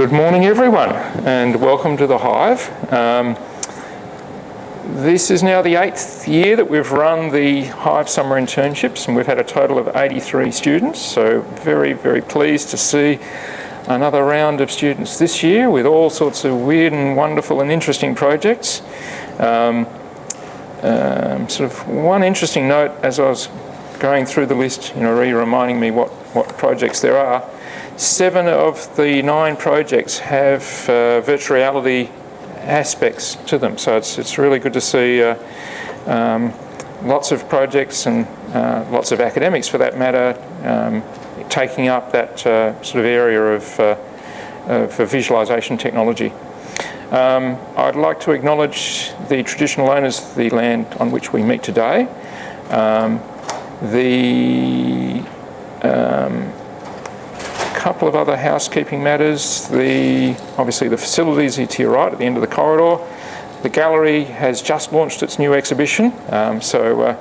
Good morning everyone and welcome to the HIVE. This is now the 8th year that we've run the HIVE summer internships, and we've had a total of 83 students, so very pleased to see another round of students this year with all sorts of weird and wonderful and interesting projects. Sort of one interesting note as I was going through the list, reminding me what projects there are. 7 of the 9 projects have virtual reality aspects to them, so it's really good to see lots of projects and lots of academics, for that matter, taking up that sort of area of visualisation technology. I'd like to acknowledge the traditional owners of the land on which we meet today. Couple of other housekeeping matters. Obviously the facilities are to your right at the end of the corridor. The gallery has just launched its new exhibition, so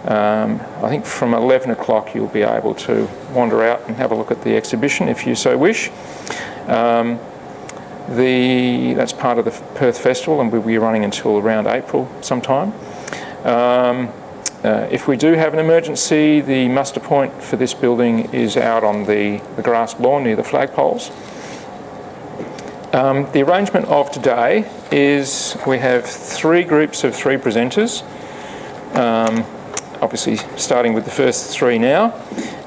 I think from 11 o'clock you'll be able to wander out and have a look at the exhibition if you so wish. That's part of the Perth Festival and we'll be running until around April sometime. If we do have an emergency, the muster point for this building is out on the grass lawn near the flagpoles. The arrangement of today is we have 3 groups of 3 presenters, obviously starting with the first 3 now,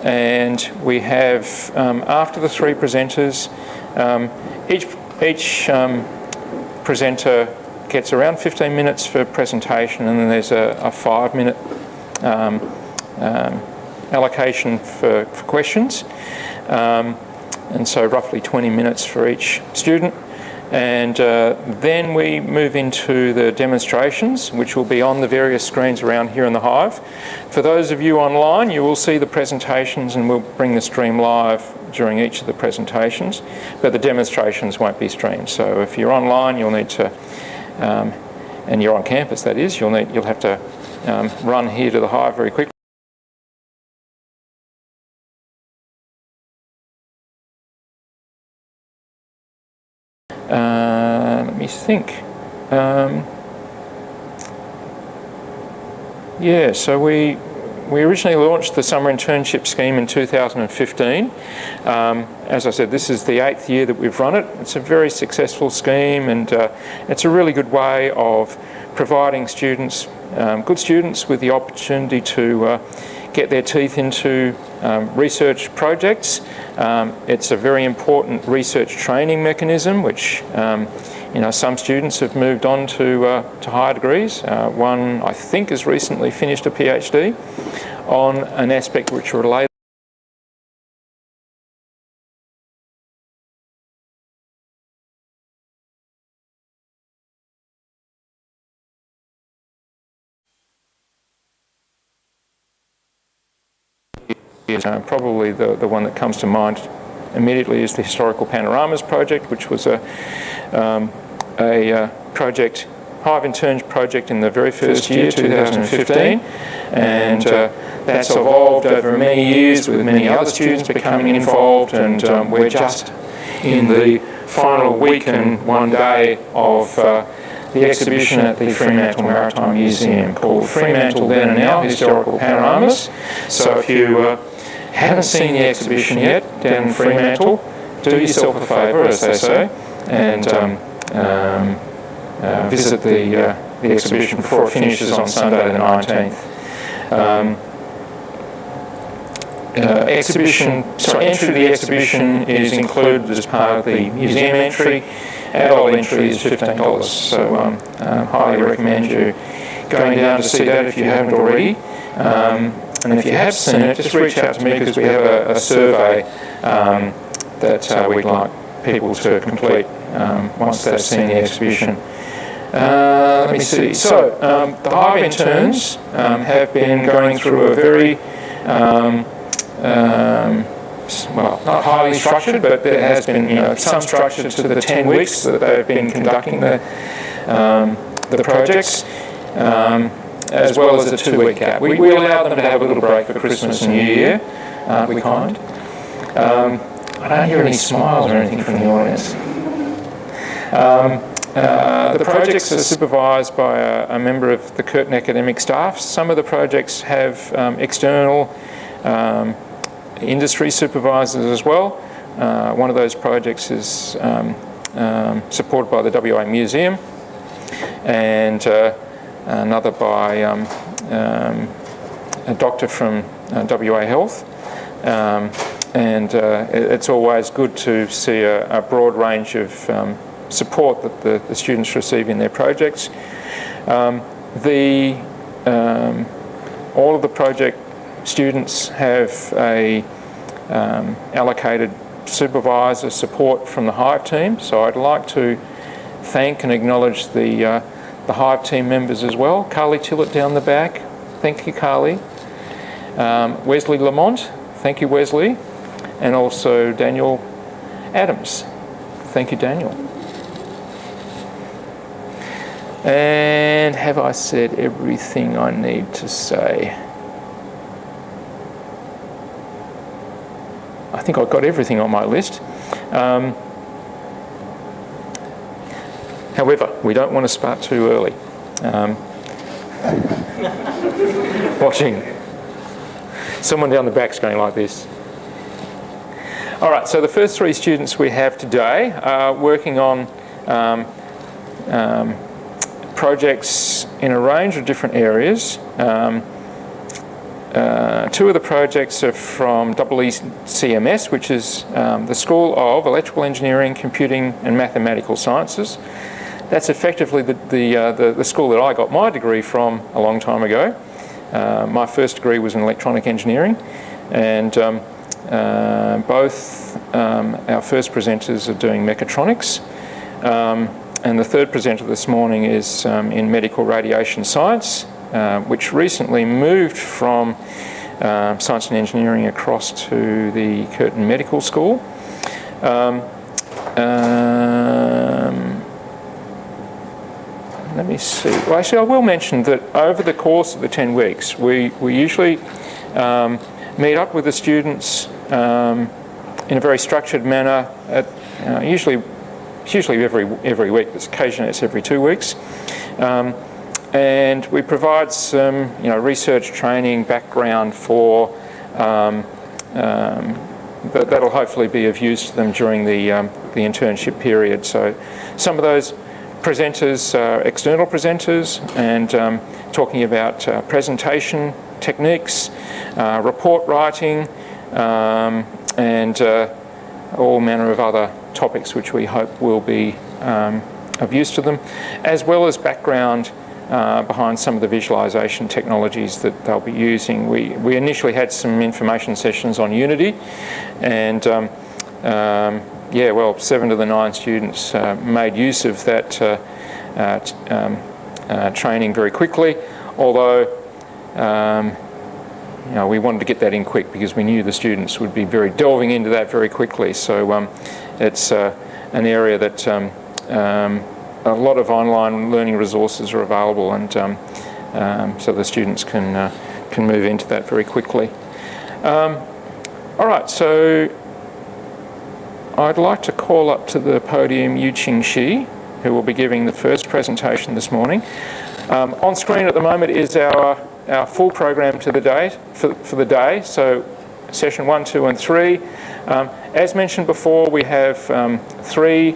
and we have, after the 3 presenters, each presenter gets around 15 minutes for presentation, and then there's a 5-minute allocation for questions, and so roughly 20 minutes for each student, and then we move into the demonstrations, which will be on the various screens around here in the HIVE. For those of you online, you will see the presentations and we'll bring the stream live during each of the presentations, but the demonstrations won't be streamed. So if you're online, you'll need to and you're on campus, that is, you'll have to run here to the HIVE very quickly. Let me think. So we originally launched the summer internship scheme in 2015. As I said, this is the 8th year that we've run it. It's a very successful scheme, and it's a really good way of providing students, good students, with the opportunity to get their teeth into research projects. It's a very important research training mechanism, which some students have moved on to higher degrees. One, I think, has recently finished a PhD on an aspect which relates probably the one that comes to mind immediately is the Historical Panoramas project, which was a project, HIVE Interns project in the very first year, 2015, and that's evolved over many years with many other students becoming involved, and we're just in the final week and 1 day of the exhibition at the Fremantle Maritime Museum called Fremantle Then and Now, Historical Panoramas. So if you haven't seen the exhibition yet down in Fremantle, do yourself a favour, as they say, and visit the exhibition before it finishes on Sunday the 19th. Entry to the exhibition is included as part of the museum entry. Adult entry is $15, so highly recommend you going down to see that if you haven't already. And if you have seen it, just reach out to me, because we have a survey that we'd like people to complete once they've seen the exhibition. Let me see. So the HIVE interns have been going through a very, well, not highly structured, but there has been some structure to the 10 weeks that they've been conducting the projects. As well as a 2-week gap. We allow them to have a little break for Christmas and New Year, aren't we kind? I don't hear any smiles or anything from the audience. The projects are supervised by a member of the Curtin academic staff. Some of the projects have external industry supervisors as well. One of those projects is supported by the WA Museum, and another by a doctor from WA Health. It's always good to see a broad range of support that the students receive in their projects. All of the project students have a allocated supervisor support from the HIVE team, so I'd like to thank and acknowledge the HIVE team members as well. Carly Tillett down the back, thank you Carly. Wesley Lamont, thank you Wesley, and also Daniel Adams, thank you Daniel. And have I said everything I need to say? I think I've got everything on my list. However, we don't want to start too early. Watching. Someone down the back's going like this. All right, so the first three students we have today are working on projects in a range of different areas. Two of the projects are from EECMS, which is the School of Electrical Engineering, Computing and Mathematical Sciences. That's effectively the school that I got my degree from a long time ago. My first degree was in electronic engineering, and both our first presenters are doing mechatronics. And the third presenter this morning is in medical radiation science, which recently moved from science and engineering across to the Curtin Medical School. Let me see. Well, actually, I will mention that over the course of the 10 weeks, we usually meet up with the students in a very structured manner. It's usually every week, but occasionally it's every 2 weeks. And we provide some, research training background for that'll hopefully be of use to them during the internship period. So some of those presenters are external presenters, and talking about presentation techniques, report writing, and all manner of other topics which we hope will be of use to them, as well as background behind some of the visualization technologies that they'll be using. We initially had some information sessions on Unity, and 7 of the 9 students made use of that training very quickly, although we wanted to get that in quick because we knew the students would be delving into that very quickly. So it's an area that a lot of online learning resources are available, and so the students can move into that very quickly. All right, so I'd like to call up to the podium Yuqing Shi, who will be giving the first presentation this morning. On screen at the moment is our full program for the day. So session 1, 2 and 3. As mentioned before, we have 3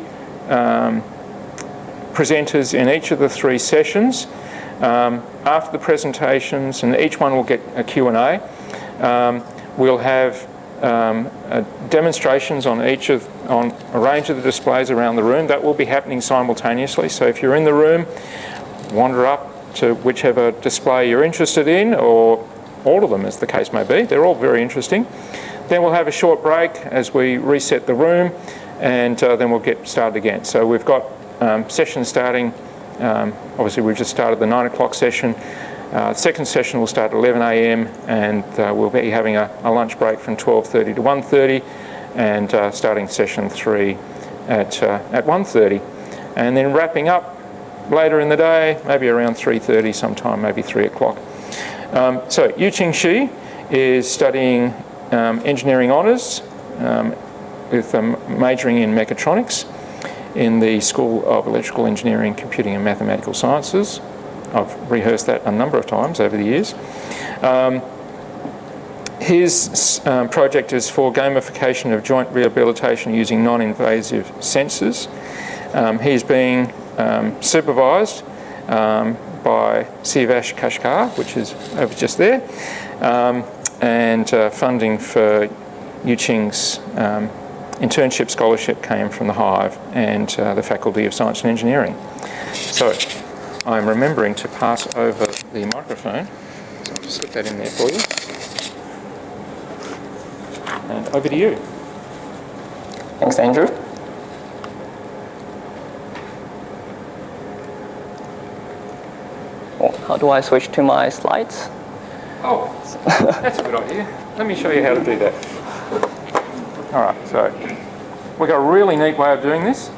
presenters in each of the 3 sessions. After the presentations, and each one will get a Q&A, we'll have demonstrations on a range of the displays around the room. That will be happening simultaneously. So if you're in the room, wander up to whichever display you're interested in, or all of them as the case may be. They're all very interesting. Then we'll have a short break as we reset the room, and then we'll get started again. So we've got sessions starting. Obviously we've just started the 9 o'clock session. Second session will start at 11 a.m. and we'll be having a lunch break from 12:30 to 1:30, and starting session 3 at 1:30, and then wrapping up later in the day, maybe around 3:30 sometime, maybe 3 o'clock. So Yuqing Shi is studying engineering honours with majoring in mechatronics. in the School of Electrical Engineering, Computing and Mathematical Sciences. I've rehearsed that a number of times over the years. His project is for gamification of joint rehabilitation using non-invasive sensors. He's being supervised by Sivash Kashkar, which is over just there, and funding for Yuqing's internship scholarship came from the HIVE and the Faculty of Science and Engineering. So I'm remembering to pass over the microphone. So I'll just slip that in there for you. And over to you. Thanks, Andrew. How do I switch to my slides? Oh, that's a good idea. Let me show you how to do that. All right, so we've got a really neat way of doing this,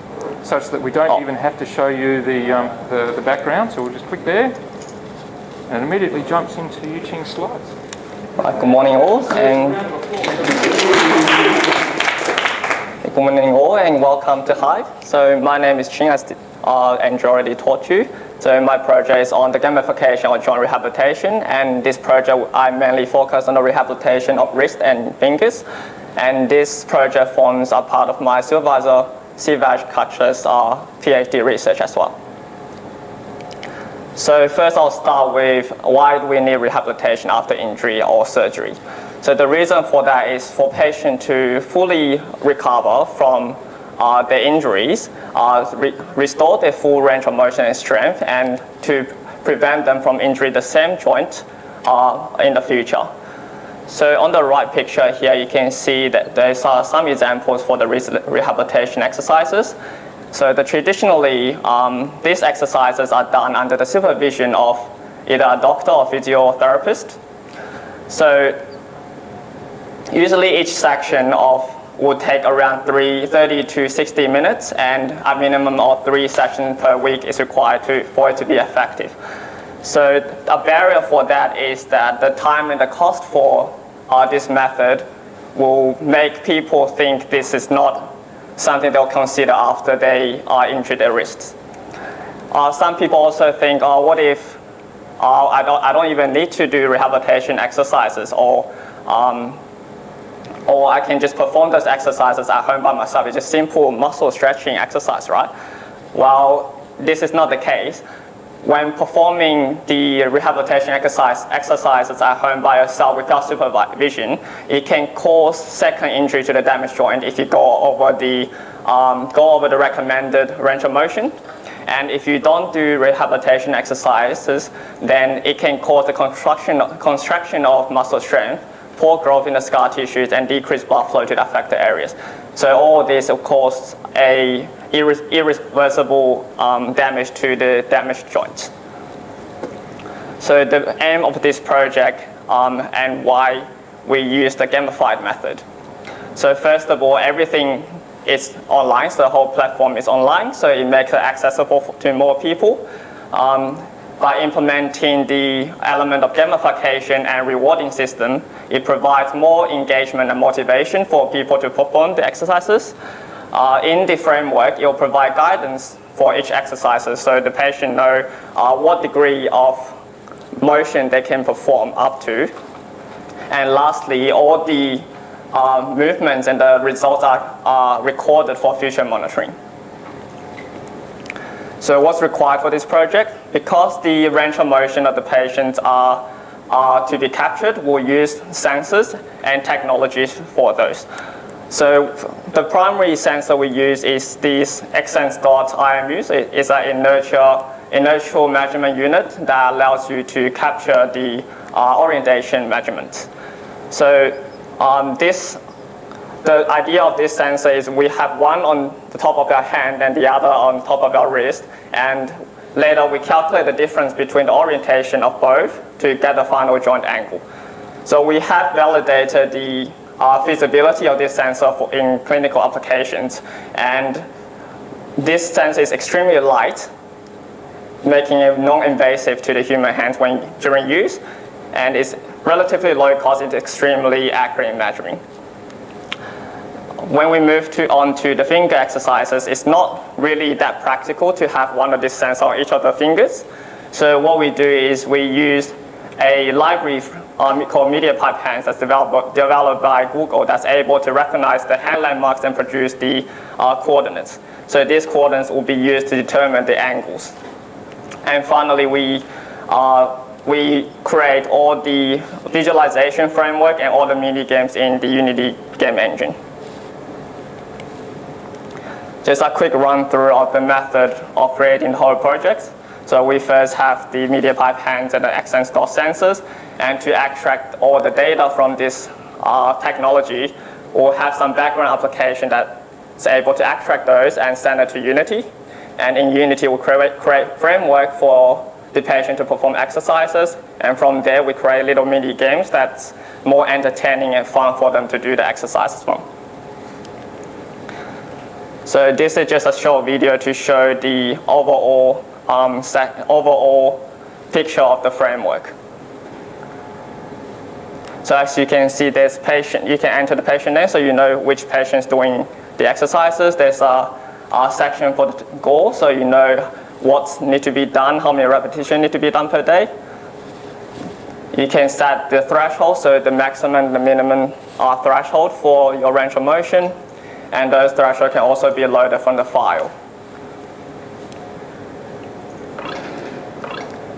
such that we don't even have to show you the background. So we'll just click there, and it immediately jumps into Yuqing's slides. Right, good morning all, and welcome to HIVE. So my name is Ching, as Andrew already taught you. So my project is on the gamification of joint rehabilitation, and this project I mainly focus on the rehabilitation of wrist and fingers. And this project forms a part of my supervisor Sivash Kaskar's PhD research as well. So first I'll start with why do we need rehabilitation after injury or surgery. So the reason for that is for patients to fully recover from their injuries, restore their full range of motion and strength, and to prevent them from injuring the same joint in the future. So on the right picture here, you can see that there are some examples for the rehabilitation exercises. So traditionally, these exercises are done under the supervision of either a doctor or physiotherapist. So usually each section would take around 30 to 60 minutes, and a minimum of 3 sessions per week is required for it to be effective. So a barrier for that is that the time and the cost for this method will make people think this is not something they'll consider after they injure their wrists. Some people also think, what if I don't even need to do rehabilitation exercises, or I can just perform those exercises at home by myself. It's just simple muscle stretching exercise, right? Well, this is not the case. When performing the rehabilitation exercises at home by yourself without supervision, it can cause second injury to the damaged joint if you go over the recommended range of motion. And if you don't do rehabilitation exercises, then it can cause the contraction of muscle strength, poor growth in the scar tissues, and decreased blood flow to the affected areas. So all of this will cause a irreversible damage to the damaged joints. So the aim of this project and why we use the gamified method. So first of all, everything is online, so the whole platform is online, so it makes it accessible to more people. By implementing the element of gamification and rewarding system, it provides more engagement and motivation for people to perform the exercises. In the framework, it will provide guidance for each exercise, so the patient know what degree of motion they can perform up to. And lastly, all the movements and the results are recorded for future monitoring. So what's required for this project? Because the range of motion of the patients are to be captured, we'll use sensors and technologies for those. So the primary sensor we use is this XSense.IMU. It's an inertial measurement unit that allows you to capture the orientation measurements. So the idea of this sensor is we have one on the top of our hand and the other on top of our wrist, and later we calculate the difference between the orientation of both to get the final joint angle. So we have validated the feasibility of this sensor in clinical applications, and this sensor is extremely light, making it non-invasive to the human hands during use, and it's relatively low cost. It's extremely accurate in measuring. when we move on to the finger exercises, it's not really that practical to have one of these sensors on each of the fingers. So what we do is we use a library called MediaPipe Hands that's developed by Google that's able to recognize the hand landmarks and produce the coordinates. So these coordinates will be used to determine the angles. And finally, we create all the visualization framework and all the mini games in the Unity game engine. Just a quick run through of the method of creating the whole project. So we first have the MediaPipe Hands and the Xsense DOS sensors, and to extract all the data from this technology, we'll have some background application that's able to extract those and send it to Unity. And in Unity, we'll create framework for the patient to perform exercises, and from there we create little mini games that's more entertaining and fun for them to do the exercises from. So this is just a short video to show the overall picture of the framework. So as you can see, there's patient. You can enter the patient name so you know which patient's doing the exercises. There's a section for the goal, so you know what needs to be done, how many repetitions need to be done per day. You can set the threshold, so the maximum and the minimum threshold for your range of motion, and those thresholds can also be loaded from the file.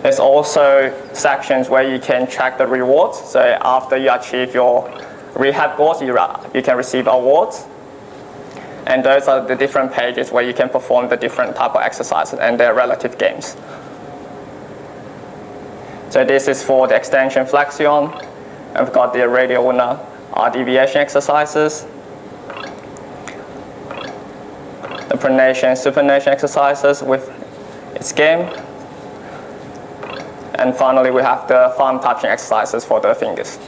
There's also sections where you can track the rewards. So after you achieve your rehab goals, you can receive awards. And those are the different pages where you can perform the different type of exercises and their relative games. So this is for the extension flexion. And we've got the radial ulnar deviation exercises, the pronation and supination exercises with its game. And finally, we have the thumb touching exercises for the fingers.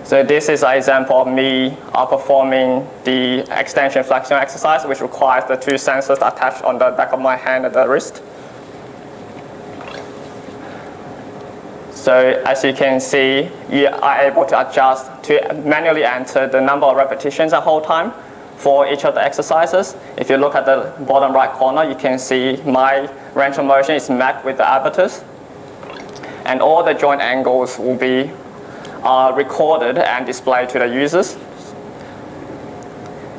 So this is an example of me performing the extension flexion exercise, which requires the two sensors attached on the back of my hand and the wrist. So as you can see, you are able to adjust to manually enter the number of repetitions at hold time for each of the exercises. If you look at the bottom right corner, you can see my range of motion is mapped with the abatus. And all the joint angles will be recorded and displayed to the users.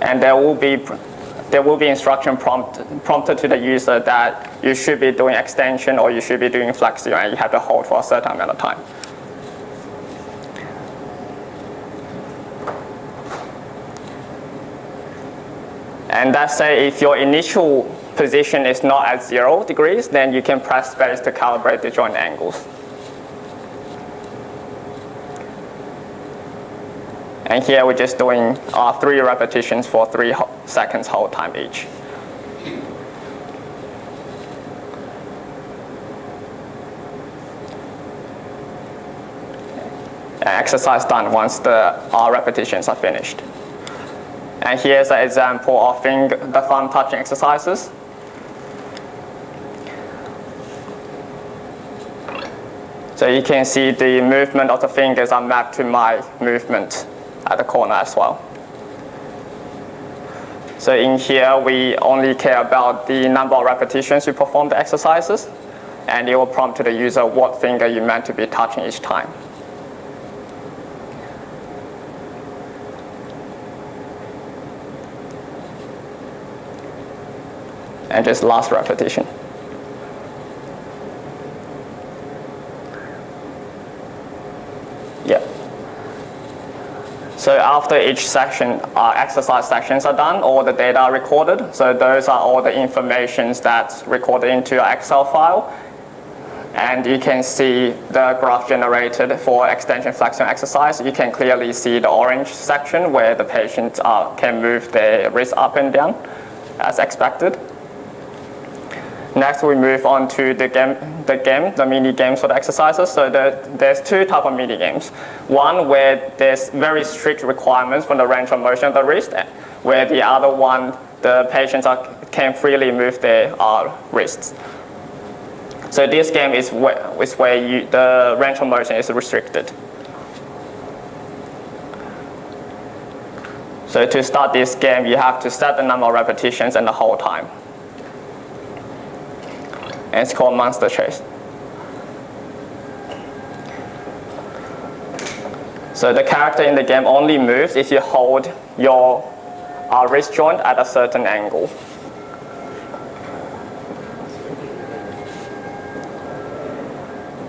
And there will be instruction prompted to the user that you should be doing extension or you should be doing flexion, and you have to hold for a certain amount of time. And let's say if your initial position is not at 0 degrees, then you can press space to calibrate the joint angles. And here we're just doing 3 repetitions for 3 seconds hold time each. Exercise done once the repetitions are finished. And here's an example of the thumb touching exercises. So you can see the movement of the fingers are mapped to my movement at the corner as well. So in here, we only care about the number of repetitions you perform the exercises, and it will prompt to the user what finger you meant to be touching each time. And just last repetition. Yeah. So after each section, exercise sections are done, all the data are recorded. So those are all the information that's recorded into an Excel file. And you can see the graph generated for extension flexion exercise. You can clearly see the orange section where the patient can move their wrist up and down as expected. Next, we move on to the mini games for the exercises. So there's 2 types of mini games. One where there's very strict requirements for the range of motion of the wrist, where the other one, the patients can freely move their wrists. So this game is where the range of motion is restricted. So to start this game, you have to set the number of repetitions and the hold time. And it's called Monster Chase. So the character in the game only moves if you hold your wrist joint at a certain angle.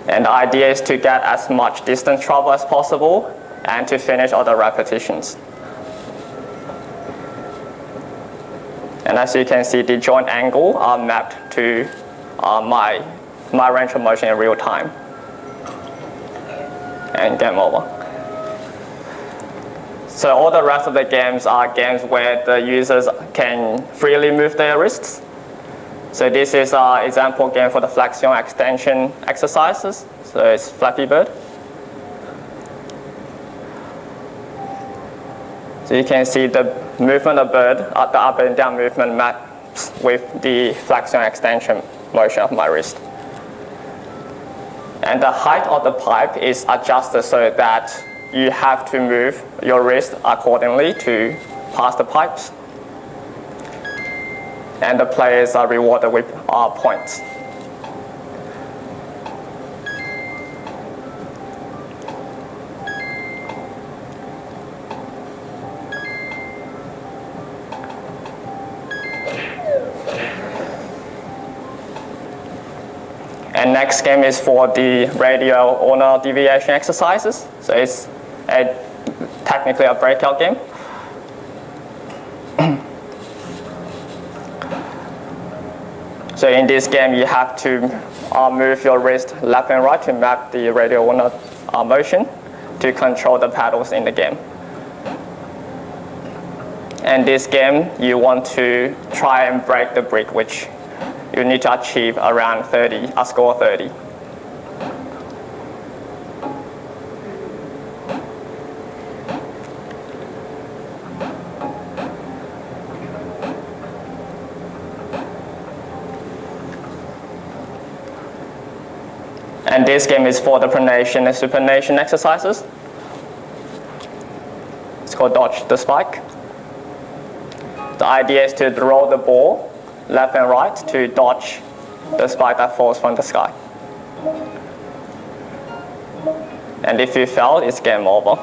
And the idea is to get as much distance travel as possible and to finish all the repetitions. And as you can see, the joint angle are mapped to my range of motion in real time. And game over. So all the rest of the games are games where the users can freely move their wrists. So this is an example game for the flexion extension exercises. So it's Flappy Bird. So you can see the movement of the bird, the up and down movement maps with the flexion extension motion of my wrist. And the height of the pipe is adjusted so that you have to move your wrist accordingly to pass the pipes. And the players are rewarded with points. And next game is for the radial ulnar deviation exercises. So it's technically a breakout game. So in this game, you have to move your wrist left and right to map the radial ulnar motion to control the paddles in the game. And this game, you want to try and break the brick, which you need to achieve around 30, a score of 30. And this game is for the pronation and supination exercises. It's called Dodge the Spike. The idea is to throw the ball left and right to dodge the spike that falls from the sky. And if you fail, it's game over.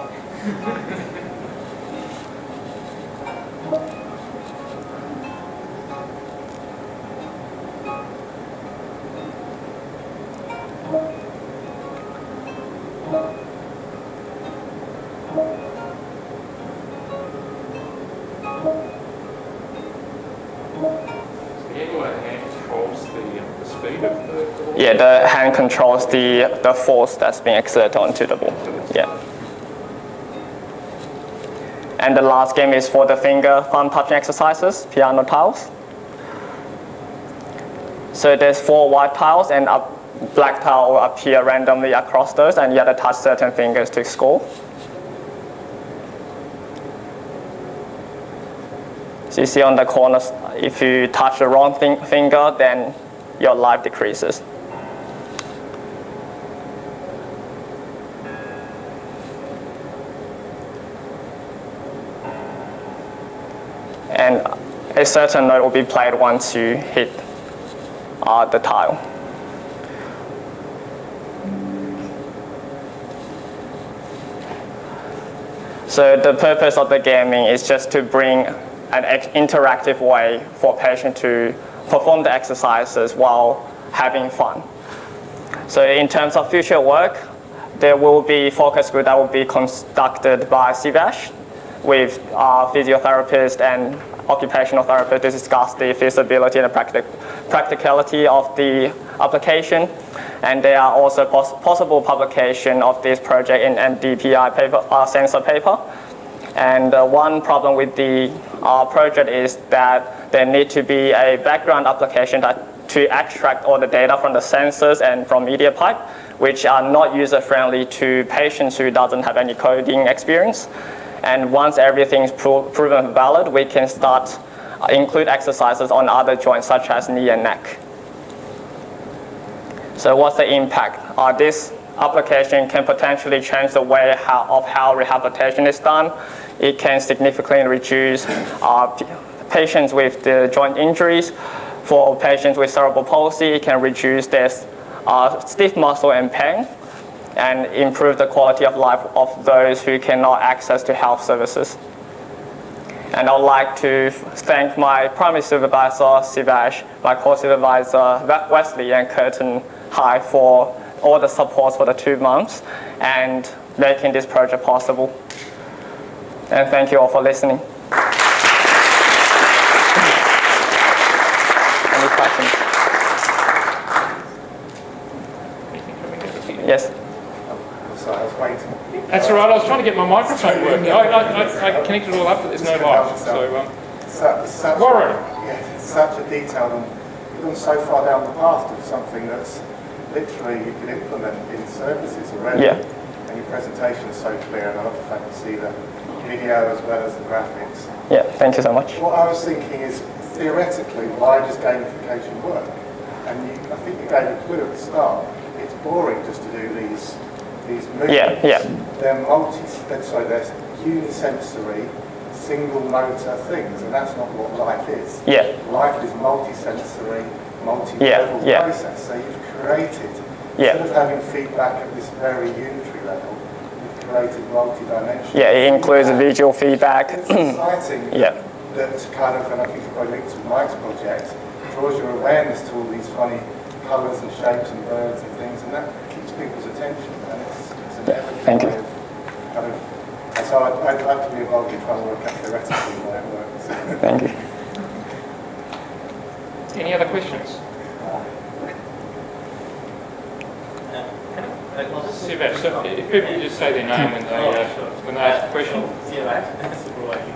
Yeah, the hand controls the force that's being exerted onto the ball. Yeah. And the last game is for the finger thumb touching exercises, piano tiles. So there's 4 white tiles and a black tile will appear randomly across those, and you have to touch certain fingers to score. So you see on the corners, if you touch the wrong finger, then your life decreases. And a certain note will be played once you hit the tile. So the purpose of the gaming is just to bring an interactive way for patients to perform the exercises while having fun. So in terms of future work, there will be focus group that will be conducted by CVASH with physiotherapists and occupational therapists to discuss the feasibility and the practicality of the application. And there are also possible publication of this project in NDPI paper, sensor paper. And one problem with the project is that there need to be a background application to extract all the data from the sensors and from media pipe, which are not user-friendly to patients who doesn't have any coding experience. And once everything is proven valid, we can start include exercises on other joints such as knee and neck. So what's the impact? This application can potentially change the way of how rehabilitation is done it can significantly reduce patients with the joint injuries. For patients with cerebral palsy, it can reduce their stiff muscle and pain and improve the quality of life of those who cannot access to health services. And I'd like to thank my primary supervisor, Sivash, my co-supervisor, Wesley, and Curtin HIVE for all the support for the 2 months and making this project possible. And thank you all for listening. Any questions? Yes? Sorry, I was waiting. That's all right. I was trying to get my microphone working. I connected it all up, but there's no mic. So, Warren. Yeah, it's such a detailed, and you've gone so far down the path of something that's literally you can implement in services already. Yeah. And your presentation is so clear, and I love the fact to see the video as well as the graphics. Yeah, thank you so much. What I was thinking is, theoretically, why does gamification work? And I think you gave a clue at the start. It's boring just to do these movements. Yeah. They're they're unisensory, single motor things, and that's not what life is. Yeah. Life is multisensory, multi-level process. So you've created, instead of having feedback at this very unitary level, you've created multi-dimensional. Yeah, it includes visual feedback. It's exciting. Yeah. That kind of, and I think it probably links with Mike's project, draws your awareness to all these funny colours and shapes and birds and things, and that keeps people's attention. And it's an elegant Thank you. way of kind of. And so I'd like to be involved in trying to work out theoretically why it works. Thank you. Any other questions? Sivash, so if people could just say their name when they ask the question. Sivash, supervising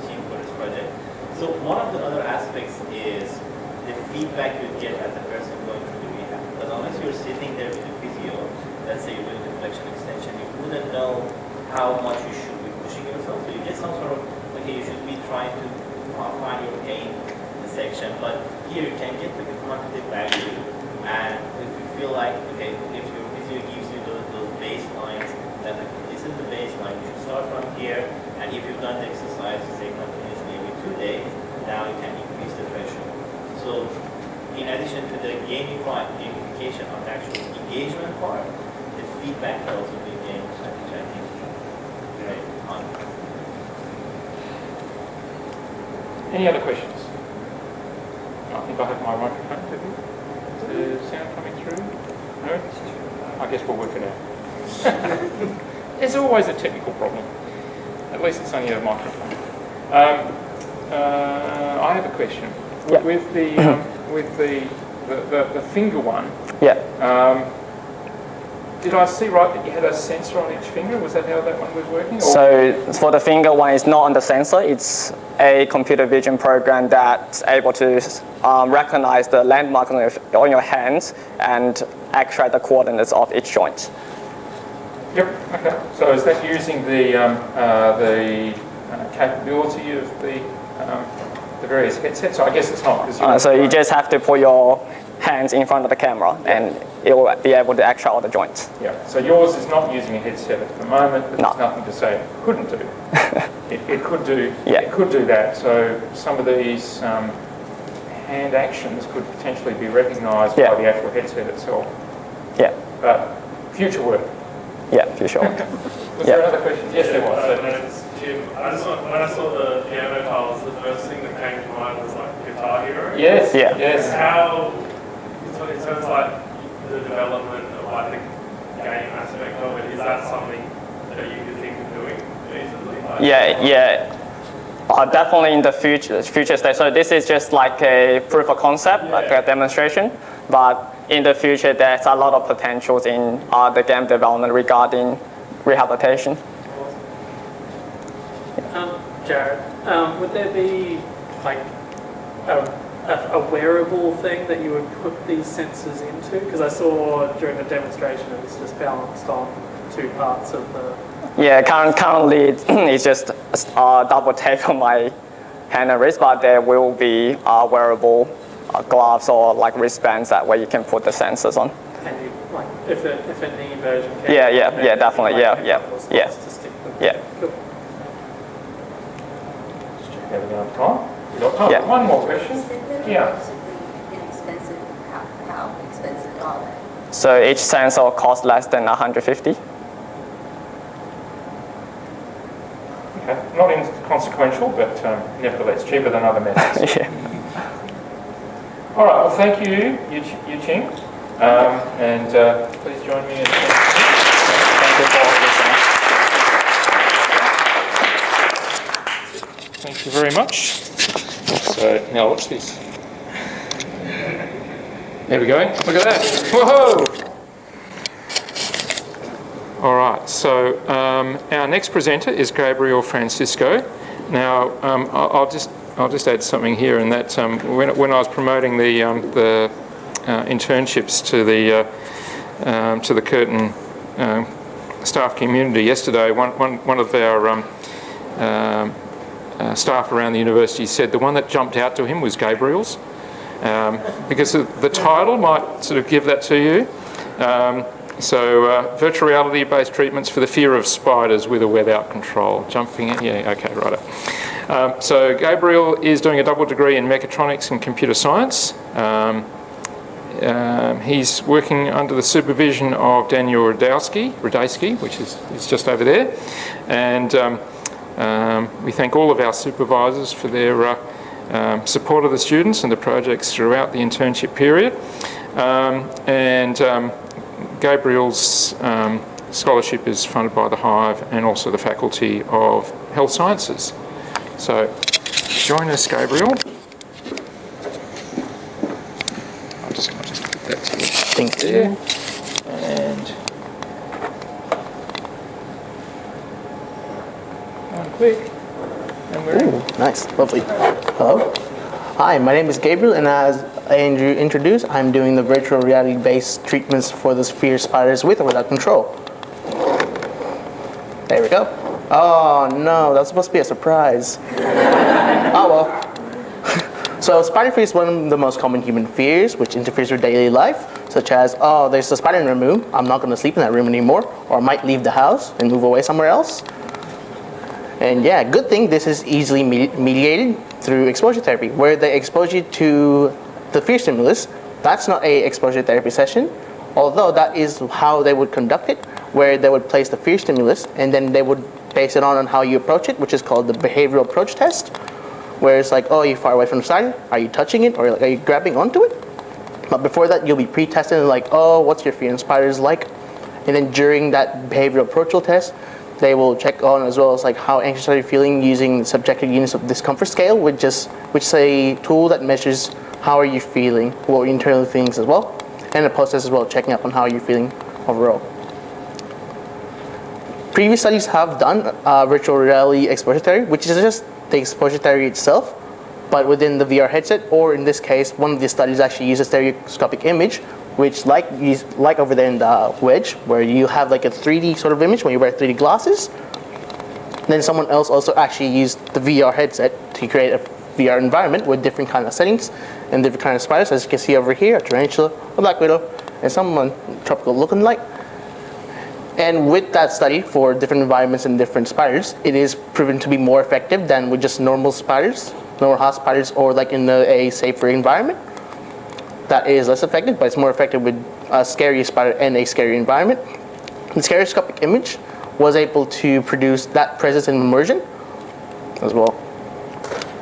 team for this project. So one of the other aspects is the feedback you get as a person going through the rehab. Because unless you're sitting there with a physio, let's say you're doing the flexion extension, you wouldn't know how much you should be pushing yourself. So you get some sort of, okay, you should be trying to find your pain section, but here you can get the quantitative value, and if you feel like, okay, if your physio gives you those baselines, that this is the baseline, you should start from here, and if you've done the exercise, say continuously every 2 days, now you can increase the threshold. So in addition to the gamification of the actual engagement part, the feedback can also be gained, which I think is very fun. Any other questions? I think I have my microphone. Is the sound coming through? No? I guess we'll work it out. There's always a technical problem. At least it's only a microphone. I have a question. Yeah. With the finger one. Yeah. Did I see right that you had a sensor on each finger? Was that how that one was working? Or? So for the finger one, it's not on the sensor. It's a computer vision program that's able to recognize the landmarks on your hands and extract the coordinates of each joint. Yep. Okay. So is that using the capability of the various headsets? So I guess it's not. So you just have to put your hands in front of the camera, and it will be able to extract all the joints. Yeah. So yours is not using a headset at the moment, but No. there's nothing to say it couldn't do. it could do. Yeah. It could do that. So some of these hand actions could potentially be recognised Yeah. by the actual headset itself. Yeah. But future work. Yeah, for sure. Was there another question? Yes, there was. So, It's Jim. When I saw the piano tiles, the first thing that came to mind was like Guitar Hero. yes. Yeah. Yes. How, in terms of like the development of like the game aspect of it, is that something that you could think of doing easily? Like, Yeah. Definitely in the future stage. So this is just like a proof of concept, like a demonstration. But in the future, there's a lot of potentials in the game development regarding rehabilitation. Jared, would there be like a wearable thing that you would put these sensors into? Because I saw during the demonstration it was just balanced on 2 parts of the... Yeah, currently it's just double tape on my hand and wrist, but there will be wearable gloves or like wristbands that way you can put the sensors on. And you, like, if a knee version came Yeah, then definitely, like yeah. to stick them. Yeah. Cool. Have we got time? We got time. Yeah. One more question. Yeah. Inexpensive. How expensive are they? So each sensor costs less than 150. Okay. Not inconsequential, but nevertheless cheaper than other methods. Yeah. All right. Well, thank you, Yu-Ching, and please join me in. Thank you for listening. Thank you very much. So now watch this. There we go. Look at that. Whoa! All right. So our next presenter is Gabriel Francisco. Now I'll just add something here, in that when I was promoting the internships to the Curtin staff community yesterday, one of our staff around the university said the one that jumped out to him was Gabriel's, because the title might sort of give that to you. So virtual reality-based treatments for the fear of spiders with or without control. Jumping in, yeah, okay, right. So Gabriel is doing a double degree in mechatronics and computer science. He's working under the supervision of Daniel Radowski, which is just over there, and we thank all of our supervisors for their support of the students and the projects throughout the internship period. Gabriel's scholarship is funded by the HIVE and also the Faculty of Health Sciences. So join us, Gabriel. I'll just put that to Thank there. you. And one quick. And we're in. Nice, lovely. Hello. Hi, my name is Gabriel, and as Andrew introduced, I'm doing the virtual reality-based treatments for the sphere spiders with or without control. There we go. Oh no, that was supposed to be a surprise. Oh well. So spider fear is one of the most common human fears, which interferes with daily life, such as, oh, there's a spider in the room, I'm not going to sleep in that room anymore, or I might leave the house and move away somewhere else. And yeah, good thing this is easily mediated through exposure therapy, where they expose you to the fear stimulus. That's not a exposure therapy session, although that is how they would conduct it, where they would place the fear stimulus and then they would base it on how you approach it, which is called the behavioral approach test, where it's like, oh, are you far away from the spider? Are you touching it? Or are you grabbing onto it? But before that, you'll be pre-tested, like, oh, what's your fear in spiders like? And then during that behavioral approach test, they will check on as well as like how anxious are you feeling using the subjective units of discomfort scale, which is a tool that measures how are you feeling, what your internal feelings as well, and the post test as well, checking up on how you're feeling overall. Previous studies have done virtual reality exposure therapy, which is just the exposure therapy itself, but within the VR headset, or in this case, one of the studies actually uses stereoscopic image, which like over there in the wedge, where you have like a 3D sort of image when you wear 3D glasses. Then someone else also actually used the VR headset to create a VR environment with different kind of settings and different kind of spiders, as you can see over here, a tarantula, a black widow, and someone tropical looking like. And with that study for different environments and different spiders, it is proven to be more effective than with just normal spiders, normal house spiders, or like in a safer environment. That is less effective, but it's more effective with a scary spider and a scary environment. The stereoscopic image was able to produce that presence and immersion as well.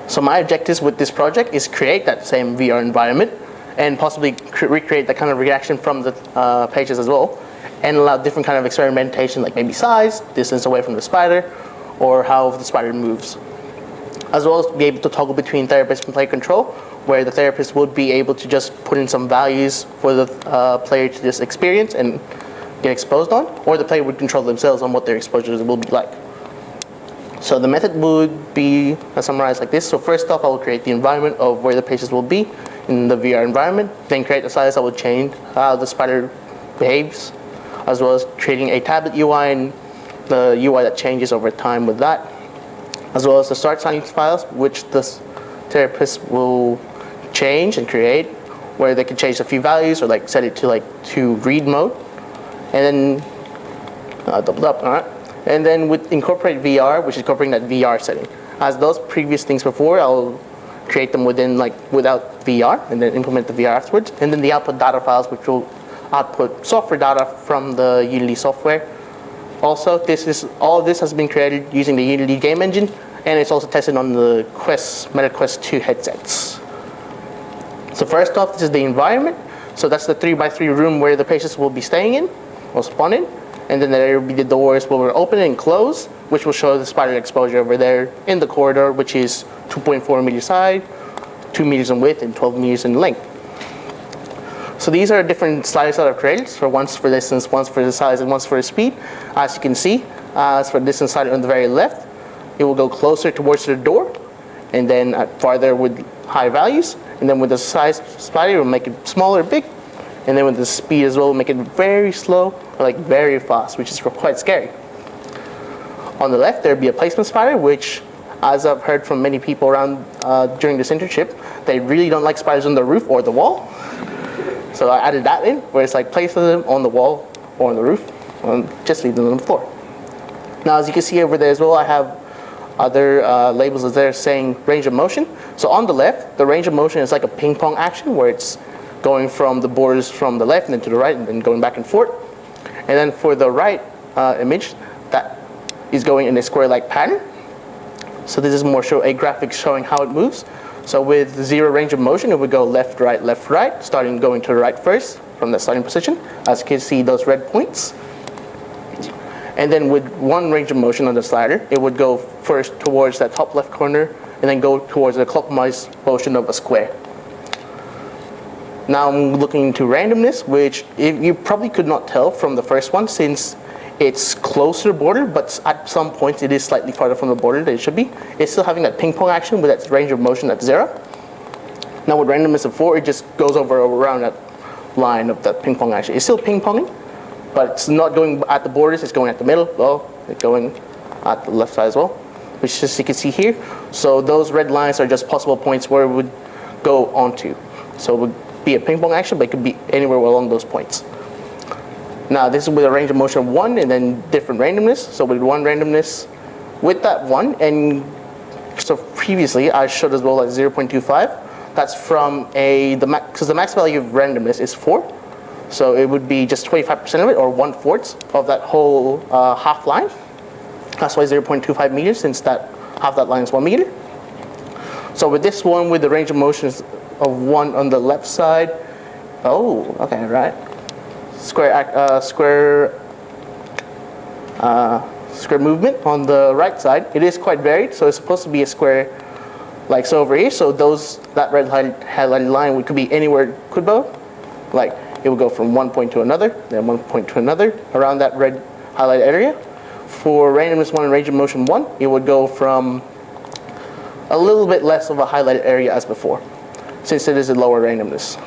So my objectives with this project is create that same VR environment and possibly recreate that kind of reaction from the pages as well, and allow different kind of experimentation, like maybe size, distance away from the spider, or how the spider moves. As well as be able to toggle between therapist and player control, where the therapist would be able to just put in some values for the player to just experience and get exposed on, or the player would control themselves on what their exposures will be like. So the method would be summarized like this. So first off, I will create the environment of where the patients will be in the VR environment, then create the size that will change how the spider behaves, as well as creating a tablet UI and the UI that changes over time with that, as well as the start science files, which the therapist will change and create, where they can change a few values or like set it to read mode, and then doubled up, all right. And then with incorporate VR, which is incorporating that VR setting, As those previous things before, I'll create them without VR and then implement the VR afterwards. And then the output data files, which will output software data from the Unity software. Also, all of this has been created using the Unity game engine, and it's also tested on the Meta Quest 2 headsets. So first off, this is the environment. So that's the 3x3 room where the patients will be staying in, will spawn in. And then there will be the doors where we're open and close, which will show the spider exposure over there in the corridor, which is 2.4 meters wide, 2 meters in width, and 12 meters in length. So these are different sliders that I've created. So once for distance, once for the size, and once for the speed. As you can see, as for the distance slider on the very left, it will go closer towards the door, and then farther with high values. And then with the size slider, it will make it smaller, big. And then with the speed as well, we'll make it very slow, or like very fast, which is quite scary. On the left, there'll be a placement spider, which, as I've heard from many people around during this internship, they really don't like spiders on the roof or the wall. So I added that in, where it's like place them on the wall or on the roof, and just leave them on the floor. Now, as you can see over there as well, I have other labels there saying range of motion. So on the left, the range of motion is like a ping pong action, where it's going from the borders from the left and then to the right and then going back and forth. And then for the right image, that is going in a square-like pattern. So this is more a graphic showing how it moves. So with zero range of motion, it would go left, right, starting going to the right first from the starting position. As you can see, those red points. And then with one range of motion on the slider, it would go first towards that top left corner and then go towards the clockwise motion of a square. Now I'm looking into randomness, which you probably could not tell from the first one since it's close to the border, but at some points it is slightly farther from the border than it should be. It's still having that ping pong action with that range of motion at 0. Now with randomness of 4, it just goes around that line of that ping pong action. It's still ping ponging, but it's not going at the borders, it's going at the middle. Well, it's going at the left side as well, which as you can see here. So those red lines are just possible points where it would go onto. So it would be a ping pong action, but it could be anywhere along those points. Now this is with a range of motion of 1 and then different randomness. So with 1 randomness, with that 1, and so previously I showed as well at 0.25. That's from because the max value of randomness is 4. So it would be just 25% of it, or 1/4 of that whole half line. That's why 0.25 meters, since half that line is 1 meter. So with this one, with the range of motion of 1 on the left side, right. Square movement on the right side. It is quite varied, so it's supposed to be a square like so over here. So that red highlighted line could be anywhere it could go. Like it would go from one point to another, then one point to another around that red highlighted area. For randomness 1 and range of motion 1, it would go from a little bit less of a highlighted area as before, since it is a lower randomness.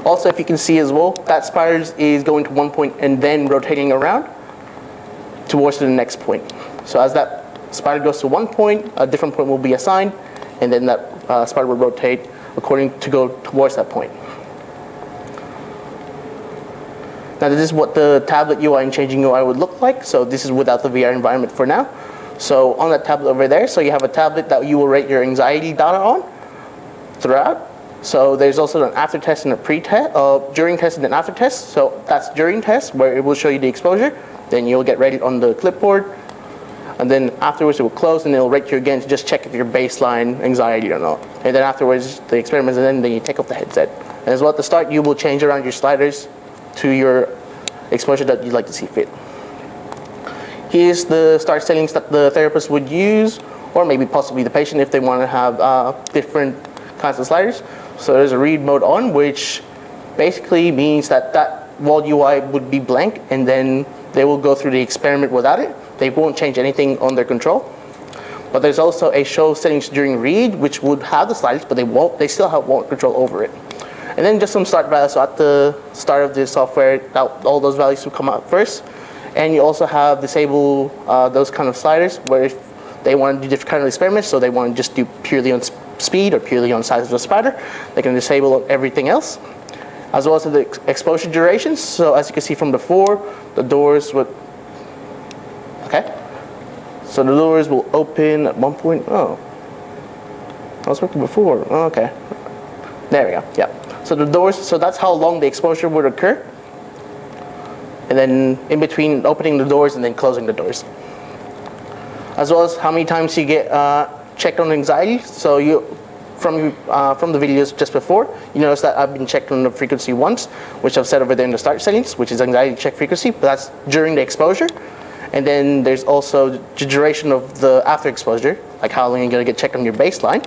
Also, if you can see as well, that spider is going to one point and then rotating around towards the next point. So as that spider goes to one point, a different point will be assigned, and then that spider will rotate according to go towards that point. Now this is what the tablet UI and changing UI would look like. So this is without the VR environment for now. So on that tablet over there, so you have a tablet that you will rate your anxiety data on throughout. So there's also an after test and a pre-test, during test and an after test. So that's during test, where it will show you the exposure. Then you'll get rated on the clipboard. And then afterwards it will close and it'll rate you again to just check if you're baseline anxiety or not. And then afterwards the experiment's and then you take off the headset. And as well at the start, you will change around your sliders to your exposure that you'd like to see fit. Here's the start settings that the therapist would use, or maybe possibly the patient if they want to have different kinds of sliders. So there's a read mode on, which basically means that wall UI would be blank, and then they will go through the experiment without it. They won't change anything on their control. But there's also a show settings during read, which would have the sliders, but they still won't control over it. And then just some start values. So at the start of the software, all those values will come out first. And you also have disable those kind of sliders, where if they want to do different kind of experiments, so they want to just do purely on speed or purely on size of the spider, they can disable everything else. As well as the exposure durations. So as you can see from before, the doors would, So the doors will open at one point. Oh, I was working before. Oh, okay. There we go. Yeah. So the doors. So that's how long the exposure would occur. And then in between opening the doors and then closing the doors. As well as how many times you get checked on anxiety. So from the videos just before, you notice that I've been checked on the frequency once, which I've set over there in the start settings, which is anxiety check frequency, but that's during the exposure. And then there's also the duration of the after exposure, like how long you're going to get checked on your baseline,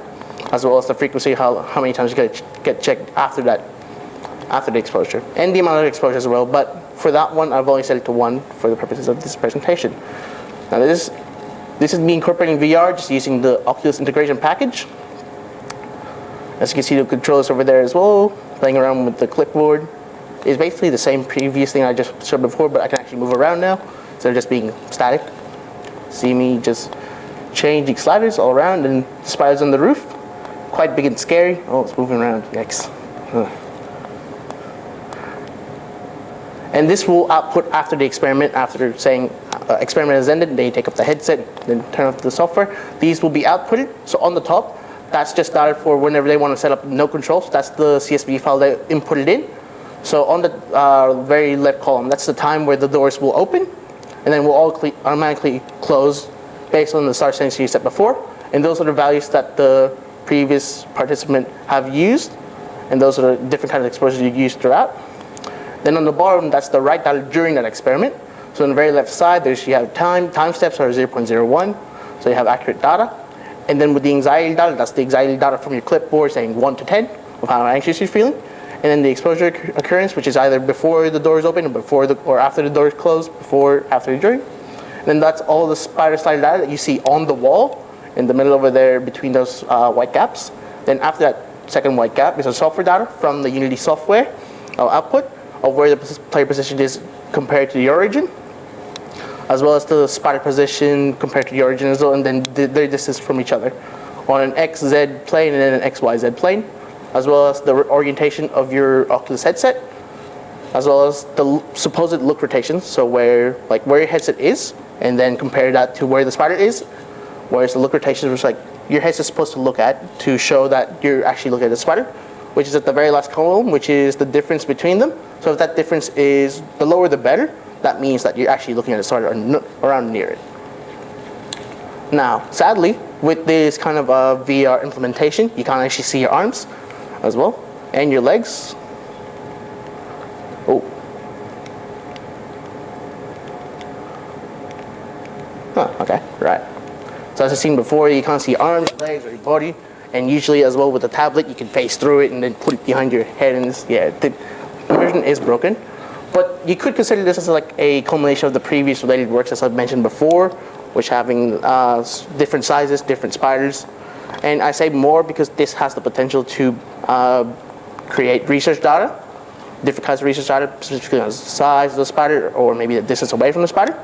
as well as the frequency, how many times you're going to get checked after the exposure, and the amount of exposure as well. But for that one, I've only set it to 1 for the purposes of this presentation. Now this is me incorporating VR, just using the Oculus integration package. As you can see, the controllers over there as well, playing around with the clipboard. It's basically the same previous thing I just showed before, but I can actually move around now, instead of just being static. See me just changing sliders all around, and spiders on the roof. Quite big and scary. Oh, it's moving around, yikes. Ugh. And this will output after the experiment, after saying experiment has ended, they take up the headset, then turn off the software. These will be outputted. So on the top, that's just data for whenever they want to set up no controls. That's the CSV file they inputted in. So on the very left column, that's the time where the doors will open, and then will automatically close based on the start settings you set before. And those are the values that the previous participant have used, and those are the different kinds of exposures you use throughout. Then on the bottom, that's the right data during that experiment. So on the very left side, you have time steps are 0.01, so you have accurate data. And then with the anxiety data, that's the anxiety data from your clipboard saying 1 to 10 of how anxious you're feeling. And then the exposure occurrence, which is either before the doors open or after the doors close, before, after, during. And then that's all the spider slider data that you see on the wall in the middle over there between those white gaps. Then after that second white gap is a software data from the Unity software output of where the player position is compared to the origin, as well as the spider position compared to the origin as well, and then their distance from each other on an XZ plane and then an XYZ plane, as well as the orientation of your Oculus headset, as well as the supposed look rotation, so where your headset is, and then compare that to where the spider is, whereas the look rotation is like your headset's supposed to look at to show that you're actually looking at the spider, which is at the very last column, which is the difference between them. So if that difference is the lower the better, that means that you're actually looking at the spider around near it. Now, sadly, with this kind of VR implementation, you can't actually see your arms as well, and your legs. Oh. Huh, okay, right. So as I've seen before, you can't see your arms, legs, or your body, and usually as well with the tablet, you can face through it and then put it behind your head, and the version is broken. But you could consider this as like a culmination of the previous related works as I've mentioned before, which having different sizes, different spiders. And I say more because this has the potential to create research data, different kinds of research data, specifically on the size of the spider or maybe the distance away from the spider.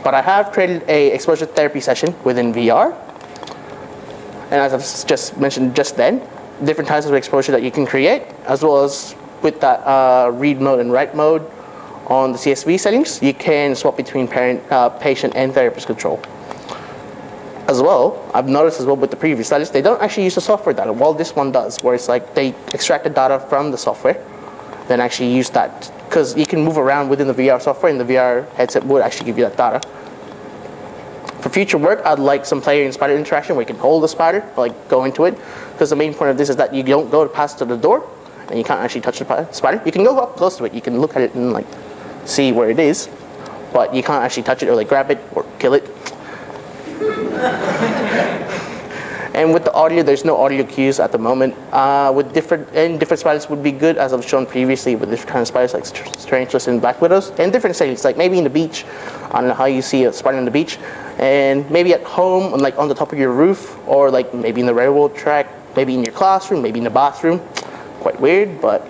But I have created a exposure therapy session within VR. And as I've just mentioned just then, different types of exposure that you can create, as well as with that read mode and write mode on the CSV settings, you can swap between patient and therapist control. As well, I've noticed as well with the previous studies, they don't actually use the software data, while this one does, where it's like they extract the data from the software, then actually use that, because you can move around within the VR software and the VR headset would actually give you that data. For future work, I'd like some player and spider interaction where you can hold the spider, like go into it, because the main point of this is that you don't go past to the door, and you can't actually touch the spider. You can go up close to it, you can look at it and like see where it is, but you can't actually touch it or like grab it or kill it. And with the audio, there's no audio cues at the moment. With different spiders would be good, as I've shown previously, with different kinds of spiders like tarantulas and black widows, and different settings, like maybe in the beach. I don't know how you see a spider on the beach, and maybe at home, like on the top of your roof, or like maybe in the railroad track, maybe in your classroom, maybe in the bathroom. Quite weird, but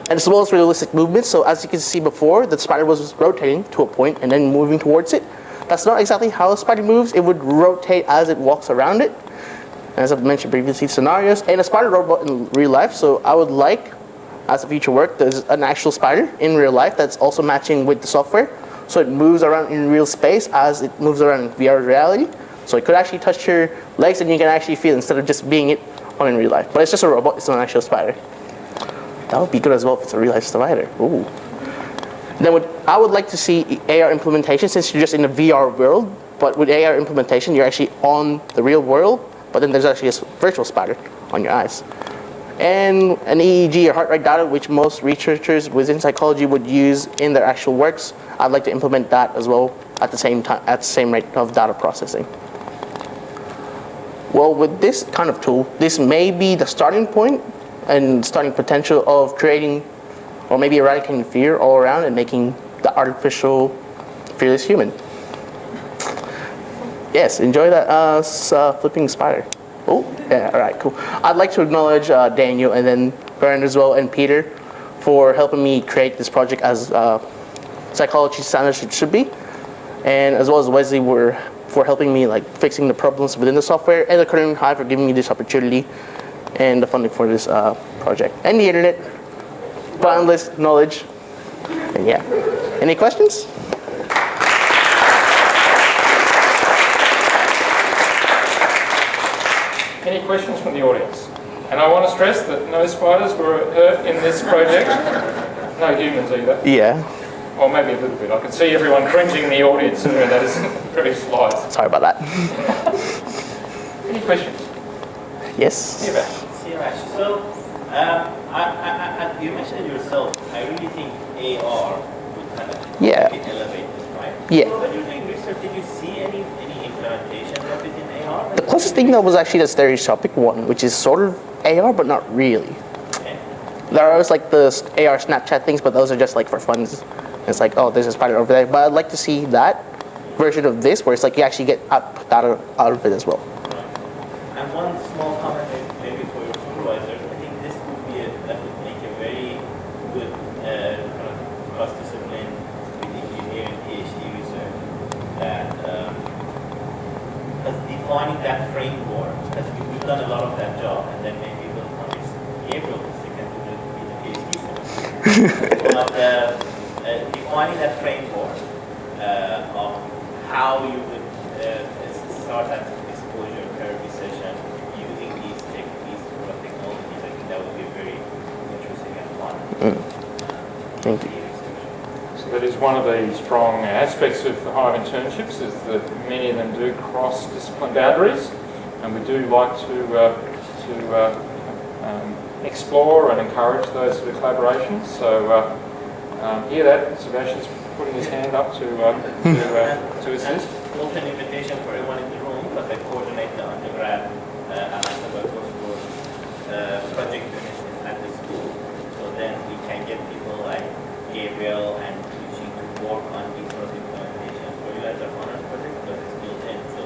and as well as realistic movements. So as you can see before, the spider was rotating to a point and then moving towards it. That's not exactly how a spider moves. It would rotate as it walks around it. As I've mentioned previously, scenarios and a spider robot in real life. So I would like, as a future work, there's an actual spider in real life that's also matching with the software. so it moves around in real space as it moves around in VR reality. So it could actually touch your legs and you can actually feel instead of just being it on in real life. But it's just a robot, it's not an actual spider. That would be good as well if it's a real life spider. Ooh. Then I would like to see AR implementation since you're just in the VR world, but with AR implementation, you're actually on the real world, but then there's actually a virtual spider on your eyes. And an EEG or heart rate data, which most researchers within psychology would use in their actual works. I'd like to implement that as well at the same time, at the same rate of data processing. Well, with this kind of tool, this may be the starting point and starting potential of creating or maybe eradicating fear all around and making the artificial fearless human. Yes, enjoy that flipping spider. Oh, yeah, all right, cool. I'd like to acknowledge Daniel and then Bernd as well and Peter for helping me create this project as psychology standards should be, and as well as Wesley for helping me like fixing the problems within the software, and the current HIVE for giving me this opportunity and the funding for this project, and the internet, boundless knowledge, and yeah. Any questions? Any questions from the audience? And I want to stress that no spiders were hurt in this project. No humans either. Yeah. Or maybe a little bit. I can see everyone cringing in the audience, and that is very slight. Sorry about that. Any questions? Yes. Sirash, so you mentioned yourself, I really think AR would kind of elevate this, right? Yeah. So when you're doing research, did you see any implementations of it in AR? The closest thing that was actually the stereoscopic one, which is sort of AR, but not really. Okay. There are always like the AR Snapchat things, but those are just like for fun. It's like, oh, there's a spider over there. But I'd like to see that version of this, where it's like you actually get out of it as well. And one small comment maybe for your supervisors, I think this would be that would make a very good kind of cross-discipline with engineering PhD research. That defining that framework, because we've done a lot of that job, and then maybe we'll convince Gabriel to second to be the PhD student. But defining that framework of how you would start that exposure therapy session using these sort of technologies, I think that would be very interesting and fun. Thank you. So that is one of the strong aspects of the HIVE internships, is that many of them do cross discipline boundaries, and we do like to explore and encourage those sort of collaborations. So hear that, Sebastian's putting his hand up to assist. Open invitation for everyone in the room, but I coordinate the undergrad and postdoc project units at the school. So then we can get people like Gabriel and Eugene to work on these sort of implementations for you guys are honors project because it's built in. So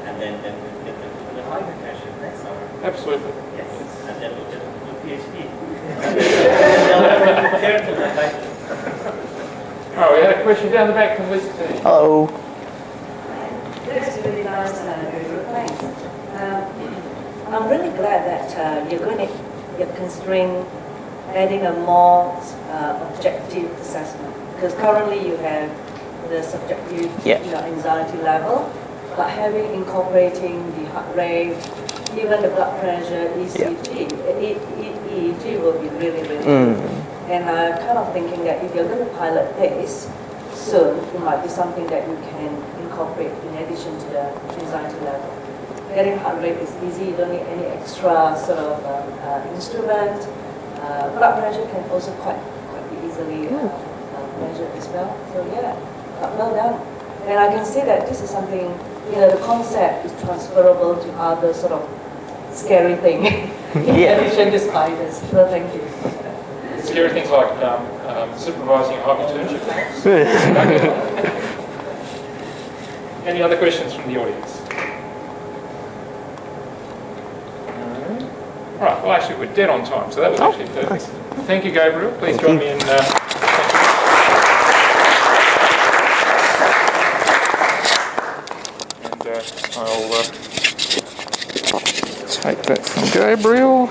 and then we'll get them to the HIVE internship next summer. Absolutely. Yes. And then we'll get them to do PhD. And then they'll have to prepare to that title. Oh, we had a question down the back from Lisa T. Hello. That's really nice, Gabriel. Thanks. I'm really glad that you're considering adding a more objective assessment, because currently you have the subjective anxiety level, but incorporating the heart rate, even the blood pressure, ECG, EEG will be really, really good. And I'm kind of thinking that if you're going to pilot this soon, it might be something that you can incorporate in addition to the anxiety level. Getting heart rate is easy, you don't need any extra sort of instrument. Blood pressure can also quite be easily measured as well. So yeah, well done. And I can see that this is something, the concept is transferable to other sort of scary thing in addition to spiders. So thank you. Scary things like supervising HIVE internships. Any other questions from the audience? All right, well actually we're dead on time, so that was actually perfect. Nice. Thank you, Gabriel. Please join me in... I'll take that from Gabriel.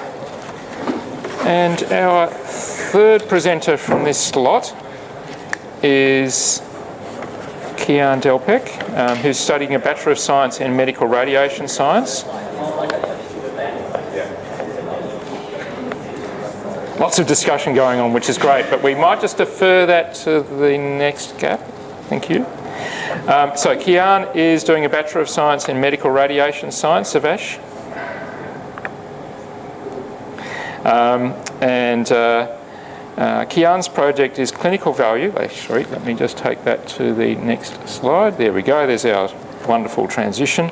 And our third presenter from this slot is Kian Delpech, who's studying a Bachelor of Science in Medical Radiation Science. Lots of discussion going on, which is great, but we might just defer that to the next gap. Thank you. So Kian is doing a Bachelor of Science in Medical Radiation Science, Savash. Kian's project is clinical value. Actually, let me just take that to the next slide. There we go. There's our wonderful transition.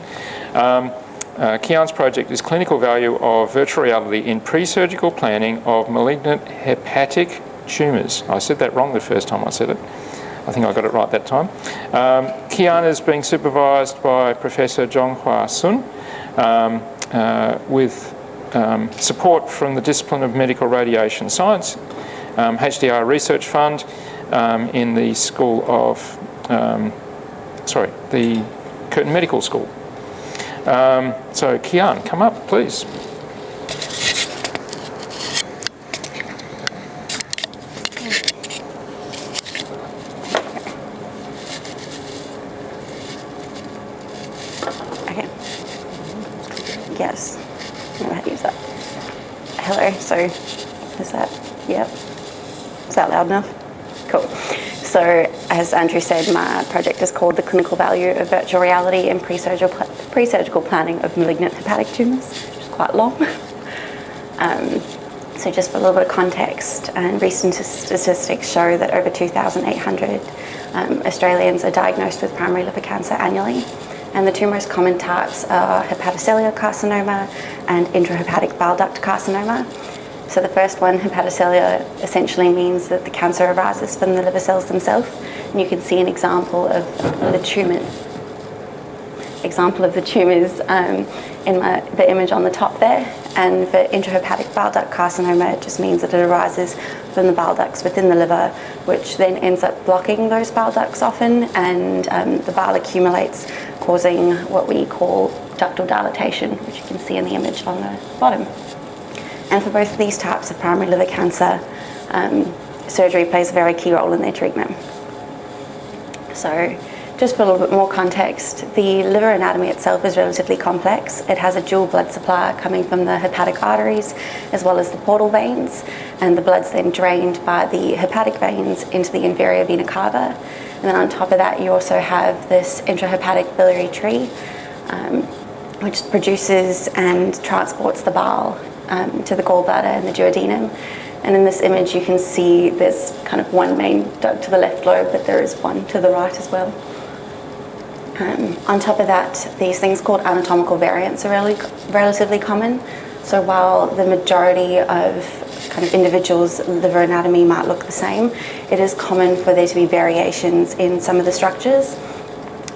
Kian's project is clinical value of virtual reality in pre-surgical planning of malignant hepatic tumours. I said that wrong the first time I said it. I think I got it right that time. Kian is being supervised by Professor Zhonghua Sun with support from the discipline of medical radiation science, HDR Research Fund in the School of, the Curtin Medical School. So Kian, come up, please. Okay. Yes. I know how to use that. Hello. So, is that? Yep. Is that loud enough? Cool. So, as Andrew said, my project is called The Clinical Value of Virtual Reality in Pre-surgical Planning of Malignant Hepatic Tumours, which is quite long. So just for a little bit of context, and recent statistics show that over 2,800 Australians are diagnosed with primary liver cancer annually. And the two most common types are hepatocellular carcinoma and intrahepatic bile duct carcinoma. So the first one, hepatocellular, essentially means that the cancer arises from the liver cells themselves. And you can see an example of the tumours in the image on the top there. And for intrahepatic bile duct carcinoma, it just means that it arises from the bile ducts within the liver, which then ends up blocking those bile ducts often, and the bile accumulates, causing what we call ductal dilatation, which you can see in the image on the bottom. And for both of these types of primary liver cancer, surgery plays a very key role in their treatment. So, just for a little bit more context, the liver anatomy itself is relatively complex. It has a dual blood supply coming from the hepatic arteries as well as the portal veins, and the blood's then drained by the hepatic veins into the inferior vena cava. And then on top of that, you also have this intrahepatic biliary tree, which produces and transports the bile to the gallbladder and the duodenum. And in this image, you can see there's kind of one main duct to the left lobe, but there is one to the right as well. On top of that, these things called anatomical variants are relatively common. So while the majority of kind of individuals' liver anatomy might look the same, it is common for there to be variations in some of the structures.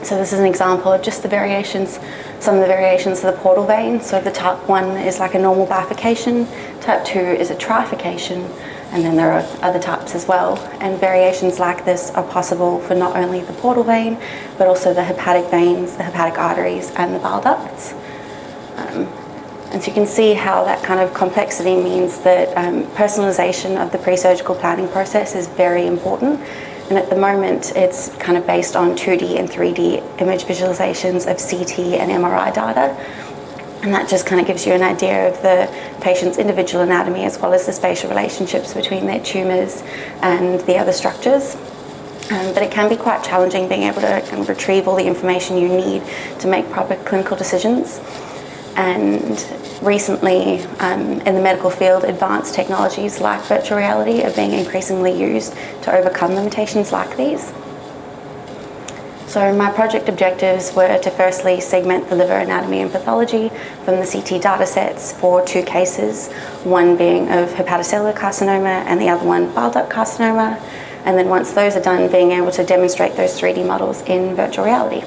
So this is an example of just the variations, some of the variations of the portal vein. So the type 1 is like a normal bifurcation, type 2 is a trifurcation, and then there are other types as well. And variations like this are possible for not only the portal vein, but also the hepatic veins, the hepatic arteries, and the bile ducts. And so you can see how that kind of complexity means that personalization of the pre-surgical planning process is very important. And at the moment, it's kind of based on 2D and 3D image visualizations of CT and MRI data. And that just kind of gives you an idea of the patient's individual anatomy as well as the spatial relationships between their tumours and the other structures. But it can be quite challenging being able to kind of retrieve all the information you need to make proper clinical decisions. And recently, in the medical field, advanced technologies like virtual reality are being increasingly used to overcome limitations like these. So my project objectives were to firstly segment the liver anatomy and pathology from the CT datasets for two cases, one being of hepatocellular carcinoma and the other one bile duct carcinoma. And then once those are done, being able to demonstrate those 3D models in virtual reality.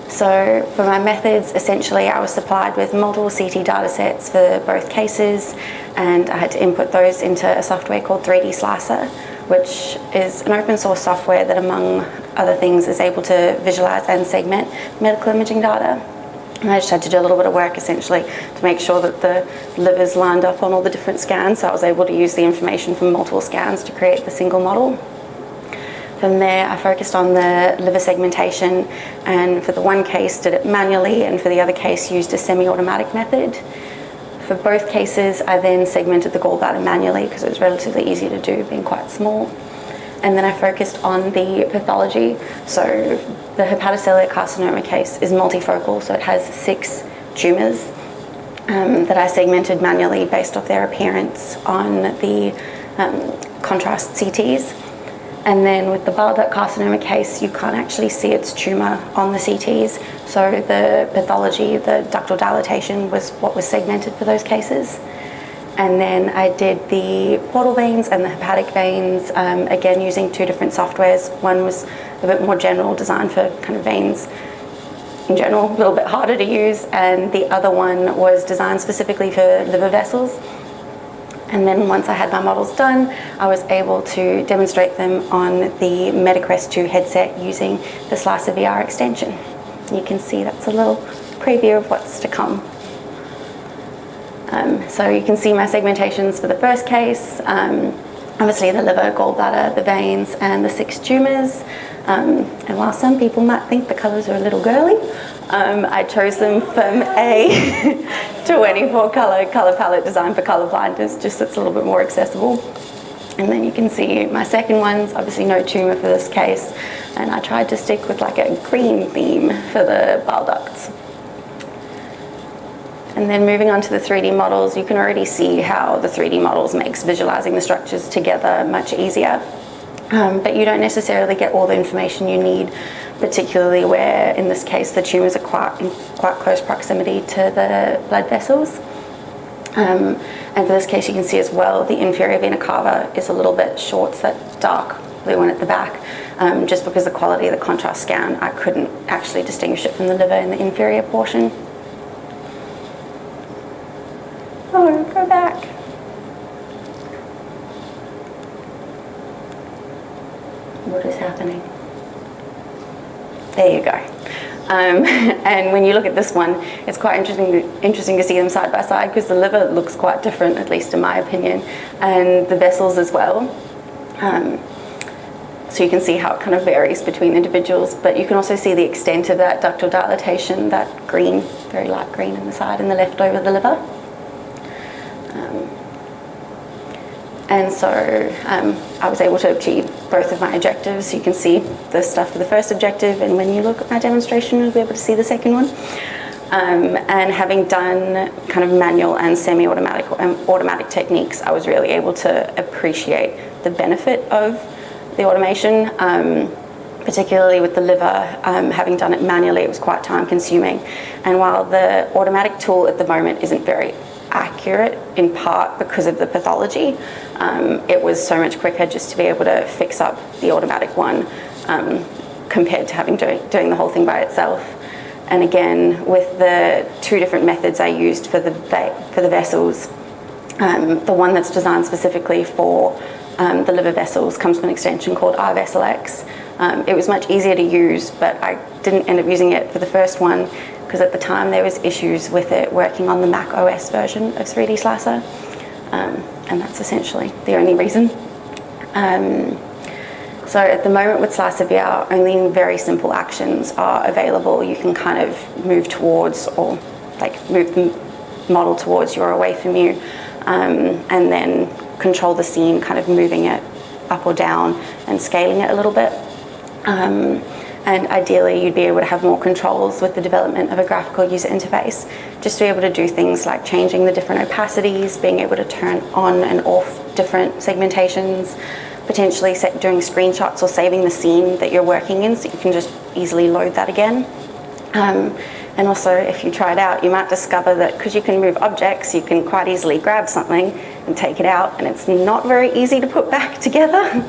So for my methods, essentially I was supplied with multiple CT datasets for both cases, and I had to input those into a software called 3D Slicer, which is an open source software that, among other things, is able to visualize and segment medical imaging data. And I just had to do a little bit of work essentially to make sure that the livers lined up on all the different scans, so I was able to use the information from multiple scans to create the single model. From there, I focused on the liver segmentation, and for the one case did it manually, and for the other case used a semi-automatic method. For both cases, I then segmented the gallbladder manually because it was relatively easy to do, being quite small. And then I focused on the pathology. So the hepatocellular carcinoma case is multifocal, so it has 6 tumours that I segmented manually based off their appearance on the contrast CTs. And then with the bile duct carcinoma case, you can't actually see its tumour on the CTs. So the pathology, the ductal dilatation, was what was segmented for those cases. And then I did the portal veins and the hepatic veins, again using 2 different softwares. One was a bit more general, designed for kind of veins in general, a little bit harder to use. And the other one was designed specifically for liver vessels. And then once I had my models done, I was able to demonstrate them on the MetaQuest 2 headset using the Slicer VR extension. You can see that's a little preview of what's to come. So you can see my segmentations for the first case, obviously the liver, gallbladder, the veins, and the 6 tumours. And while some people might think the colours are a little girly, I chose them from a 24 colour palette designed for colour blinders, just so it's a little bit more accessible. And then you can see my second one's obviously no tumour for this case, and I tried to stick with like a green theme for the bile ducts. And then moving on to the 3D models, you can already see how the 3D models makes visualising the structures together much easier. But you don't necessarily get all the information you need, particularly where, in this case, the tumours are in quite close proximity to the blood vessels. And for this case, you can see as well, the inferior vena cava is a little bit short, so that dark blue one at the back. Just because the quality of the contrast scan, I couldn't actually distinguish it from the liver in the inferior portion. Oh, go back. What is happening? There you go. And when you look at this one, it's quite interesting to see them side by side because the liver looks quite different, at least in my opinion, and the vessels as well. So you can see how it kind of varies between individuals, but you can also see the extent of that ductal dilatation, that green, very light green on the side and the left over the liver. And so I was able to achieve both of my objectives. You can see the stuff for the first objective, and when you look at my demonstration, you'll be able to see the second one. And having done kind of manual and semi-automatic automatic techniques, I was really able to appreciate the benefit of the automation, particularly with the liver. Having done it manually, it was quite time consuming. And while the automatic tool at the moment isn't very accurate, in part because of the pathology, it was so much quicker just to be able to fix up the automatic one compared to having doing the whole thing by itself. And again, with the 2 different methods I used for the vessels, the one that's designed specifically for the liver vessels comes from an extension called iVesselX. It was much easier to use, but I didn't end up using it for the first one because at the time there was issues with it working on the Mac OS version of 3D Slicer, and that's essentially the only reason. So at the moment with Slicer VR, only very simple actions are available. You can kind of move towards, or like move the model towards you or away from you, and then control the scene, kind of moving it up or down and scaling it a little bit. And ideally you'd be able to have more controls with the development of a graphical user interface, just to be able to do things like changing the different opacities, being able to turn on and off different segmentations, potentially doing screenshots or saving the scene that you're working in so you can just easily load that again. And also, if you try it out, you might discover that because you can move objects, you can quite easily grab something and take it out, and it's not very easy to put back together.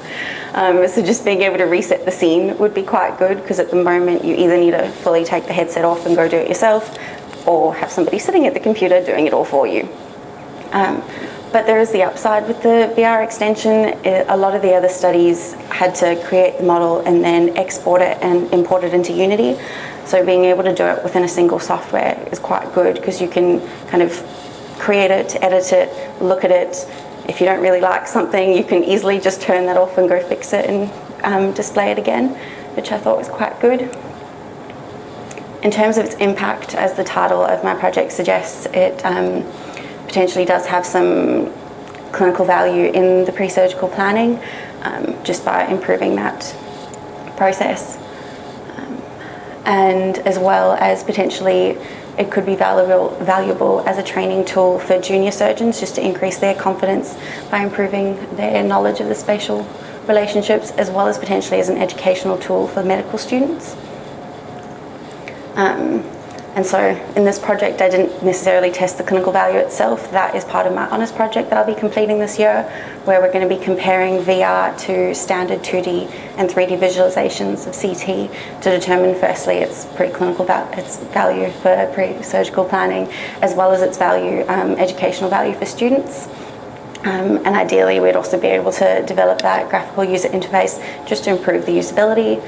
So just being able to reset the scene would be quite good, because at the moment you either need to fully take the headset off and go do it yourself, or have somebody sitting at the computer doing it all for you. But there is the upside with the VR extension. A lot of the other studies had to create the model and then export it and import it into Unity. So being able to do it within a single software is quite good, because you can kind of create it, edit it, look at it. If you don't really like something, you can easily just turn that off and go fix it and display it again, which I thought was quite good. In terms of its impact, as the title of my project suggests, it potentially does have some clinical value in the pre-surgical planning, just by improving that process. And as well as potentially it could be valuable as a training tool for junior surgeons, just to increase their confidence by improving their knowledge of the spatial relationships, as well as potentially as an educational tool for medical students. And so in this project, I didn't necessarily test the clinical value itself. That is part of my honours project that I'll be completing this year, where we're going to be comparing VR to standard 2D and 3D visualizations of CT to determine firstly its preclinical its value for pre-surgical planning, as well as its value, educational value for students. And ideally, we'd also be able to develop that graphical user interface just to improve the usability.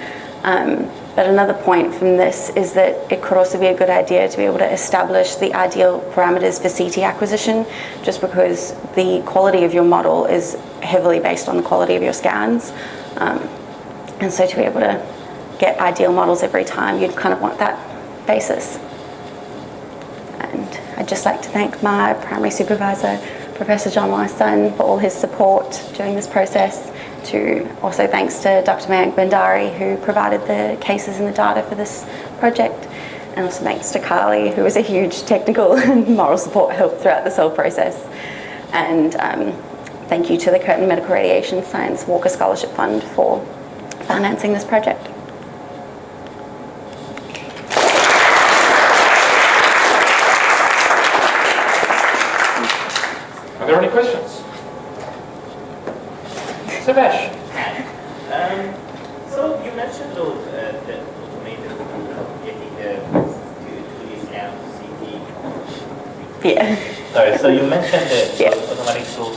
But another point from this is that it could also be a good idea to be able to establish the ideal parameters for CT acquisition, just because the quality of your model is heavily based on the quality of your scans. And so to be able to get ideal models every time, you'd kind of want that basis. And I'd just like to thank my primary supervisor, Professor John Weiss-Sun, for all his support during this process. Also thanks to Dr. Mayank Bhandari, who provided the cases and the data for this project, and also thanks to Carly, who was a huge technical and moral support help throughout this whole process. And thank you to the Curtin Medical Radiation Science Walker Scholarship Fund for financing this project. Are there any questions? Sebash. So you mentioned those the automated getting the 2D scan to CT. Yeah. Sorry. So you mentioned the automatic tools.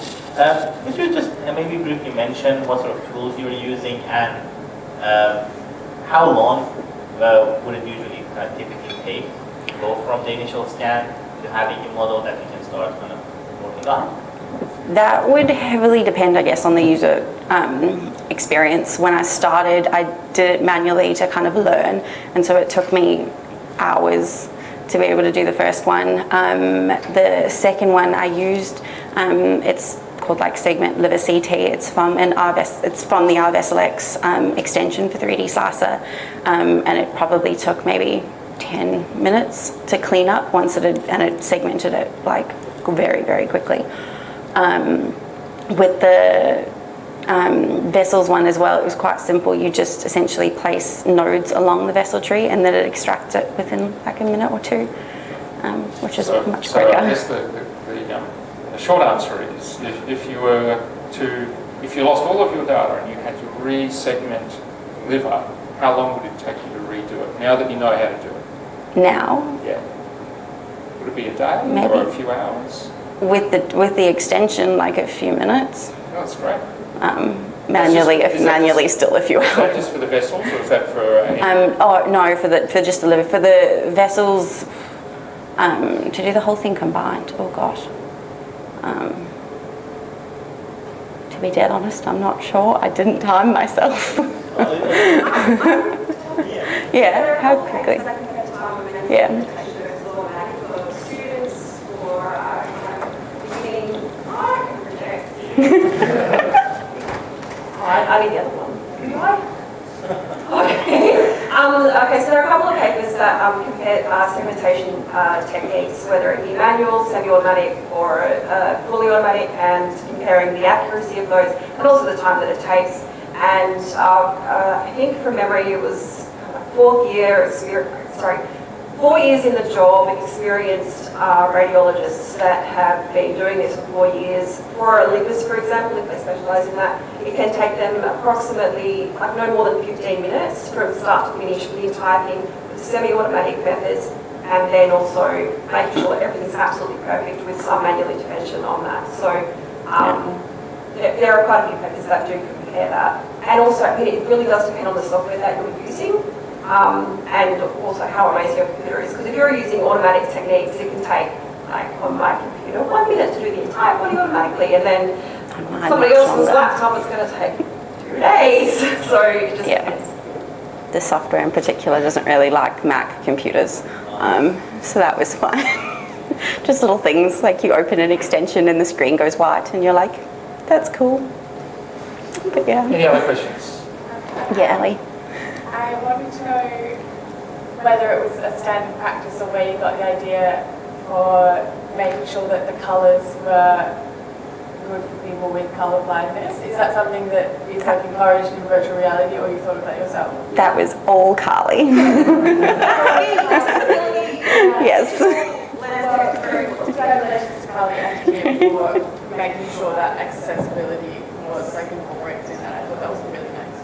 Could you just maybe briefly mention what sort of tools you're using and how long would it usually typically take to go from the initial scan to having a model that you can start kind of working on? That would heavily depend, I guess, on the user experience. When I started, I did it manually to kind of learn, and so it took me hours to be able to do the first one. The second one I used, it's called like Segment Liver CT. It's from the RVesel X extension for 3D Slicer, and it probably took maybe 10 minutes to clean up once it had, and it segmented it like very, very quickly. With the vessels one as well, it was quite simple. You just essentially place nodes along the vessel tree and then it extracts it within like a minute or two, which is much quicker. So I guess the short answer is if you lost all of your data and you had to re-segment liver, how long would it take you to redo it now that you know how to do it? Now? Yeah. Would it be a day Maybe. or a few hours? With the extension, like a few minutes. Oh, that's great. Manually, still a few hours. Is that just for the vessels, or is that for? Oh no, for just the liver. For the vessels, to do the whole thing combined. Oh gosh. To be dead honest, I'm not sure. I didn't time myself. Yeah. How quickly? Yeah. I need the other one. Okay, so there are a couple of papers that compare segmentation techniques, whether it be manual, semi-automatic, or fully automatic, and comparing the accuracy of those, and also the time that it takes. And I think from memory it was 4 years in the job, experienced radiologists that have been doing this for 4 years. For lipos, for example, if they specialise in that, it can take them approximately no more than 15 minutes from start to finish with the entire thing with semi-automatic methods, and then also making sure that everything's absolutely perfect with some manual intervention on that. So there are quite a few papers that do compare that. And also, it really does depend on the software that you're using. And also how amazing your computer is. Because if you're using automatic techniques, it can take, like on my computer, 1 minute to do the entire body automatically, and then somebody else's laptop is going to take 2 days. So it just Yeah. depends. The software in particular doesn't really like Mac computers, so that was fine. Just little things like you open an extension and the screen goes white, and you're like, "That's cool." But yeah. Any other questions? Yeah, Ellie. I wanted to know whether it was a standard practice or where you got the idea for making sure that the colours were good for people with colour blindness. Is that something that is like encouraged in virtual reality, or you thought of that yourself? That was all Carly. Yes. Congratulations to Carly and Kim for making sure that accessibility was like incorporated in that. I thought that was really nice.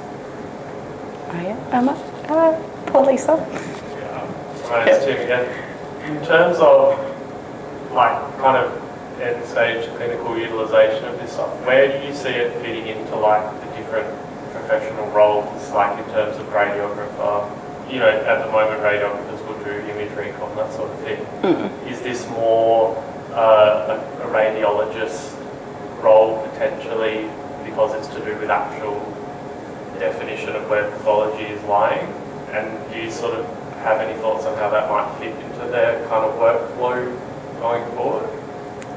Oh yeah, poor Lisa. My name's Tim again. In terms of like kind of end stage clinical utilization of this stuff, where do you see it fitting into like the different professional roles, like in terms of radiographer? You know, at the moment radiographers will do image recon, that sort of thing. Is this more a radiologist role potentially because it's to do with actual definition of where pathology is lying? And do you sort of have any thoughts on how that might fit into their kind of workflow going forward?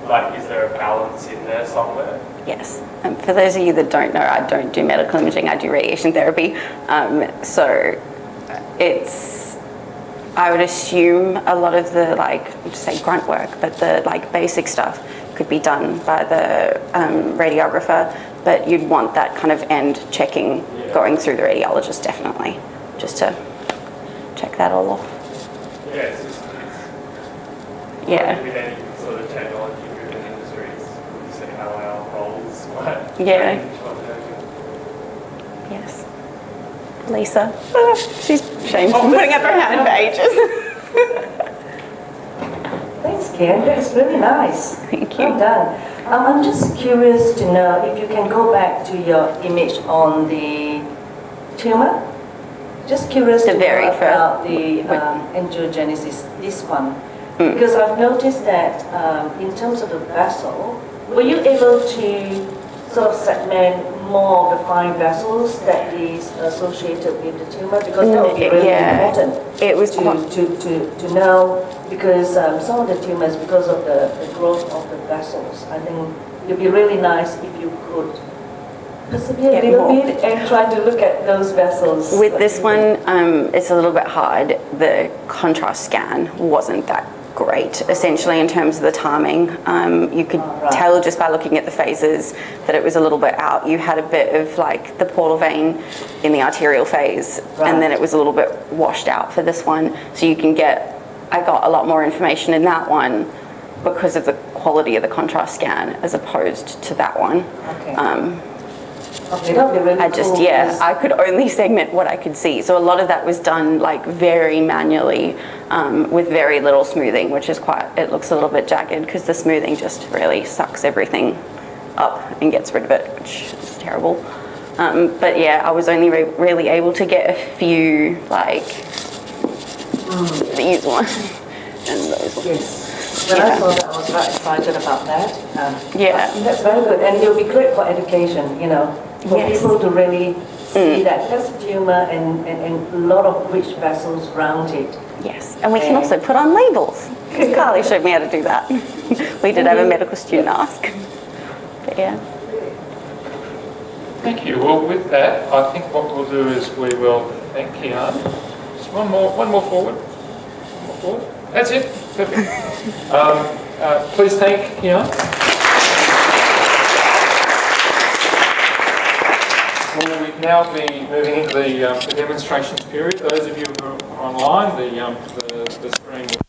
Like, is there a balance in there somewhere? Yes. For those of you that don't know, I don't do medical imaging, I do radiation therapy. So it's, I would assume a lot of the just say grunt work, but the basic stuff could be done by the radiographer, but you'd want that kind of end checking going through the radiologist definitely, just to check that all off. Yeah, it's just, Yeah. with any sort of technology-driven industries, you see how our roles might Yeah. change. Yes. Lisa. She's putting up her hand for ages. Thanks, Kim. That's really nice. Thank you. Well done. I'm just curious to know if you can go back to your image on the tumor. Just curious The to very know first- about the angiogenesis, this one. Because I've noticed that in terms of the vessel, were you able to sort of segment more of the fine vessels that is associated with the tumor? Because that would be really important It was to know, because some of the tumors, because of the growth of the vessels, I think it would be really nice if you could persevere a little bit and try to look at those vessels. With this one, it's a little bit hard. The contrast scan wasn't that great, essentially, in terms of the timing. You could tell just by looking at the phases that it was a little bit out. You had a bit of the portal vein in the arterial phase, and then it was a little bit washed out for this one. So you can I got a lot more information in that one because of the quality of the contrast scan as opposed to that one. Okay. Okay, that would be really cool. I could only segment what I could see. So a lot of that was done very manually with very little smoothing, which is it looks a little bit jagged because the smoothing just really sucks everything up and gets rid of it, which is terrible. But yeah, I was only really able to get a few these ones and those ones. Yes. When I saw that, I was very excited about that. Yeah. That's very good. And it will be great for education, for people to really see that that's a tumor and a lot of rich vessels around it. Yes, and we can also put on labels. Because Carly showed me how to do that. We did have a medical student ask. But yeah. Thank you. Well, with that, I think what we'll do is we will thank Kian. Just one more forward. One more forward. That's it. Perfect. Please thank Kian. We'll now be moving into the demonstrations period. Those of you who are online, the screen will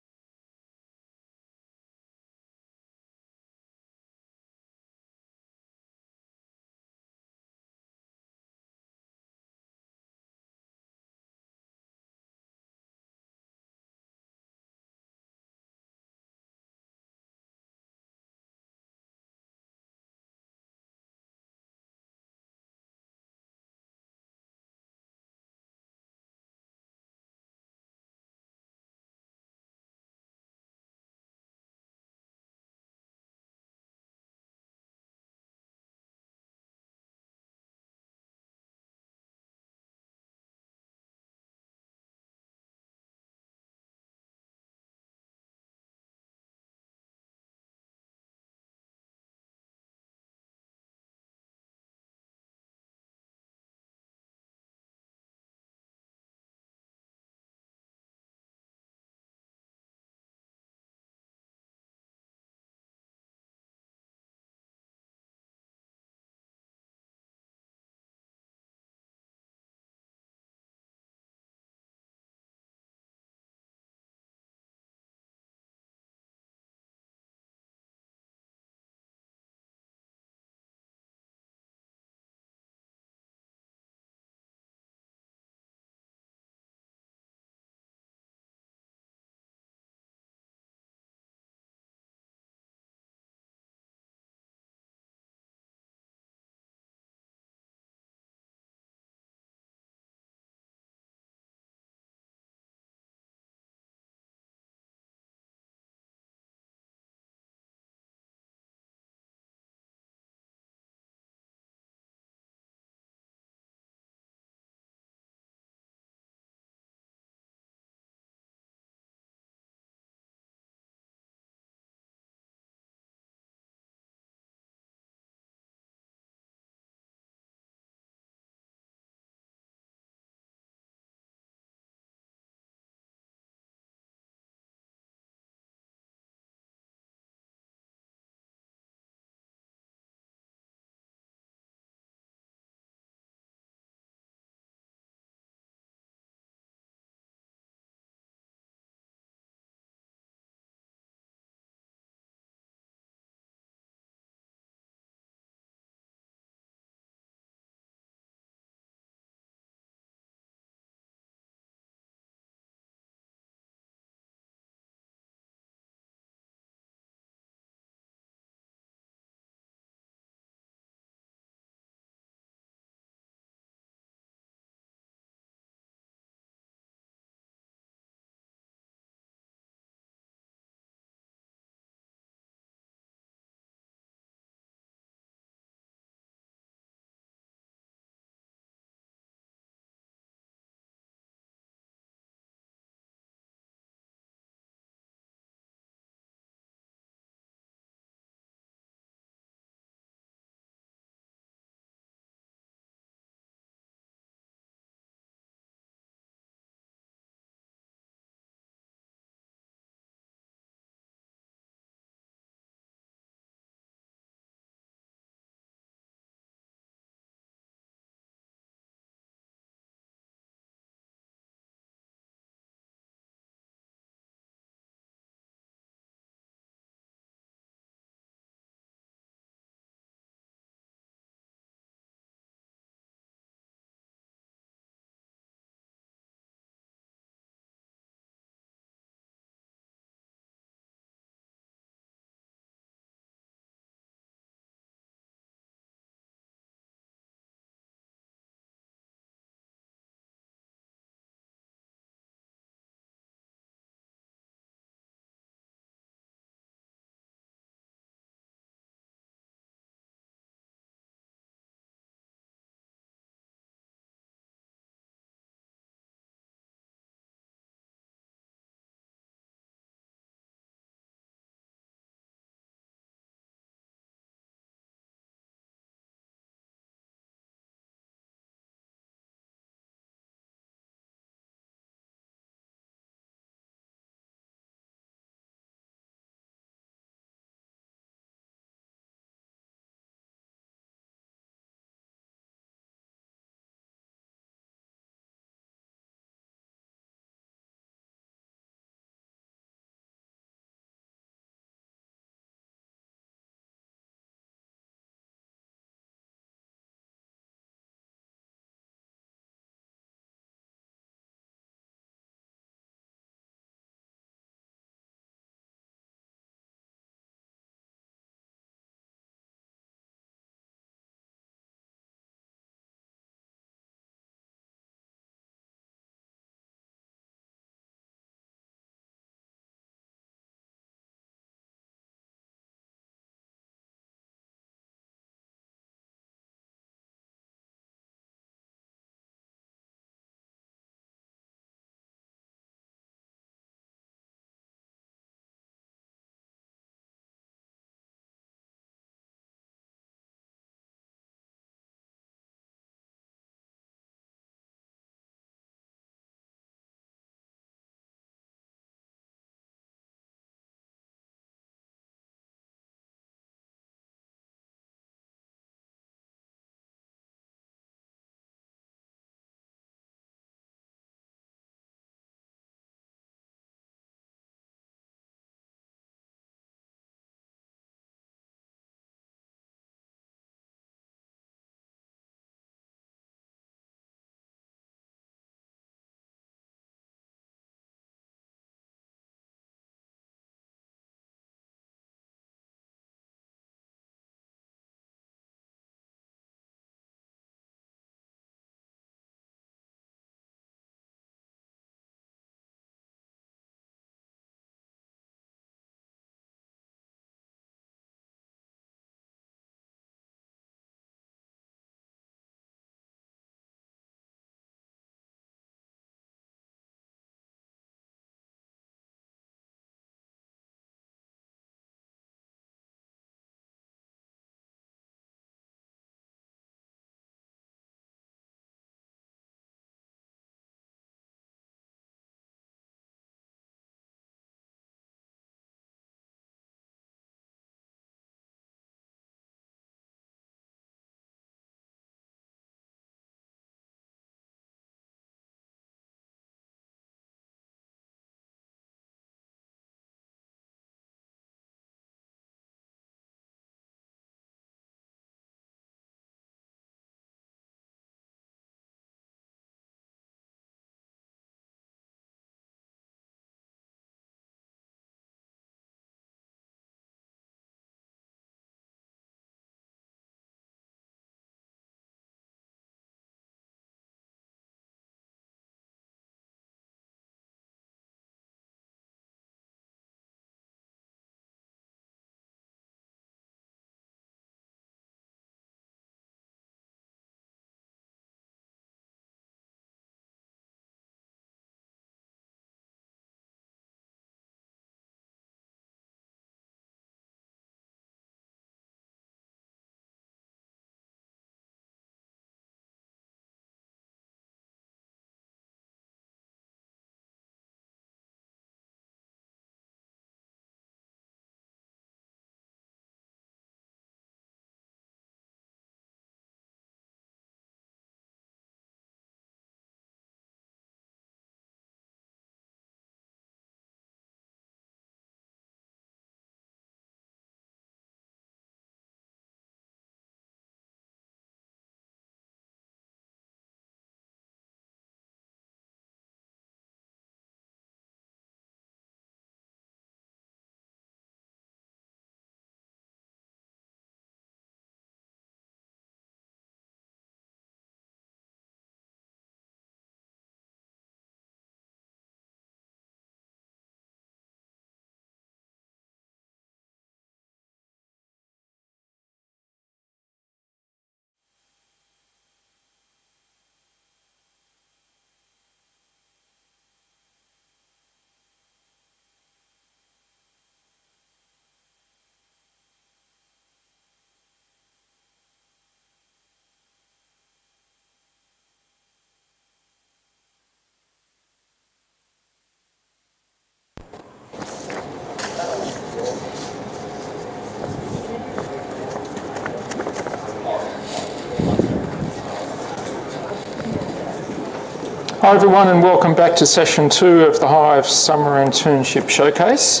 Hi everyone, and welcome back to session 2 of the HIVE Summer Internship Showcase.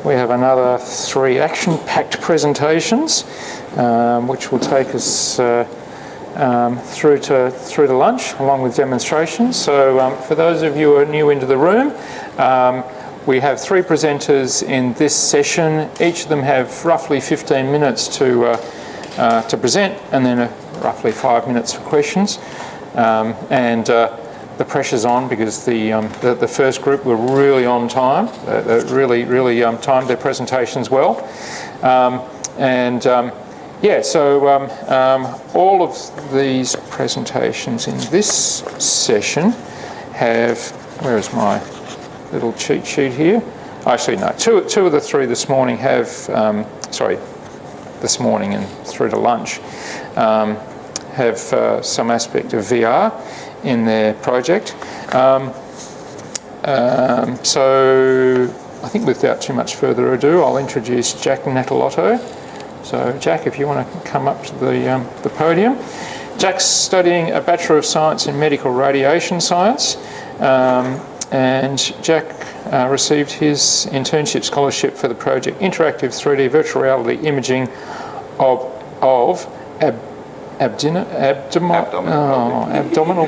We have another 3 action-packed presentations, which will take us through to lunch, along with demonstrations. So for those of you who are new into the room, we have 3 presenters in this session. Each of them have roughly 15 minutes to present, and then roughly 5 minutes for questions. The pressure's on because the first group were really on time. Really timed their presentations well. All of these presentations in this session have, where is my little cheat sheet here? Actually, no, two of the 3 this morning have, this morning and through to lunch, have some aspect of VR in their project. So I think without too much further ado, I'll introduce Jack Natalotto. So Jack, if you want to come up to the podium. Jack's studying a Bachelor of Science in Medical Radiation Science, and Jack received his internship scholarship for the project Interactive 3D Virtual Reality Imaging of abdominal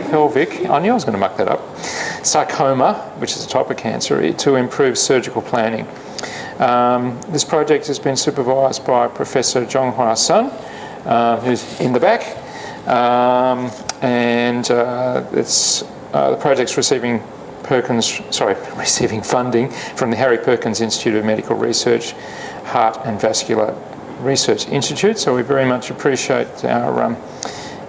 pelvic, I knew I was going to muck that up, sarcoma, which is a type of cancer, to improve surgical planning. This project has been supervised by Professor Zhonghua Sun, who's in the back, the project's receiving funding from the Harry Perkins Institute of Medical Research, Heart and Vascular Research Institute, so we very much appreciate our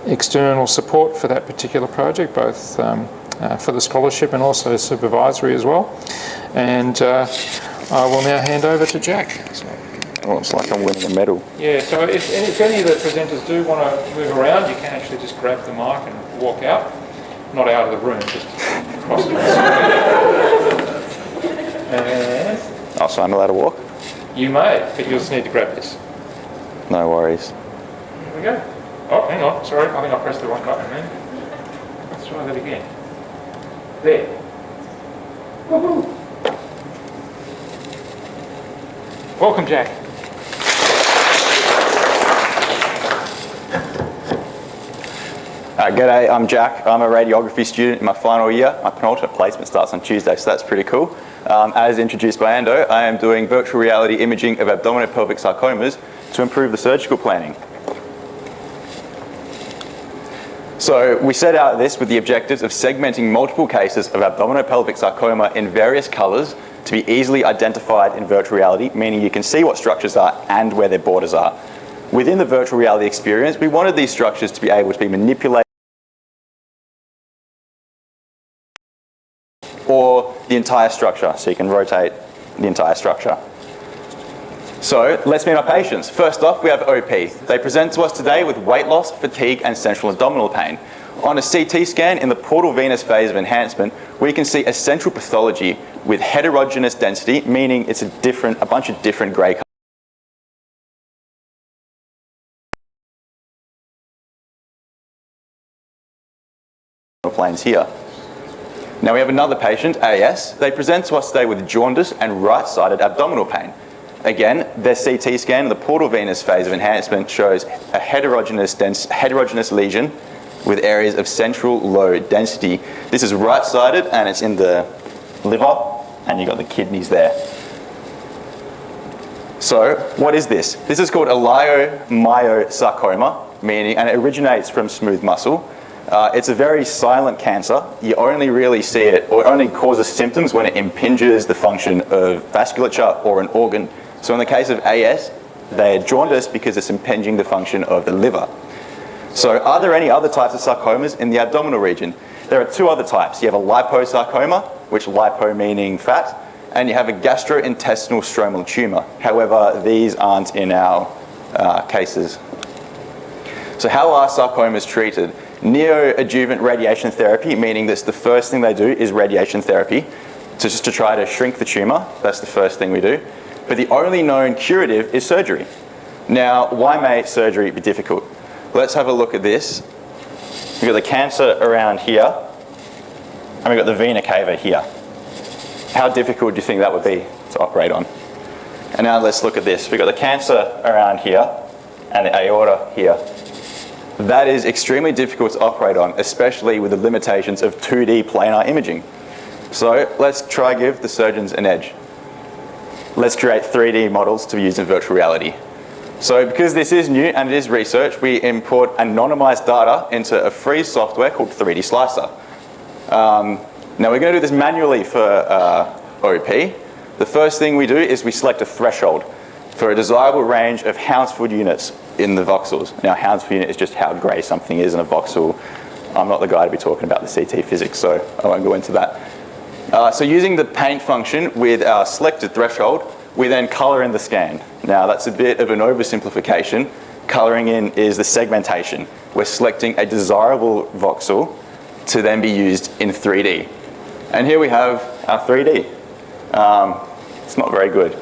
external support for that particular project, both for the scholarship and also supervisory as well. And I will now hand over to Jack. Oh, it's like I'm winning a medal. Yeah, so if any of the presenters do want to move around, you can actually just grab the mic and walk out. Not out of the room, just across the room. Oh, so I'm allowed to walk? You may, but you'll just need to grab this. No worries. Here we go. Oh, hang on. Sorry, I think I pressed the wrong button then. Let's try that again. There. Woohoo! Welcome, Jack. G'day, I'm Jack. I'm a radiography student in my final year. My penultimate placement starts on Tuesday, so that's pretty cool. As introduced by Ando, I am doing virtual reality imaging of abdominopelvic sarcomas to improve the surgical planning. So we set out this with the objectives of segmenting multiple cases of abdominopelvic sarcoma in various colours to be easily identified in virtual reality, meaning you can see what structures are and where their borders are. Within the virtual reality experience, we wanted these structures to be able to be manipulated or the entire structure, so you can rotate the entire structure. So let's meet our patients. First off, we have OP. They present to us today with weight loss, fatigue, and central abdominal pain. On a CT scan in the portal venous phase of enhancement, we can see a central pathology with heterogeneous density, meaning it's a bunch of different grey colours. Planes here. Now we have another patient, AS. They present to us today with jaundice and right-sided abdominal pain. Again, their CT scan in the portal venous phase of enhancement shows a heterogeneous lesion with areas of central low density. This is right-sided and it's in the liver, and you've got the kidneys there. So what is this? This is called a leiomyosarcoma, meaning, and it originates from smooth muscle. It's a very silent cancer. You only really see it, or it only causes symptoms when it impinges the function of vasculature or an organ. So in the case of AS, they're jaundiced because it's impinging the function of the liver. So are there any other types of sarcomas in the abdominal region? There are 2 other types. You have a liposarcoma, which lipo meaning fat, and you have a gastrointestinal stromal tumour. However, these aren't in our cases. So how are sarcomas treated? Neoadjuvant radiation therapy, meaning that the first thing they do is radiation therapy, just to try to shrink the tumour. That's the first thing we do. But the only known curative is surgery. Now, why may surgery be difficult? Let's have a look at this. We've got the cancer around here. and we've got the vena cava here. How difficult do you think that would be to operate on? And now let's look at this. We've got the cancer around here and the aorta here. That is extremely difficult to operate on, especially with the limitations of 2D planar imaging. So let's try give the surgeons an edge. Let's create 3D models to be used in virtual reality. So because this is new and it is research, we import anonymized data into a free software called 3D Slicer. Now we're going to do this manually for OP. The first thing we do is we select a threshold for a desirable range of Hounsfield units in the voxels. Now Hounsfield unit is just how grey something is in a voxel. I'm not the guy to be talking about the CT physics, so I won't go into that. So using the paint function with our selected threshold, we then colour in the scan. Now that's a bit of an oversimplification. Colouring in is the segmentation. We're selecting a desirable voxel to then be used in 3D. And here we have our 3D. It's not very good.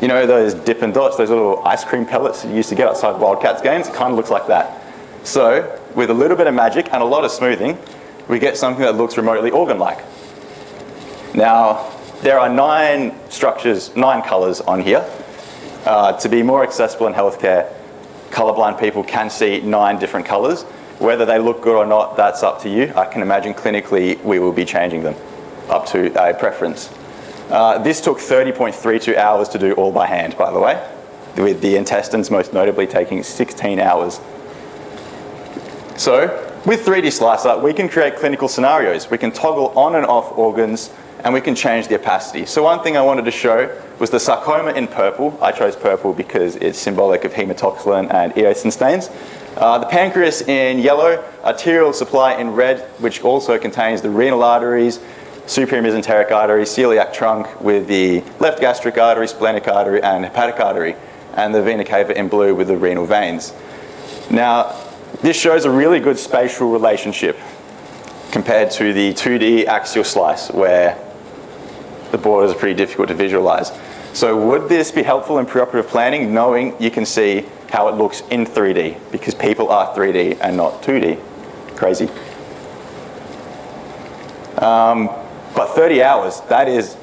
You know those Dippin' Dots, those little ice cream pellets you used to get outside Wildcats games? It kind of looks like that. So with a little bit of magic and a lot of smoothing, we get something that looks remotely organ-like. Now, there are 9 structures, 9 colours on here. To be more accessible in healthcare, colourblind people can see 9 different colours. Whether they look good or not, that's up to you. I can imagine clinically we will be changing them up to a preference. This took 30.32 hours to do all by hand, by the way, with the intestines most notably taking 16 hours. So, with 3D Slicer, we can create clinical scenarios. We can toggle on and off organs, and we can change the opacity. So one thing I wanted to show was the sarcoma in purple. I chose purple because it's symbolic of hematoxylin and eosin stains. The pancreas in yellow, arterial supply in red, which also contains the renal arteries, superior mesenteric artery, celiac trunk with the left gastric artery, splenic artery, and hepatic artery, and the vena cava in blue with the renal veins. Now, this shows a really good spatial relationship compared to the 2D axial slice, where the borders are pretty difficult to visualize. So would this be helpful in preoperative planning, knowing you can see how it looks in 3D, because people are 3D and not 2D? Crazy. But 30 hours, that is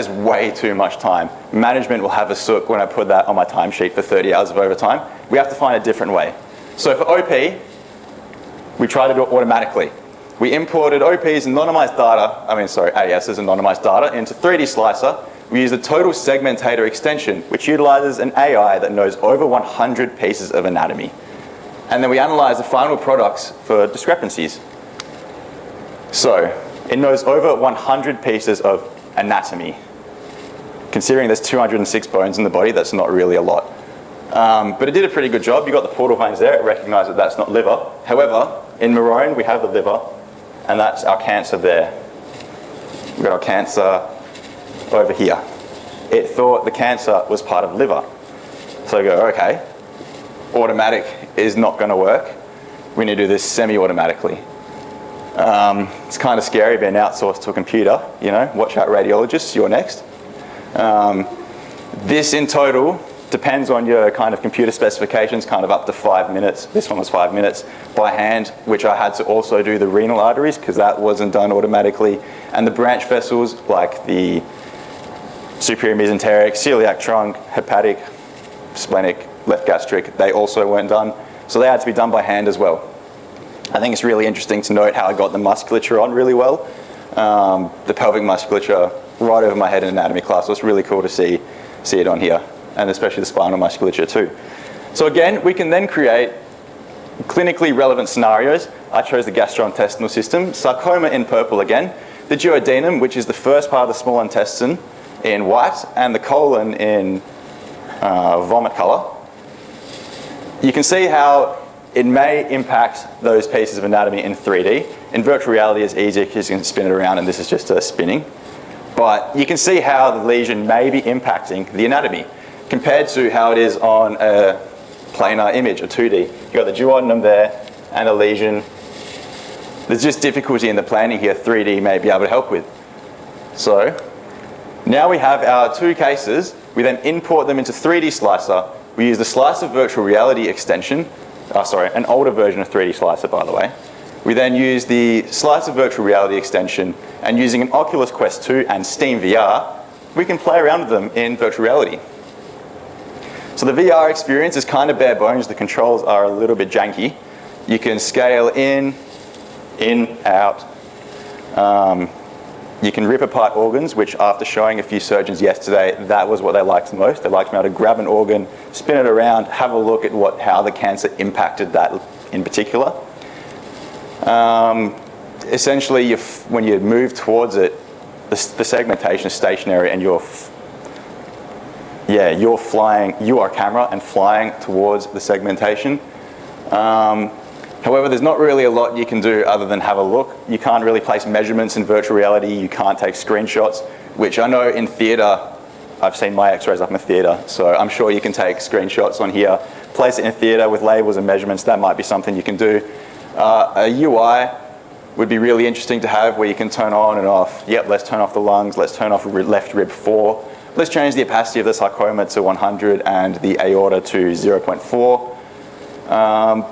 way too much time. Management will have a sook when I put that on my timesheet for 30 hours of overtime. We have to find a different way. So for OP, we try to do it automatically. We imported OP's anonymized data, AS's anonymized data into 3D Slicer. We use the total segmentator extension, which utilizes an AI that knows over 100 pieces of anatomy. And then we analyze the final products for discrepancies. So it knows over 100 pieces of anatomy. Considering there's 206 bones in the body, that's not really a lot. But it did a pretty good job. You got the portal veins there. It recognized that that's not liver. However, in maroon, we have the liver, and that's our cancer there. We've got our cancer over here. It thought the cancer was part of liver. So I go, okay, automatic is not going to work. We need to do this semi-automatically. It's kind of scary being outsourced to a computer, you know, watch out radiologists, you're next. This in total depends on your kind of computer specifications, kind of up to 5 minutes. This one was 5 minutes by hand, which I had to also do the renal arteries because that wasn't done automatically. And the branch vessels, like the superior mesenteric, celiac trunk, hepatic, splenic, left gastric, they also weren't done. So they had to be done by hand as well. I think it's really interesting to note how I got the musculature on really well. The pelvic musculature right over my head in anatomy class. So it's really cool to see it on here, and especially the spinal musculature too. So again, we can then create clinically relevant scenarios. I chose the gastrointestinal system, sarcoma in purple again, the duodenum, which is the first part of the small intestine, in white, and the colon in vomit color. You can see how it may impact those pieces of anatomy in 3D. In virtual reality, it's easier because you can spin it around, and this is just spinning. But you can see how the lesion may be impacting the anatomy compared to how it is on a planar image, a 2D. You've got the duodenum there and a lesion. There's just difficulty in the planning here 3D may be able to help with. So now we have our 2 cases. We then import them into 3D Slicer. We use the Slicer virtual reality extension. An older version of 3D Slicer, by the way. We then use the slicer virtual reality extension, and using an Oculus Quest 2 and Steam VR, we can play around with them in virtual reality. So the VR experience is kind of bare bones. The controls are a little bit janky. You can scale in, out. You can rip apart organs, which after showing a few surgeons yesterday, that was what they liked the most. They liked being able to grab an organ, spin it around, have a look at how the cancer impacted that in particular. Essentially, when you move towards it, the segmentation is stationary, and you're flying. You are camera and flying towards the segmentation. However, there's not really a lot you can do other than have a look. You can't really place measurements in virtual reality. You can't take screenshots, which I know in theatre, I've seen my x-rays up in the theatre, so I'm sure you can take screenshots on here, place it in theatre with labels and measurements. That might be something you can do. A UI would be really interesting to have, where you can turn on and off. Yep, let's turn off the lungs, let's turn off left rib 4. Let's change the opacity of the sarcoma to 100 and the aorta to 0.4.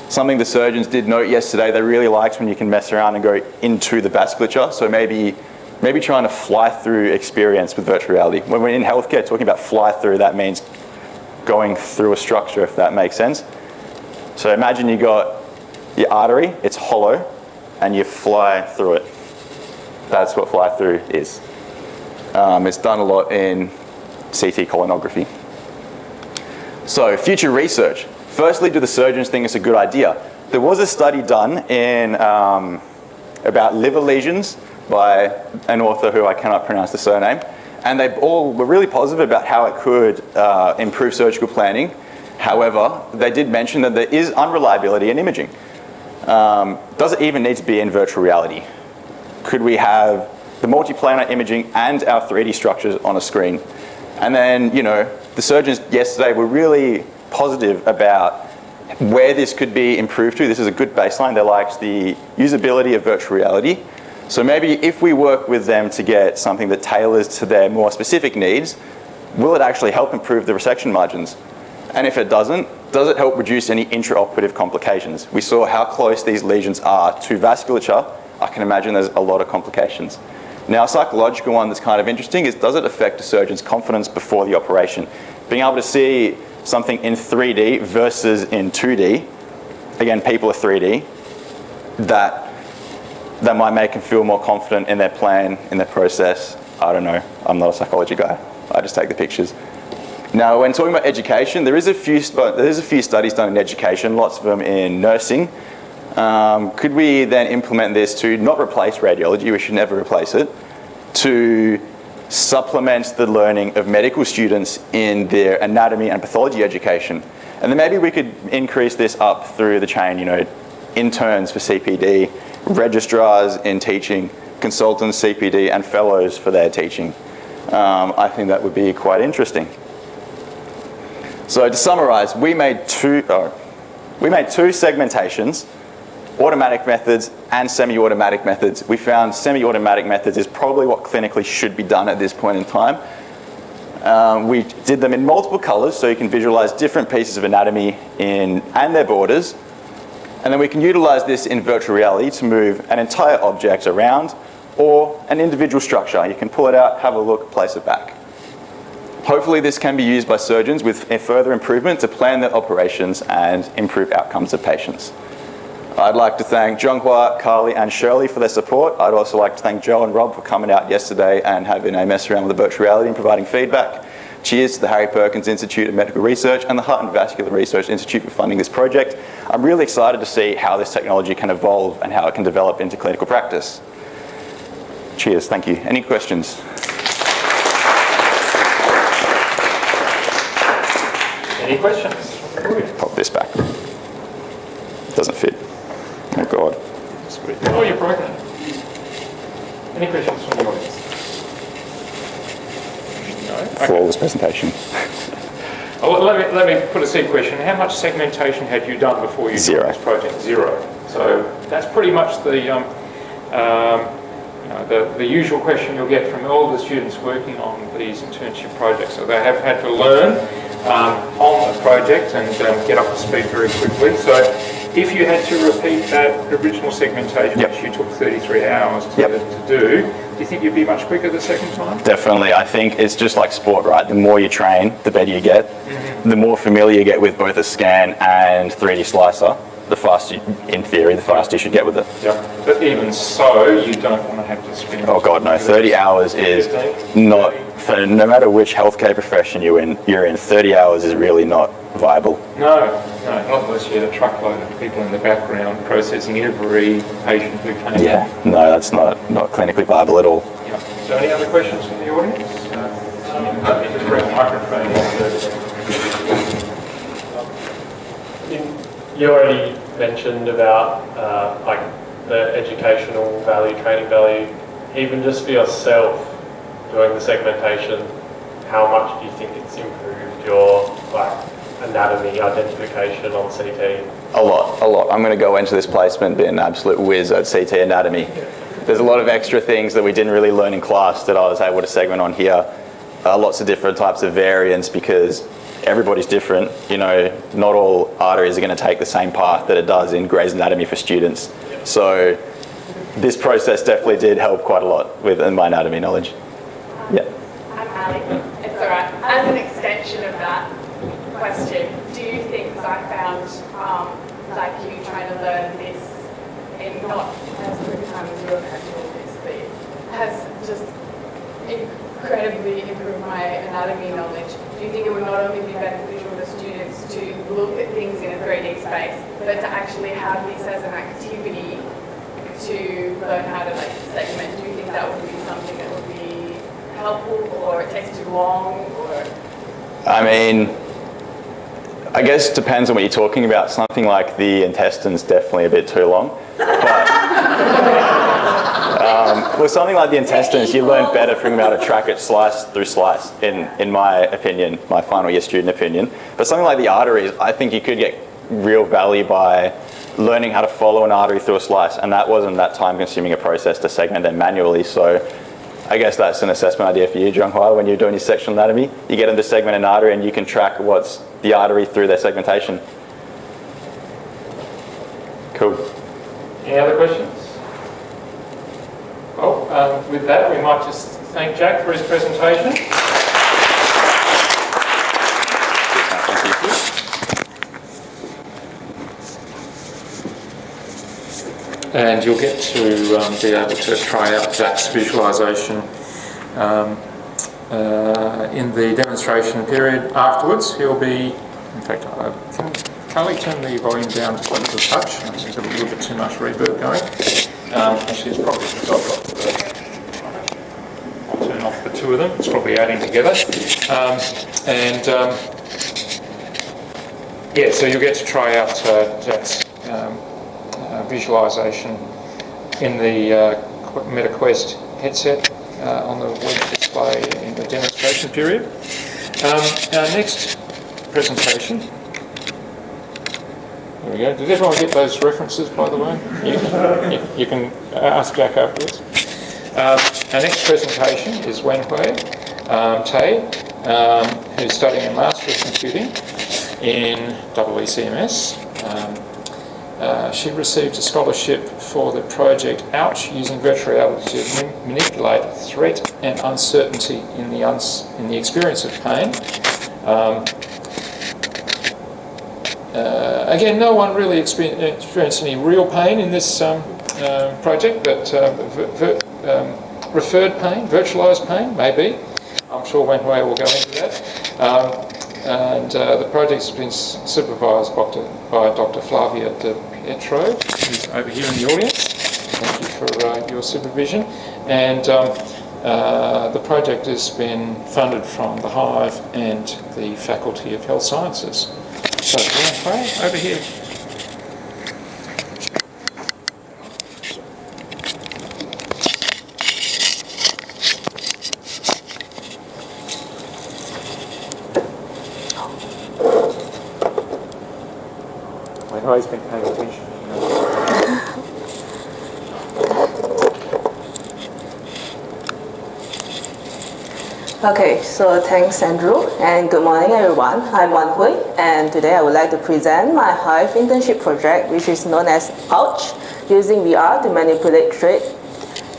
Something the surgeons did note yesterday, they really liked when you can mess around and go into the vasculature. So maybe trying to fly through experience with virtual reality. When we're in healthcare talking about fly through, that means going through a structure, if that makes sense. So imagine you got your artery, it's hollow, and you fly through it. That's what fly through is. It's done a lot in CT colonography. So future research. Firstly, do the surgeons think it's a good idea? There was a study done in about liver lesions by an author who I cannot pronounce the surname, and they all were really positive about how it could improve surgical planning. However, they did mention that there is unreliability in imaging. Does it even need to be in virtual reality? Could we have the multiplanar imaging and our 3D structures on a screen? And then, the surgeons yesterday were really positive about where this could be improved to. This is a good baseline. They liked the usability of virtual reality. So maybe if we work with them to get something that tailors to their more specific needs, will it actually help improve the resection margins? And if it doesn't, does it help reduce any intraoperative complications? We saw how close these lesions are to vasculature. I can imagine there's a lot of complications. Now, a psychological one that's kind of interesting is, does it affect a surgeon's confidence before the operation? Being able to see something in 3D versus in 2D, again, people are 3D, that might make them feel more confident in their plan, in their process. I don't know. I'm not a psychology guy. I just take the pictures. Now, when talking about education, there is a few studies done in education, lots of them in nursing. Could we then implement this to not replace radiology? We should never replace it. To supplement the learning of medical students in their anatomy and pathology education. And then maybe we could increase this up through the chain, interns for CPD, registrars in teaching, consultants, CPD, and fellows for their teaching. I think that would be quite interesting. So to summarize, we made two segmentations, automatic methods and semi-automatic methods. We found semi-automatic methods is probably what clinically should be done at this point in time. We did them in multiple colors so you can visualize different pieces of anatomy and their borders. And then we can utilize this in virtual reality to move an entire object around or an individual structure. You can pull it out, have a look, place it back. Hopefully this can be used by surgeons with a further improvement to plan their operations and improve outcomes of patients. I'd like to thank Zhonghua, Carly, and Shirley for their support. I'd also like to thank Joe and Rob for coming out yesterday and having a mess around with the virtual reality and providing feedback. Cheers to the Harry Perkins Institute of Medical Research and the Heart and Vascular Research Institute for funding this project. I'm really excited to see how this technology can evolve and how it can develop into clinical practice. Cheers, thank you. Any questions? Any questions? Pop this back. Doesn't fit. Oh God. Oh, you're broken. Any questions from the audience? No? Okay. Flawless presentation. Oh, let me put a seed question. How much segmentation had you done before you joined this project? Zero. So that's pretty much the usual question you'll get from all the students working on these internship projects. So they have had to learn on the project and get up to speed very quickly. So If you had to repeat that original segmentation, Yep. which you took 33 hours Yep. to do you think you'd be much quicker the second time? Definitely. I think it's just like sport, right? The more you train, the better you get. The more familiar you get with both a scan and 3D slicer, the faster, in theory, the faster you should get with it. Yeah. But even so, you don't want to have to spend... Oh God, no. 30 hours is not, for no matter which healthcare profession you're in, 30 hours is really not viable. No, not unless you had a truckload of people in the background processing every patient who came in. Yeah, no, that's not clinically viable at all. Yeah. So any other questions from the audience? Let me just bring the microphone in. You already mentioned about like the educational value, training value, even just for yourself doing the segmentation, how much do you think it's improved your like anatomy identification on CT? A lot. I'm going to go into this placement being an absolute whiz at CT anatomy. There's a lot of extra things that we didn't really learn in class that I was able to segment on here. Lots of different types of variants because everybody's different. You know, not all arteries are going to take the same path that it does in Gray's Anatomy for students. So this process definitely did help quite a lot with my anatomy knowledge. Yeah. I'm Ali. It's all right. As an extension of that question, do you think, because I found like you trying to learn this in not as quick a time as you have had to do this, but it has just incredibly improved my anatomy knowledge. Do you think it would not only be beneficial to students to look at things in a 3D space, but to actually have this as an activity to learn how to like segment? Do you think that would be something that would be helpful, or it takes too long, or? I mean, I guess it depends on what you're talking about. Something like the intestine's definitely a bit too long. But with something like the intestines, you learn better from how to track it slice through slice, in my opinion, my final year student opinion. But something like the arteries, I think you could get real value by learning how to follow an artery through a slice, and that wasn't that time-consuming a process to segment them manually. So I guess that's an assessment idea for you, Junghai, when you're doing your sectional anatomy. You get them to segment an artery and you can track what's the artery through their segmentation. Cool. Any other questions? Well, with that, we might just thank Jack for his presentation. And you'll get to be able to try out Jack's visualisation in the demonstration period afterwards. He'll be, in fact, can Carly turn the volume down just a little touch? I think there's a little bit too much reverb going. Actually, it's probably because I've got I'll turn off the two of them. It's probably adding together. Yeah, so you'll get to try out Jack's visualisation in the MetaQuest headset on the web display in the demonstration period. Our next presentation. There we go. Did everyone get those references, by the way? You can ask Jack afterwards. Our next presentation is Wenhui Tai, who's studying a Master of Computing in ECMS. She received a scholarship for the project Ouch, using virtual reality to manipulate threat and uncertainty in the experience of pain. Again, no one really experienced any real pain in this project, but referred pain, virtualised pain, maybe. I'm sure Wenhui will go into that. The project's been supervised by Dr. Flavia De Pietro, who's over here in the audience. Thank you for your supervision. And the project has been funded from the HIVE and the Faculty of Health Sciences. So, Wenhui, over here. Wenhui's been paying attention. Okay, so thanks Andrew, and good morning everyone. I'm Wan Hui, and today I would like to present my HIVE internship project, which is known as Ouch, using VR to manipulate trade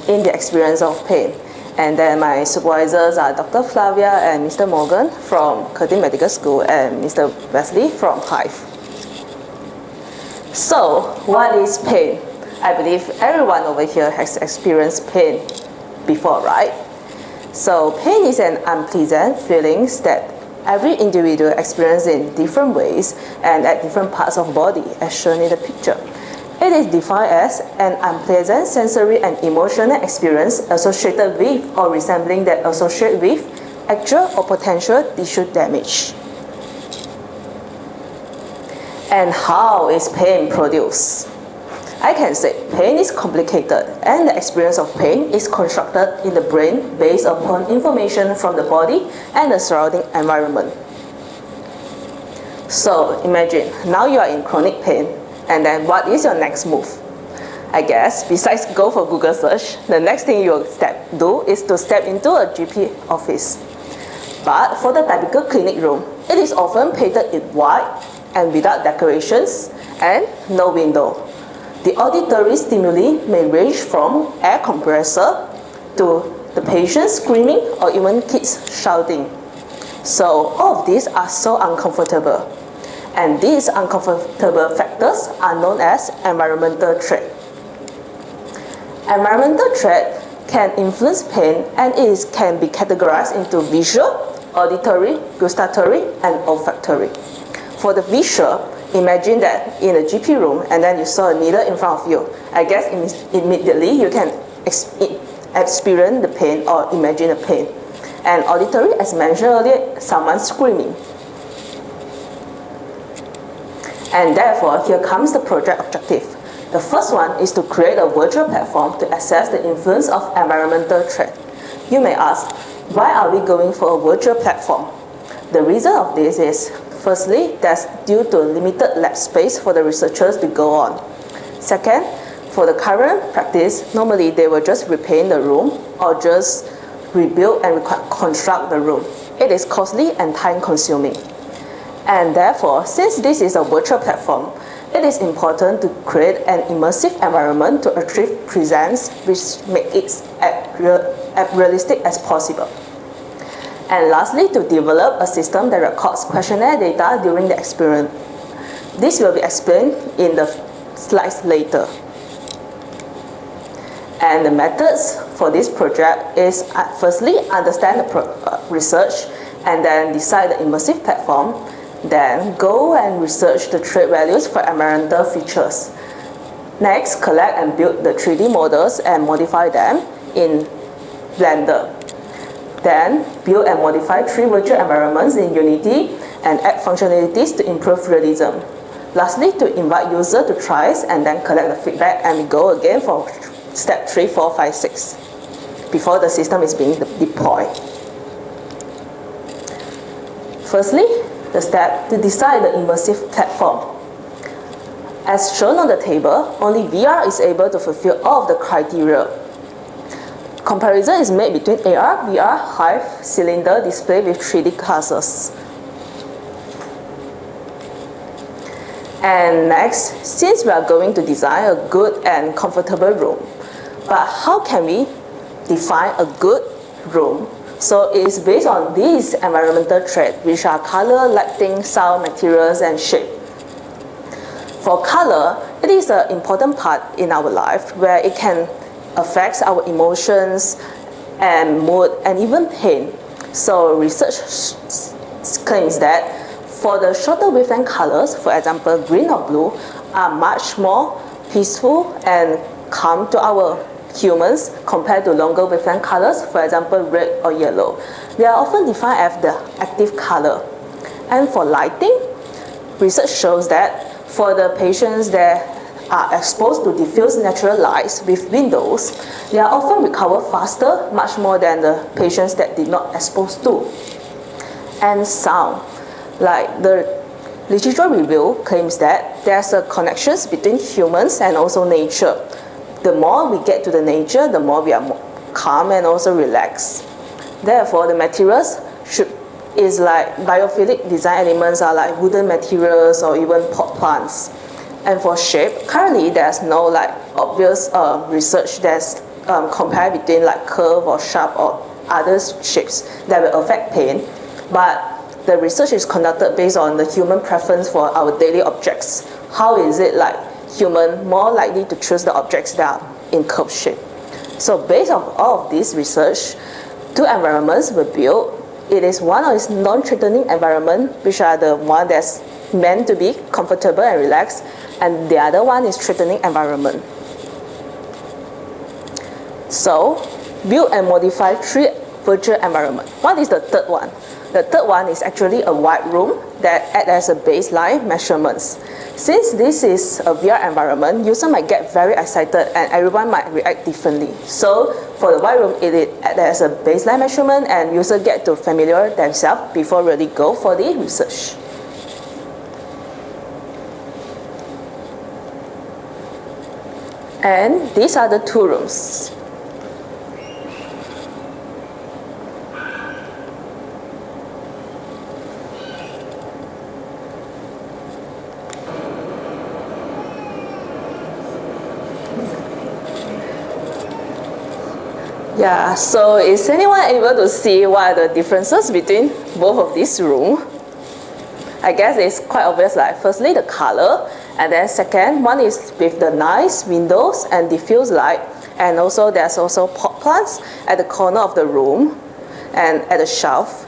in the experience of pain. And then my supervisors are Dr. Flavia and Mr. Morgan from Curtin Medical School and Mr. Wesley from HIVE. So, what is pain? I believe everyone over here has experienced pain before, right? So pain is an unpleasant feeling that every individual experiences in different ways and at different parts of the body, as shown in the picture. It is defined as an unpleasant sensory and emotional experience associated with or resembling that associated with actual or potential tissue damage. And how is pain produced? I can say pain is complicated, and the experience of pain is constructed in the brain based upon information from the body and the surrounding environment. So imagine, now you are in chronic pain, and then what is your next move? I guess, besides go for Google search, the next thing you'll do is to step into a GP office. But for the typical clinic room, it is often painted in white and without decorations and no window. The auditory stimuli may range from air compressor to the patient screaming or even kids shouting. So all of these are so uncomfortable. And these uncomfortable factors are known as environmental threat. Environmental threat can influence pain, and it can be categorized into visual, auditory, gustatory, and olfactory. For the visual, imagine that in a GP room and then you saw a needle in front of you. I guess immediately you can experience the pain or imagine the pain. And auditory, as mentioned earlier, someone screaming. And therefore, here comes the project objective. The first one is to create a virtual platform to assess the influence of environmental threat. You may ask, why are we going for a virtual platform? The reason of this is, firstly, that's due to limited lab space for the researchers to go on. Second, for the current practice, normally they will just repaint the room or just rebuild and construct the room. It is costly and time consuming. And therefore, since this is a virtual platform, it is important to create an immersive environment to achieve presence which make it as realistic as possible. And lastly, to develop a system that records questionnaire data during the experiment. This will be explained in the slides later. And the methods for this project is firstly, understand the research and then decide the immersive platform. Then go and research the trait values for environmental features. Next, collect and build the 3D models and modify them in Blender. Then, build and modify 3 virtual environments in Unity and add functionalities to improve realism. Lastly, to invite users to try and then collect the feedback, and we go again for step 3, 4, 5, 6 before the system is being deployed. Firstly, the step to decide the immersive platform. As shown on the table, only VR is able to fulfill all of the criteria. Comparison is made between AR, VR, HIVE, cylinder display with 3D classes. And next, since we are going to design a good and comfortable room, but how can we define a good room? So it is based on these environmental traits, which are color, lighting, sound, materials, and shape. For color, it is an important part in our life where it can affect our emotions and mood and even pain. So research claims that for the shorter wavelength colors, for example, green or blue, are much more peaceful and calm to our humans compared to longer wavelength colors, for example, red or yellow. They are often defined as the active color. And for lighting, research shows that for the patients that are exposed to diffuse natural lights with windows, they are often recover faster, much more than the patients that did not expose to. And sound, like the literature review claims that there's a connection between humans and also nature. The more we get to the nature, the more we are more calm and also relaxed. Therefore, the materials is like biophilic design elements are like wooden materials or even pot plants. And for shape, currently there's no like obvious research that's compared between like curve or sharp or other shapes that will affect paint. But the research is conducted based on the human preference for our daily objects. How is it like human more likely to choose the objects that are in curved shape? So based on all of this research, two environments were built. It is one is non-threatening environment, which are the one that's meant to be comfortable and relaxed, and the other one is threatening environment. So build and modify 3 virtual environments. What is the third one? The third one is actually a white room that acts as a baseline measurements. Since this is a VR environment, user might get very excited and everyone might react differently. So for the white room, it acts as a baseline measurement and user get to familiarize themselves before really go for the research. And these are the 2 rooms. Yeah, so is anyone able to see what are the differences between both of these rooms? I guess it's quite obvious, like firstly the color, and then second one is with the nice windows and diffuse light, and also there's also pot plants at the corner of the room and at the shelf.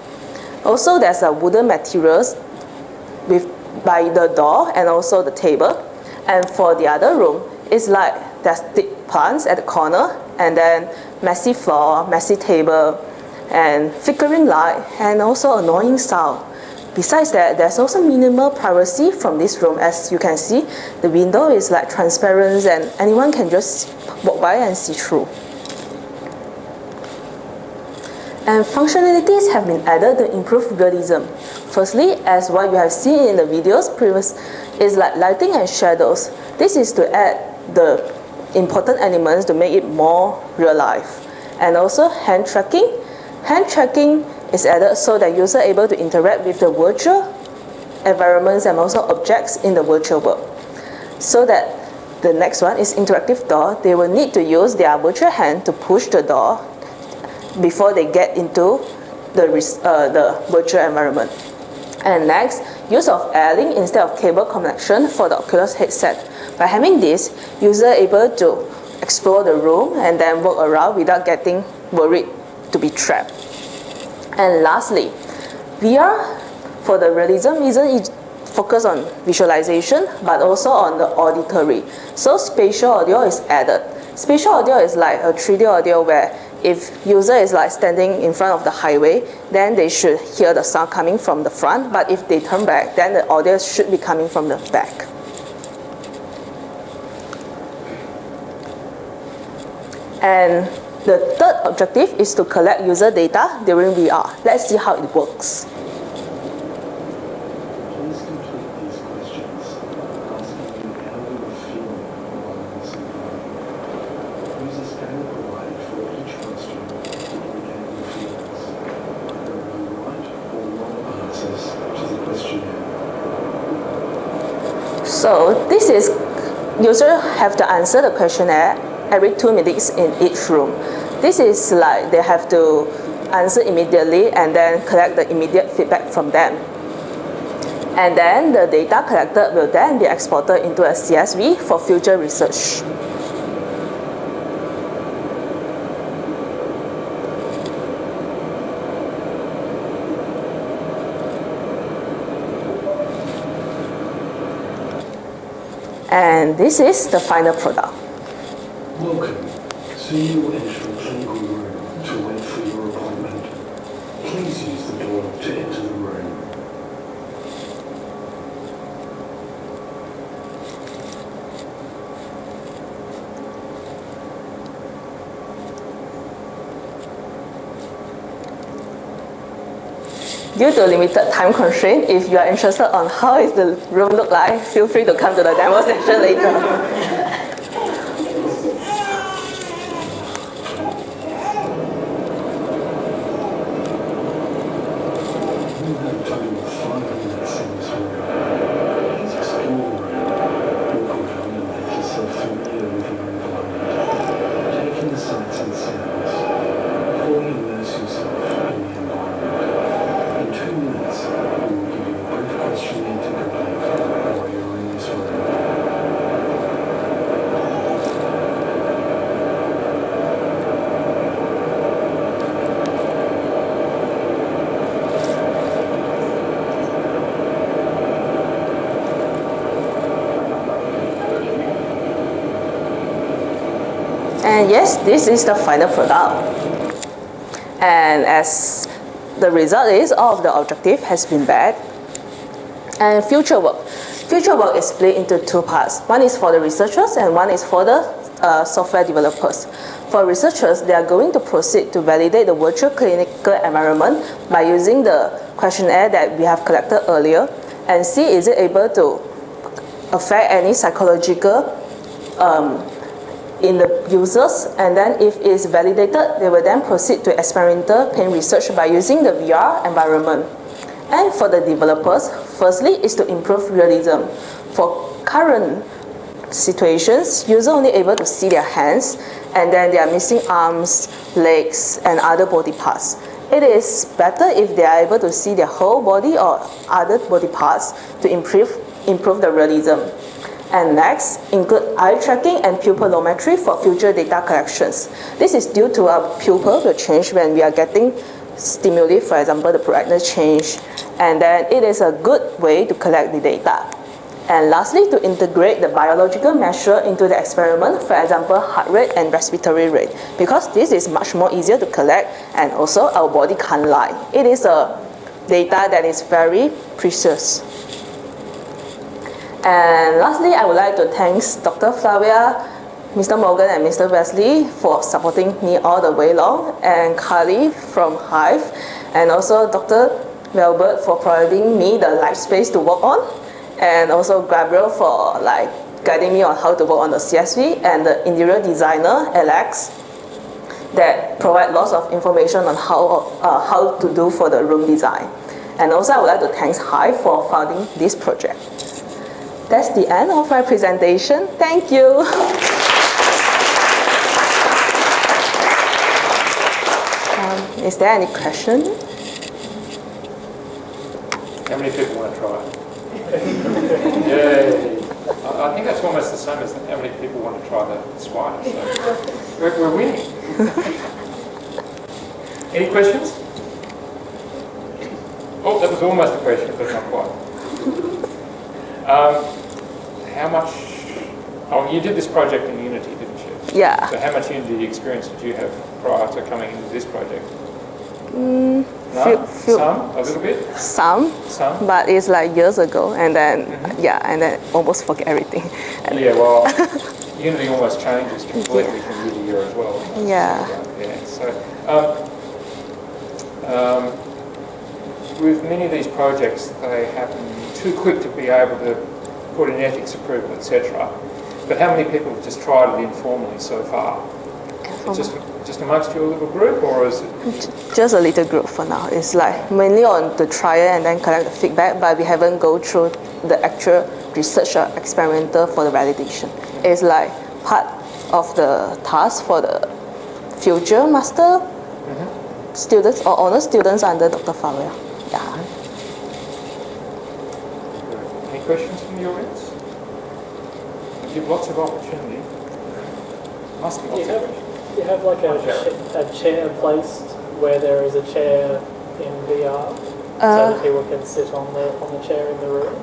Also there's a wooden materials by the door and also the table. And for the other room, it's like there's thick plants at the corner, and then messy floor, messy table, and flickering light, and also annoying sound. Besides that, there's also minimal privacy from this room. As you can see, the window is like transparent and anyone can just walk by and see through. And functionalities have been added to improve realism. Firstly, as what you have seen in the videos previous, is like lighting and shadows. This is to add the important elements to make it more real life. And also hand tracking. Hand tracking is added so that users are able to interact with the virtual environments and also objects in the virtual world. So that the next one is interactive door. They will need to use their virtual hand to push the door before they get into the virtual environment. And next, use of Airlink instead of cable connection for the Oculus headset. By having this, user able to explore the room and then walk around without getting worried to be trapped. And lastly, VR for the realism isn't focused on visualization but also on the auditory. So spatial audio is added. Spatial audio is like a 3D audio where if user is like standing in front of the highway, then they should hear the sound coming from the front, but if they turn back, then the audio should be coming from the back. And the third objective is to collect user data during VR. Let's see how it works. Please complete these questions, asking you how you are feeling while in this environment. Use a scanner provided for each question to indicate your feelings. There are no right or wrong answers to the questionnaire. So this is, users have to answer the questionnaire every 2 minutes in each room. This is like they have to answer immediately and then collect the immediate feedback from them. And then the data collected will then be exported into a CSV for future research. And this is the final product. Welcome. See you enter a clinical room to wait for your appointment. Please use the door to enter the room. Due to limited time constraint, if you are interested on how is the room look like, feel free to come to the demo session later. And yes, this is the final product. And as the result is, all of the objective has been met. And future work. Future work is split into two parts. One is for the researchers and one is for the software developers. For researchers, they are going to proceed to validate the virtual clinical environment by using the questionnaire that we have collected earlier and see is it able to affect any psychological in the users, and then if it is validated, they will then proceed to experimental pain research by using the VR environment. And for the developers, firstly is to improve realism. For current situations, users only able to see their hands and then they are missing arms, legs and other body parts. It is better if they are able to see their whole body or other body parts to improve the realism. And next, include eye tracking and pupillometry for future data collections. This is due to our pupil will change when we are getting stimuli, for example, the brightness change, and then it is a good way to collect the data. And lastly, to integrate the biological measure into the experiment, for example, heart rate and respiratory rate, because this is much more easier to collect and also our body can't lie. It is a data that is very precious. And lastly, I would like to thank Dr. Flavia, Mr. Morgan and Mr. Wesley for supporting me all the way along, and Carly from HIVE, and also Dr. Welbert for providing me the live space to work on, and also Gabriel for guiding me on how to work on the CSV, and the interior designer, Alex, that provide lots of information on how to do for the room design. And also I would like to thank HIVE for funding this project. That's the end of my presentation. Thank you. Is there any question? How many people want to try it? Yay. I think that's almost the same as how many people want to try the spider. So we're winning. Any questions? Oh, that was almost a question, but not quite. How much? Oh, you did this project in Unity, didn't you? Yeah. So how much Unity experience did you have prior to coming into this project? No? Some? A little bit? Some, but it's years ago, and then and then almost forget everything. And yeah, well, Unity almost changes completely from year to year as well. Yeah. So with many of these projects, they happen too quick to be able to put in ethics approval, etc. But how many people have just tried it informally so far? Just amongst your little group, or is it? Just a little group for now. It's mainly on the trial and then collect the feedback, but we haven't go through the actual research or experimental for the validation. It's part of the task for the future master students or honor students under Dr. Fowler. Yeah. Any questions from the audience? Give lots of opportunity. Must be lots of questions. You have a chair placed where there is a chair in VR, so that people can sit on the chair in the room?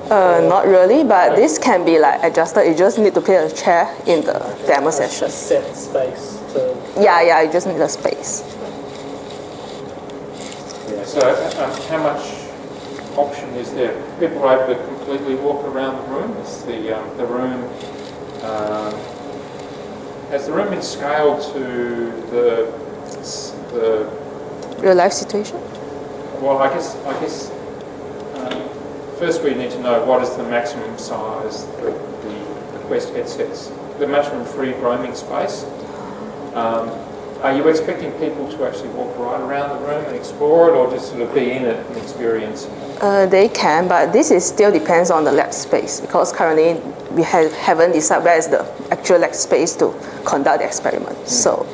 Not really, but this can be adjusted. You just need to put a chair in the demo session. A set space to... Yeah, you just need a space. Yeah, so how much option is there? People are able to completely walk around the room? Is the room... has the room been scaled to the real life situation? Well, I guess first we need to know what is the maximum size the Quest headsets, the maximum free roaming space. Are you expecting people to actually walk right around the room and explore it, or just sort of be in it and experience it? They can, but this still depends on the lab space, because currently we haven't decided where is the actual lab space to conduct the experiment. So,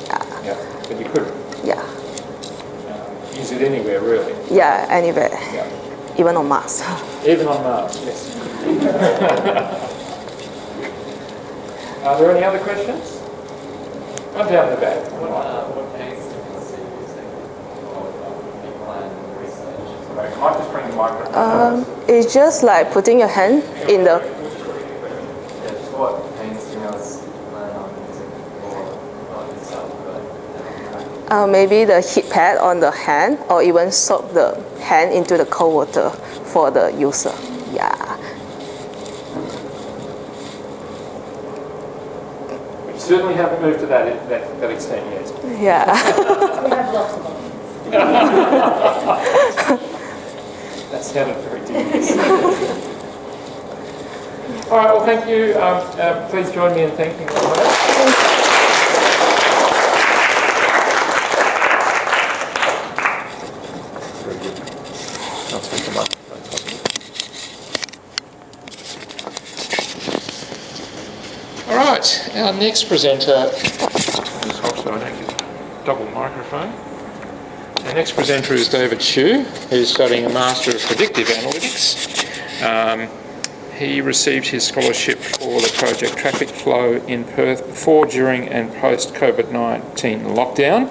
yeah, but you could. Yeah. Use it anywhere, really. Yeah, anywhere. Yeah. Even on Mars. Even on Mars, yes. Are there any other questions? One down the back. What pains do you see using people and research? Sorry, I might just bring the microphone. It's just putting your hand in the... Yeah, just what pains do you learn on using or not yourself? Maybe the heat pad on the hand, or even soak the hand into the cold water for the user. Yeah. We certainly haven't moved to that extent yet. Yeah. We have lots of them. That sounded very devious. All right, well, thank you. Please join me in thanking all of us. Very good. I'll take the microphone. All right, our next presenter, just hold so I don't get a double microphone. Our next presenter is David Chu, who's studying a Master of Predictive Analytics. He received his scholarship for the project Traffic Flow in Perth before, during and post COVID-19 lockdown.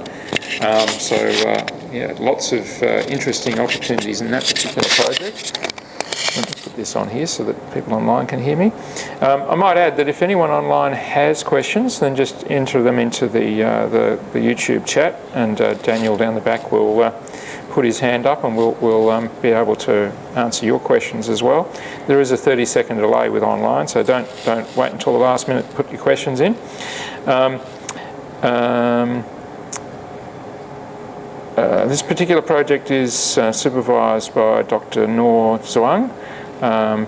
Yeah, lots of interesting opportunities in that particular project. Let me put this on here so that people online can hear me. I might add that if anyone online has questions, then just enter them into the YouTube chat, and Daniel down the back will put his hand up, and we'll be able to answer your questions as well. There is a 30-second delay with online, so don't wait until the last minute to put your questions in. This particular project is supervised by Dr. Noor Zhuang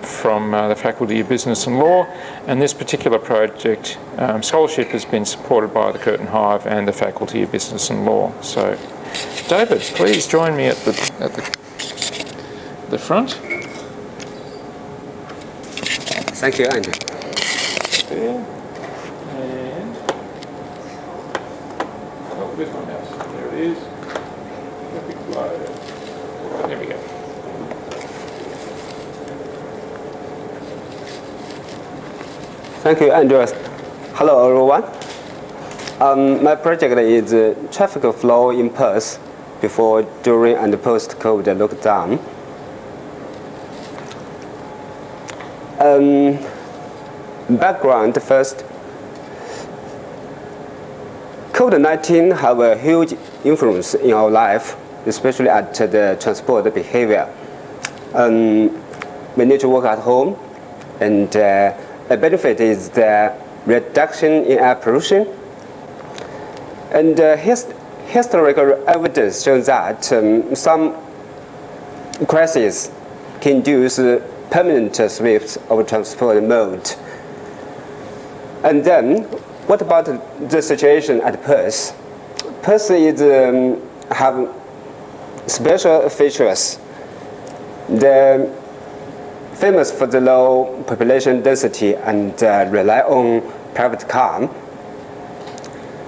from the Faculty of Business and Law, and this particular project scholarship has been supported by the Curtin HIVE and the Faculty of Business and Law. So, David, please join me at the front. Thank you, Andrew. There. And oh, where's my mouse? There it is. There we go. Thank you, Andrew. Hello, everyone. My project is traffic flow in Perth before, during, and post-COVID lockdown. Background first. COVID-19 have a huge influence in our life, especially at the transport behavior. We need to work at home, and a benefit is the reduction in air pollution. And historical evidence shows that some crises can induce permanent shifts of transport mode. And then, what about the situation at Perth? Perth is have special features. They're famous for the low population density and rely on private car.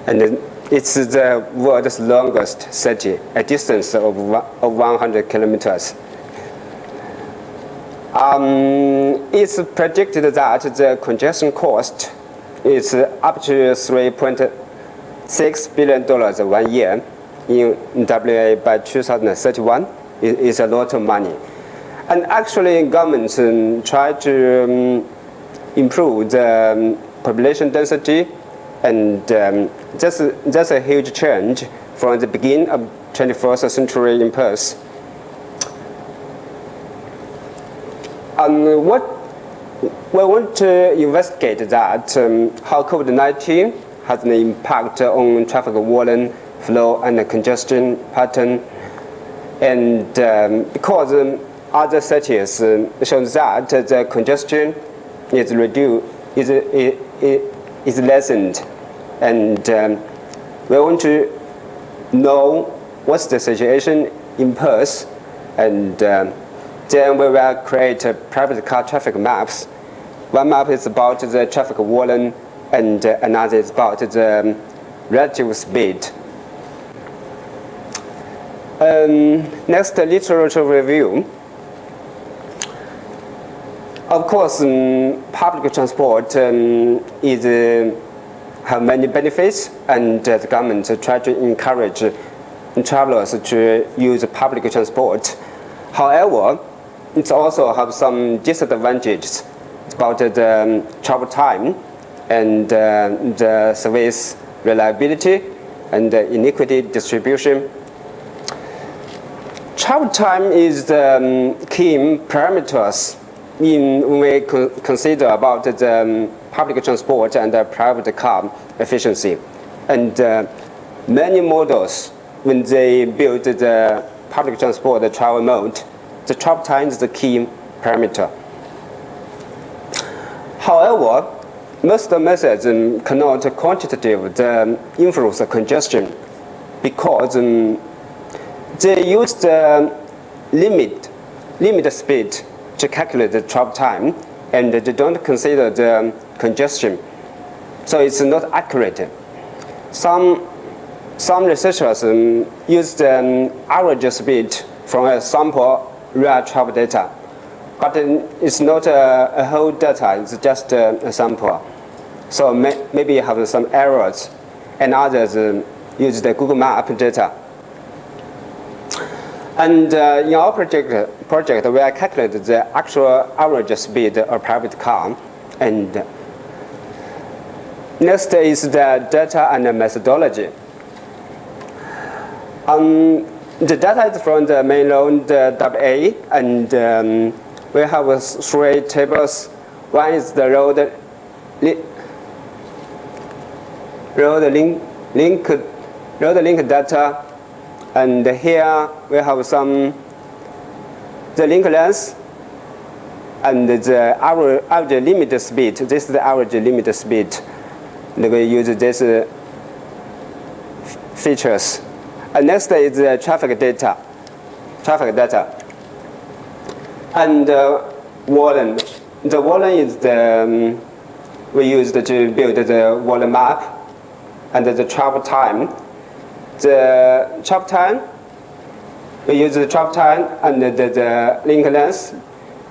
And it's the world's longest city, a distance of 100 kilometers. It's predicted that the congestion cost is up to $3.6 billion 1 year in WA by 2031. It's a lot of money. And actually, governments try to improve the population density, and that's a huge change from the beginning of 21st century in Perth. What we want to investigate that how COVID-19 has an impact on traffic volume, flow, and congestion pattern, and because other cities show that the congestion is reduced, is lessened, and we want to know what's the situation in Perth, and then we will create private car traffic maps. One map is about the traffic volume, and another is about the relative speed. Next, literature review. Of course, public transport have many benefits, and the government try to encourage travelers to use public transport. However, it also have some disadvantages about the travel time and the service reliability and inequity distribution. Travel time is the key parameters when we consider about the public transport and the private car efficiency. And many models, when they build the public transport, the travel mode, the travel time is the key parameter. However, most methods cannot quantitative influence congestion because they use the limit speed to calculate the travel time, and they don't consider the congestion, so it's not accurate. Some researchers use the average speed from a sample real travel data, but it's not a whole data, it's just a sample. So maybe you have some errors, and others use the Google Map data. And in our project, we are calculated the actual average speed of private car. And next is the data and the methodology. The data is from the main load WA, and we have 3 tables. One is the road link data, and here we have the link length and the average limit speed. This is the average limit speed. And we use these features. And next is the traffic data. And volume. The volume is we used to build the volume map, and the travel time. The travel time, we use the travel time and the link length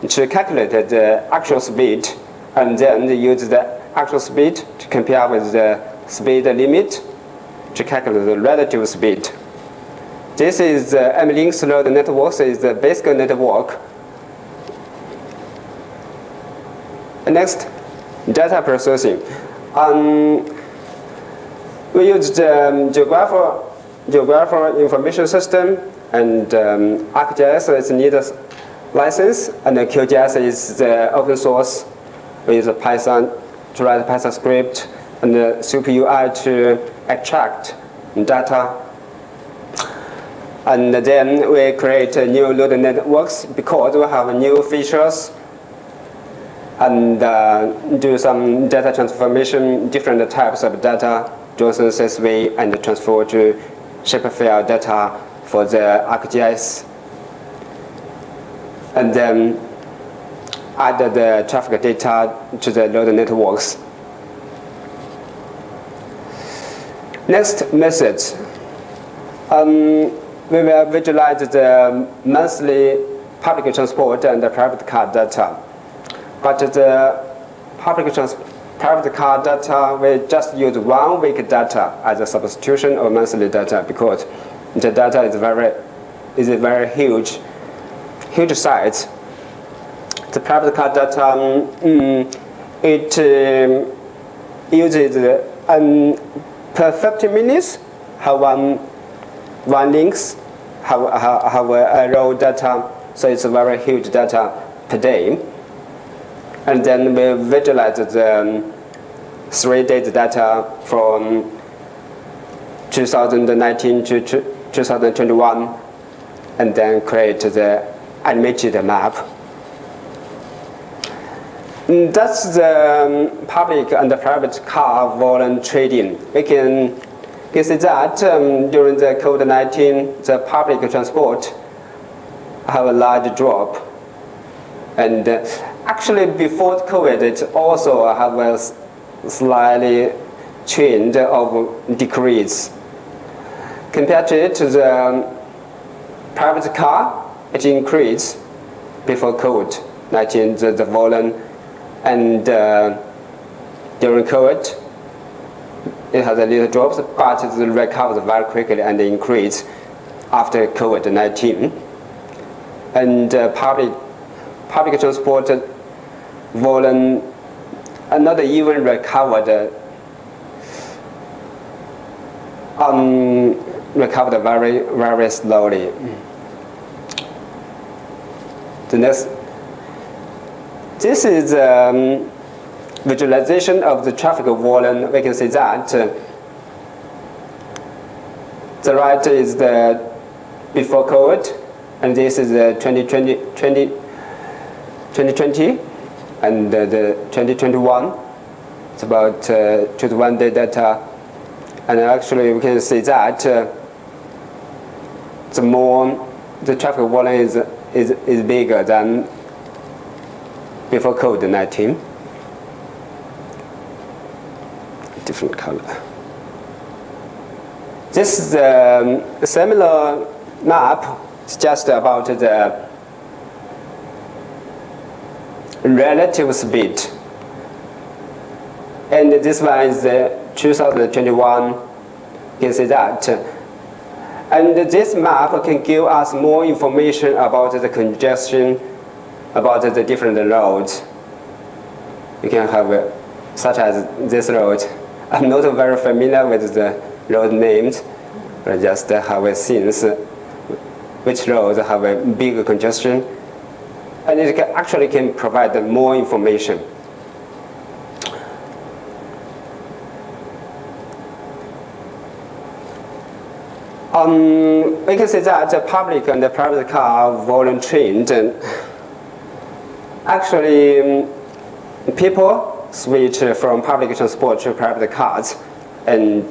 to calculate the actual speed, and then use the actual speed to compare with the speed limit to calculate the relative speed. This is M-Link's road network, is the basic network. Next, data processing. We use the geographical information system, and ArcGIS is needed license, and the QGIS is the open source. We use Python to write Python script, and the SuperUI to extract data. And then we create new neural networks because we have new features, and do some data transformation, different types of data, JSON, CSV, and transfer to shapefile data for the ArcGIS. And then add the traffic data to the neural networks. Next method. We will visualize the monthly public transport and the private car data. But the private car data, we just use 1 week data as a substitution of monthly data because the data is a very huge size. The private car data, it uses per 50 minutes have one links, have a row data, so it's a very huge data per day. And then we visualize the 3 days data from 2019 to 2021, and then create the animated map. That's the public and the private car volume trading. We can see that during the COVID-19, the public transport have a large drop. And actually before COVID, it also have a slightly trend of decrease. Compared to it, the private car, it increased before COVID-19, the volume, and during COVID, it has a little drops, but it recovers very quickly and increased after COVID-19. And public transport volume not even recovered recovered very, very slowly. The next, this is visualization of the traffic volume. We can see that the right is the before COVID, and this is the 2020 and the 2021. It's about 2-to-1 day data, and actually we can see that the more the traffic volume is bigger than before COVID-19. Different color. This is a similar map. It's just about the relative speed. And this one is the 2021. You can see that. And this map can give us more information about the congestion, about the different roads. You can have, such as this road. I'm not very familiar with the road names, but just have seen which roads have a big congestion. And it actually can provide more information. We can say that the public and the private car volume trend. Actually, people switch from public transport to private cars, and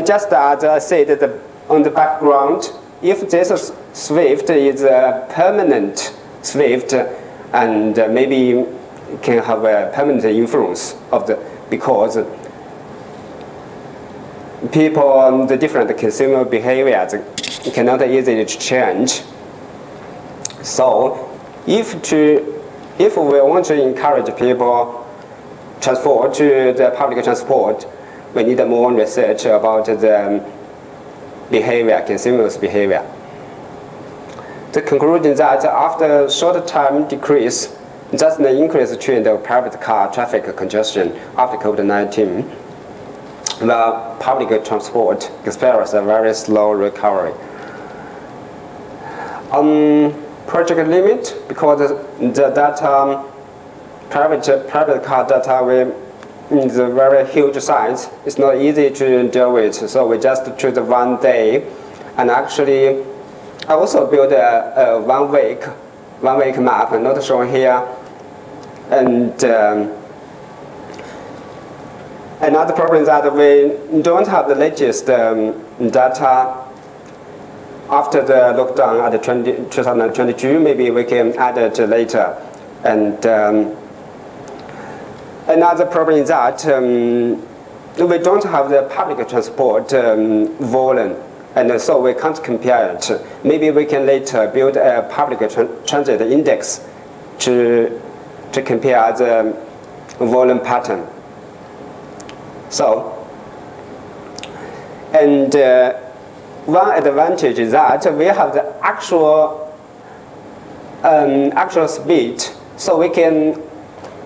just as I said on the background, if this shift is a permanent shift, and maybe can have a permanent influence of because people, the different consumer behaviors cannot easily change. So, if we want to encourage people transfer to the public transport, we need more research about the behavior, consumers' behavior. The conclusion that after short time decrease, that's the increased trend of private car traffic congestion after COVID-19. The public transport experiences a very slow recovery. Project limit, because the data, private car data is a very huge size. It's not easy to deal with, so we just choose 1 day. And actually, I also built a one week map, not shown here. And another problem is that we don't have the latest data after the lockdown at 2022. Maybe we can add it later. And another problem is that we don't have the public transport volume, and so we can't compare it. Maybe we can later build a public transit index to compare the volume pattern. So, and one advantage is that we have the actual speed, so we can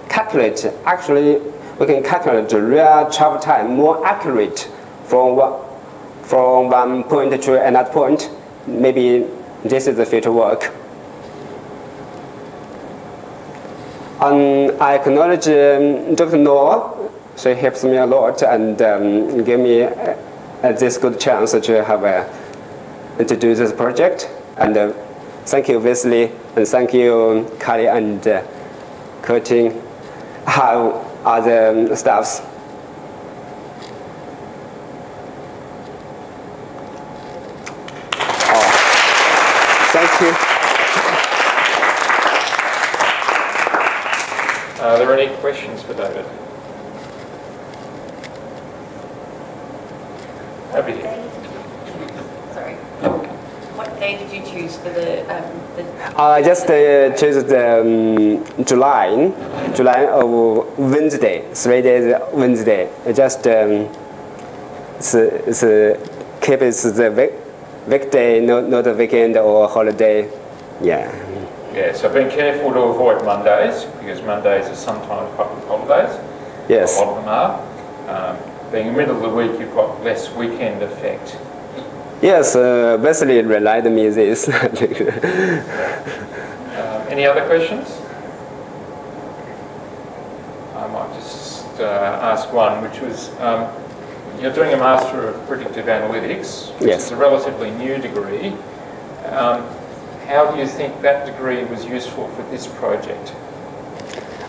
calculate. Actually, we can calculate the real travel time more accurate from one point to another point. Maybe this is the future work. I acknowledge Dr. Noor. She helps me a lot and gave me this good chance to have to do this project. And thank you, Wesley, and thank you, Kali and Curtin, how other staffs. Thank you. Are there any questions for David? Happy to. Sorry. What day did you choose for the I just chose the July of Wednesday, 3 days Wednesday. Just keep it the weekday, not the weekend or holiday. Yeah. Yeah, so being careful to avoid Mondays, because Mondays are sometimes public holidays. Yes. A lot of them are. being in the middle of the week, you've got less weekend effect. Yes, Wesley reminded me this. Any other questions? I might just ask one, which was, you're doing a Master of Predictive Analytics, which Yes. is a relatively new degree. How do you think that degree was useful for this project?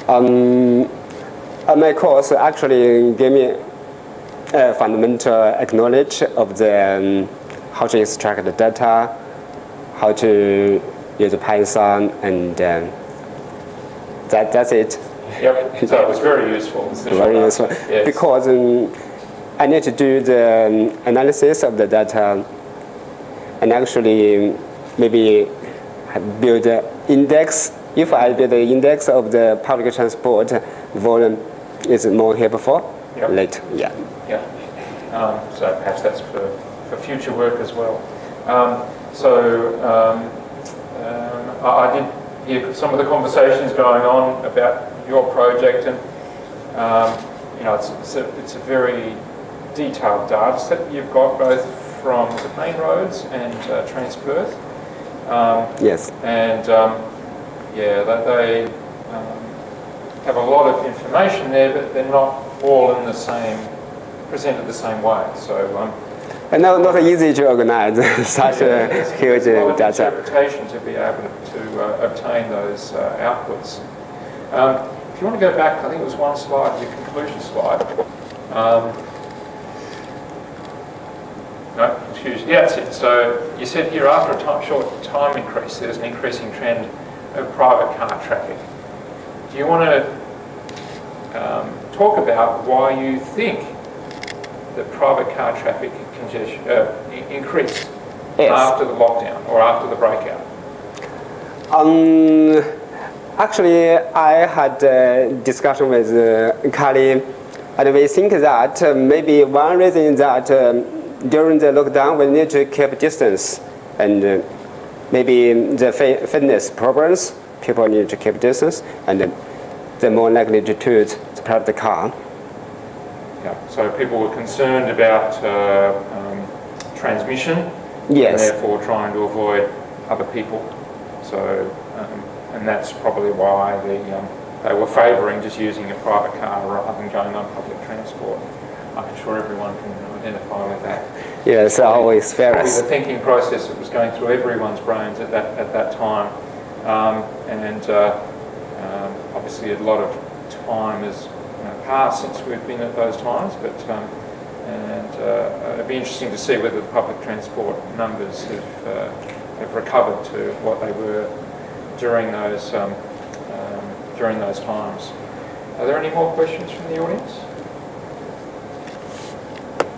My course actually gave me a fundamental knowledge of the how to extract the data, how to use Python, and that's it. Yep. So it was very useful. Very useful. Yes. Because I need to do the analysis of the data and actually maybe build an index. If I build an index of the public transport volume, is more helpful later. Yeah. Yeah. So perhaps that's for future work as well. I did hear some of the conversations going on about your project, and it's a very detailed data set that you've got, both from the main roads and Transperth. Yes. And they have a lot of information there, but they're not all in the same, presented the same way. So. And not easy to organize such a huge data. Interpretation to be able to obtain those outputs. If you want to go back, I think it was one slide, your conclusion slide. No, excuse me. Yeah, that's it. So you said here after a short time increase, there's an increasing trend of private car traffic. Do you want to talk about why you think that private car traffic increased after the lockdown or after the breakout? Actually, I had a discussion with Kali, and we think that maybe one reason is that during the lockdown we need to keep distance, and maybe the fitness problems, people need to keep distance, and they're more likely to choose the private car. Yeah. So people were concerned about transmission, yes, and therefore trying to avoid other people. So, and that's probably why they were favouring just using a private car rather than going on public transport. I'm sure everyone can identify with that. Yes, always fairness. The thinking process that was going through everyone's brains at that time, obviously a lot of time has passed since we've been at those times, but it'd be interesting to see whether the public transport numbers have recovered to what they were during those times. Are there any more questions from the audience?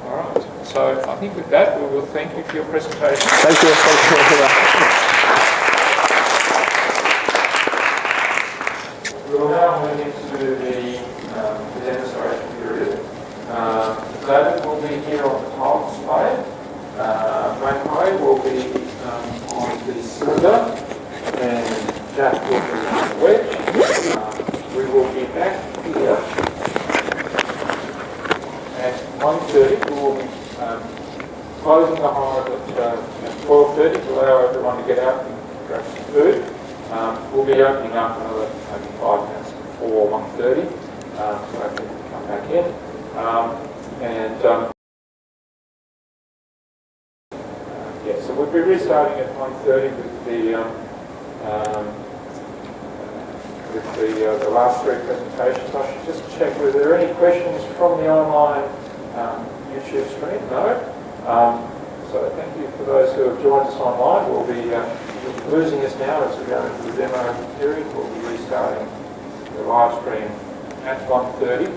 All right. So I think with that, we will thank you for your presentation. Thank you. Thank you. We will now move into the demonstration period. David will be here on the tile display. Mate will be on the cylinder, and Jack will be on the wedge. We will be back here at 1:30. We will be closing the hive at 12:30 to allow everyone to get out and grab some food. We'll be opening up another maybe 5 minutes before 1:30, so I can come back in. So we'll be restarting at 1:30 with the last three presentations. I should just check, were there any questions from the online YouTube stream? No. So thank you for those who have joined us online. We'll be losing this now as we go into the demo period. We'll be restarting the live stream at 1:30.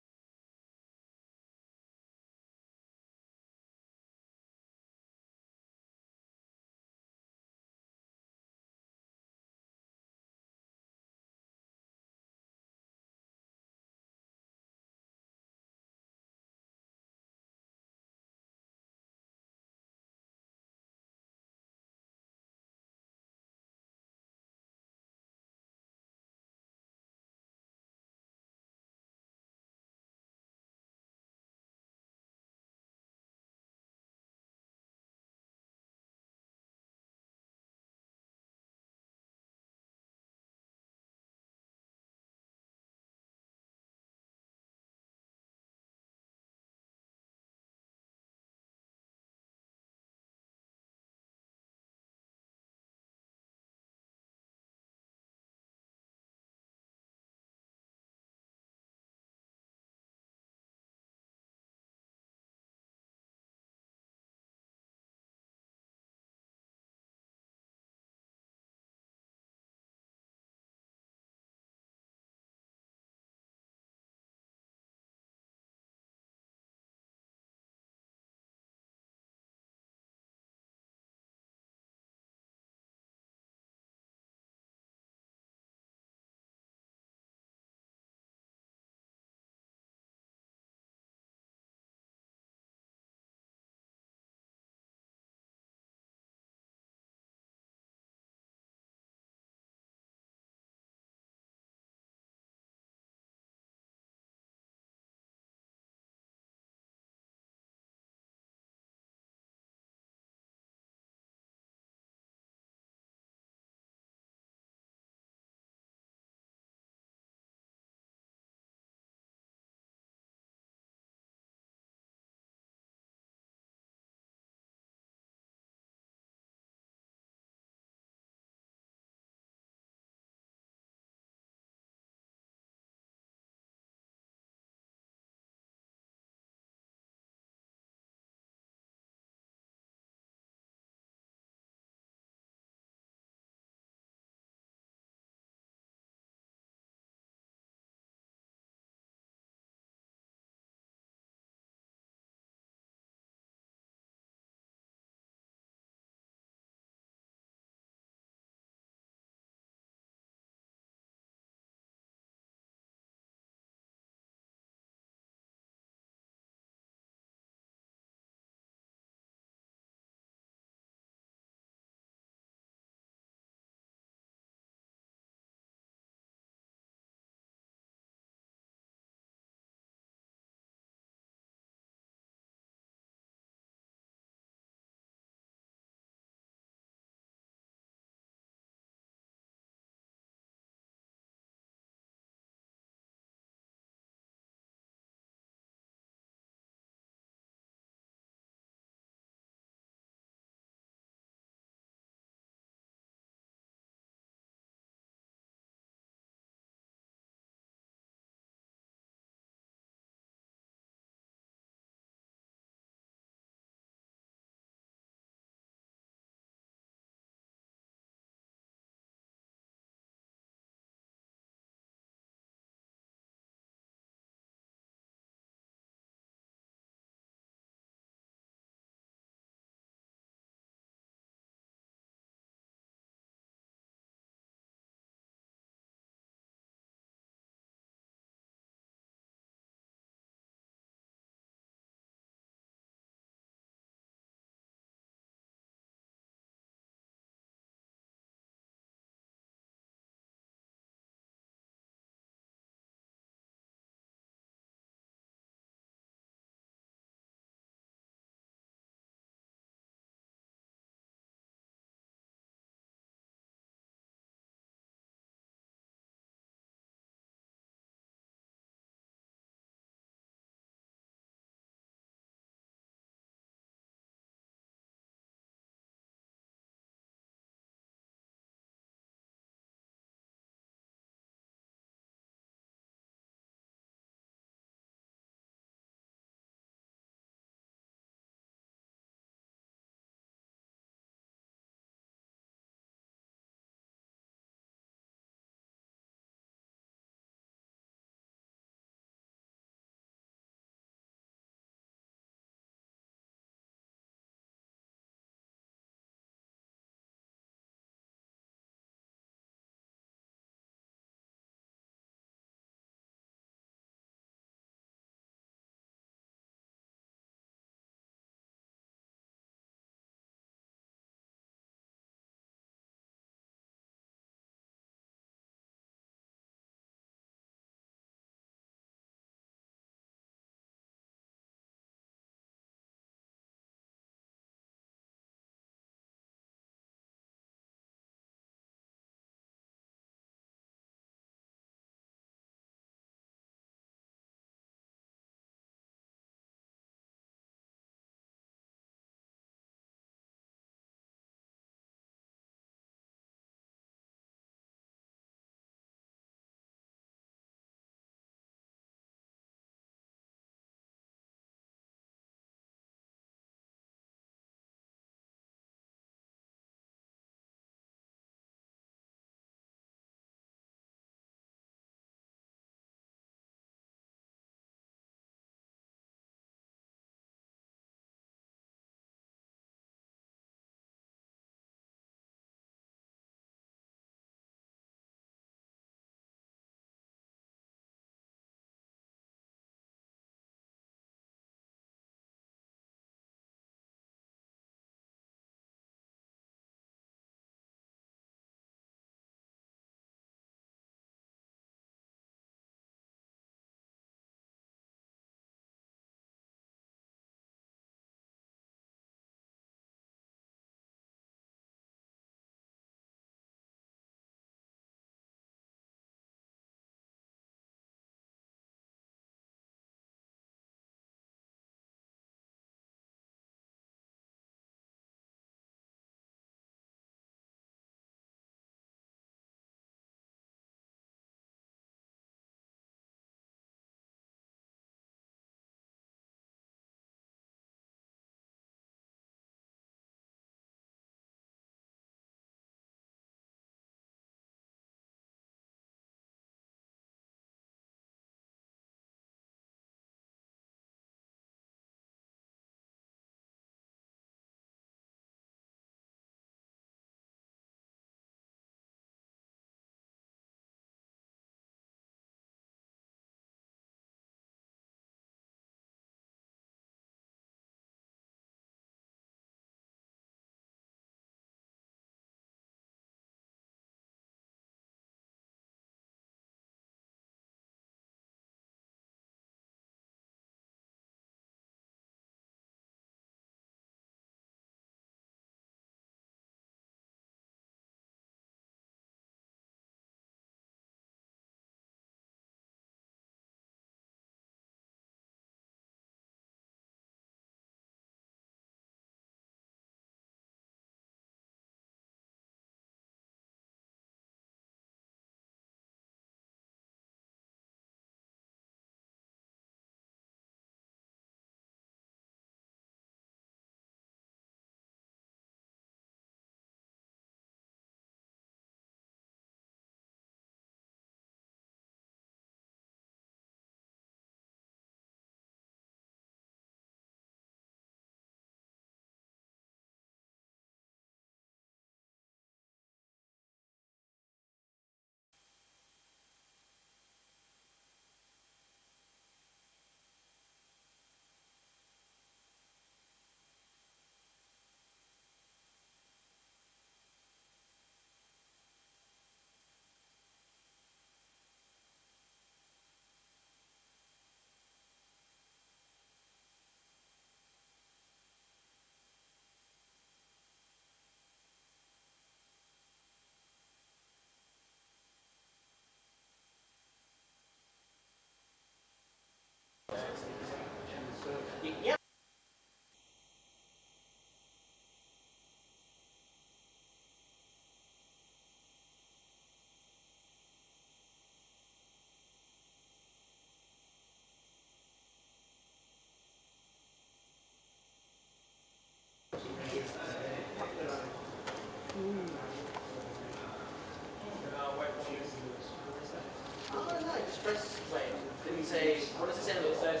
first, wait, did you say, what does it say on the side?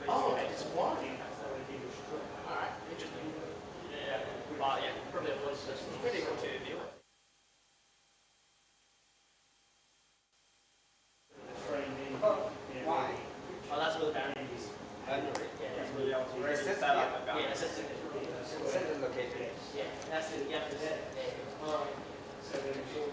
Oh, it's one. Alright, interesting. Yeah, but yeah, probably a voice session. It's pretty cool to deal with. Why? Oh, that's where the boundaries. Boundary? Yeah, that's where the boundary. Where it says that on the boundary. Yeah, it says it. Located. Yeah, that's it. Yeah, that's it. So then it's all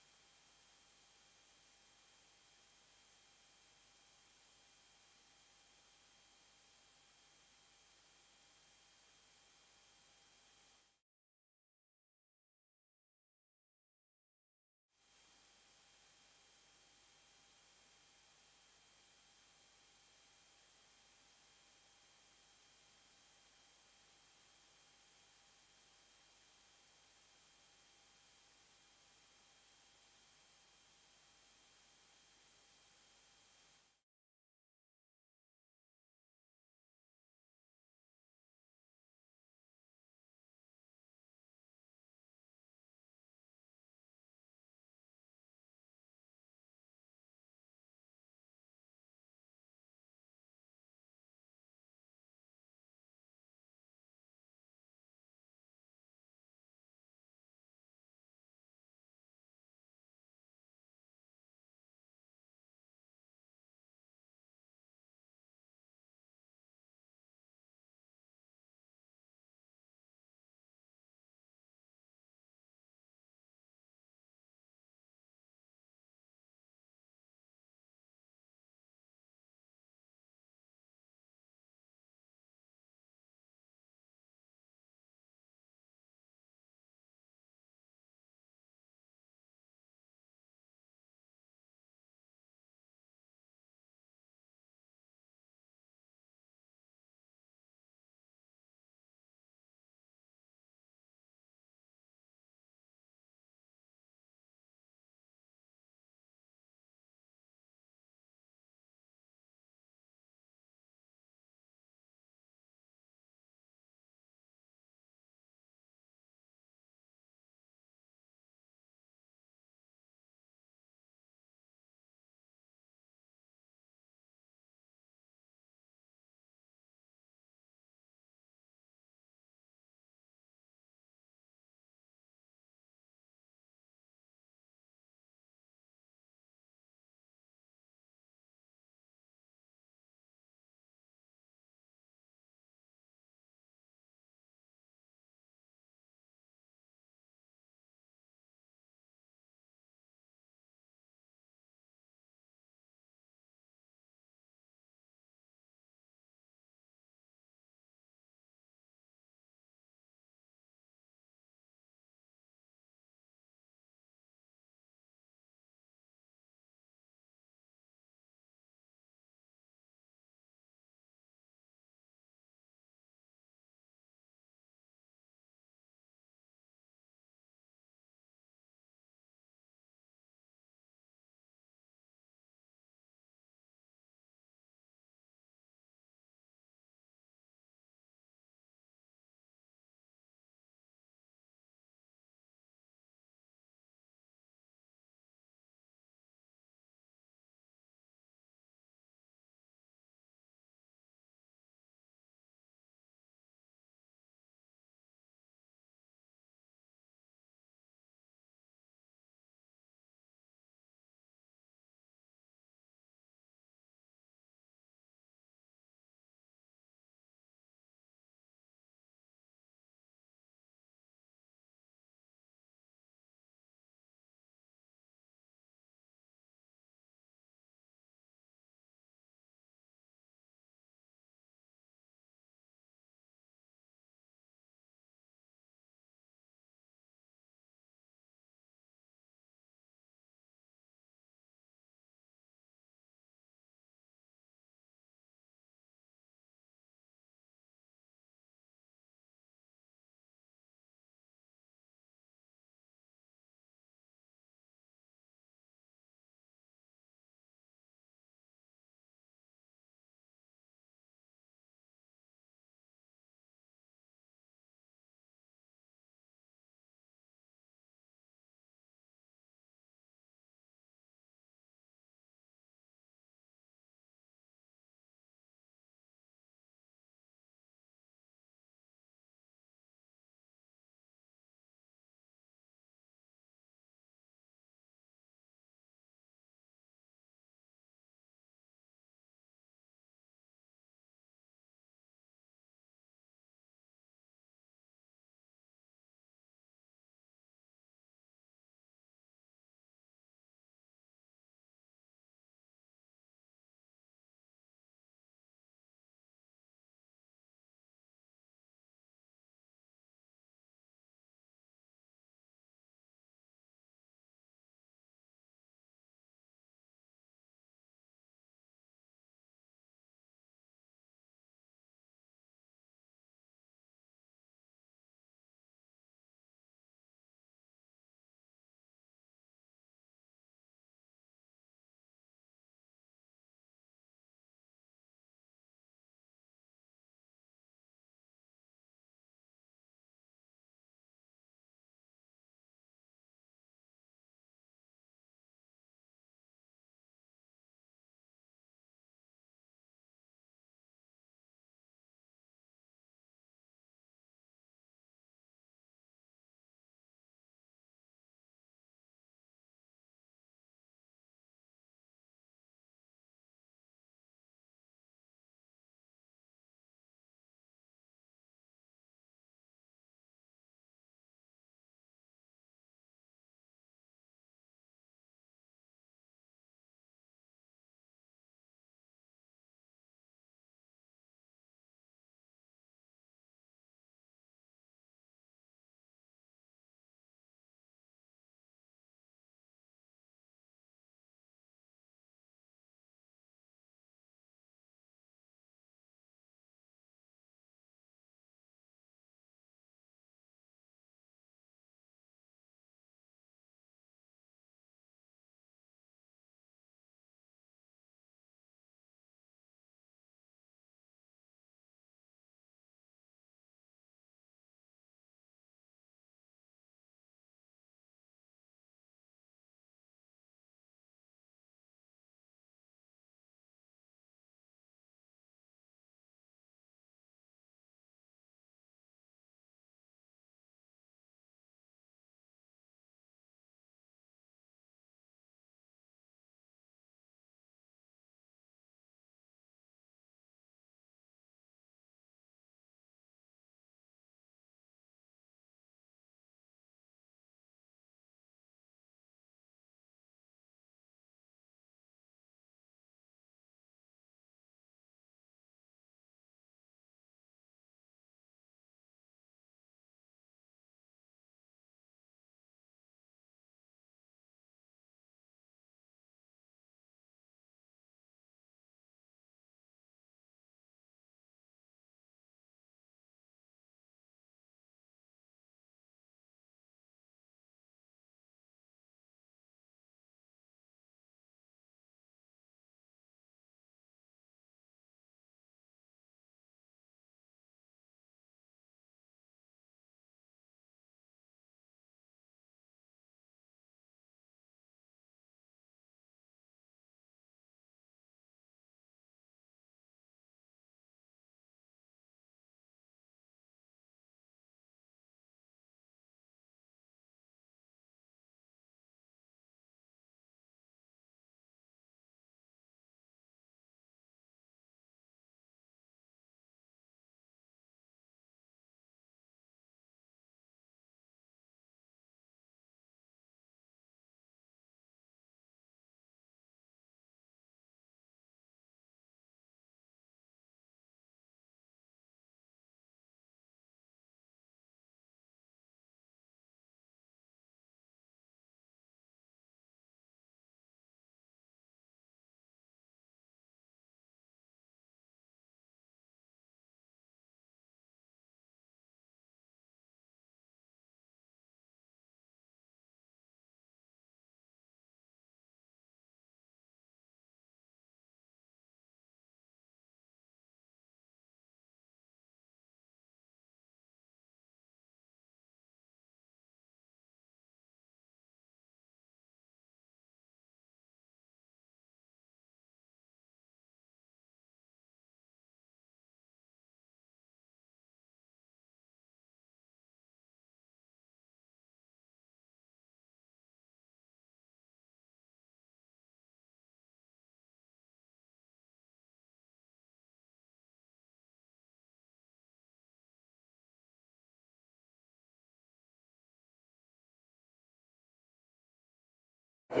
All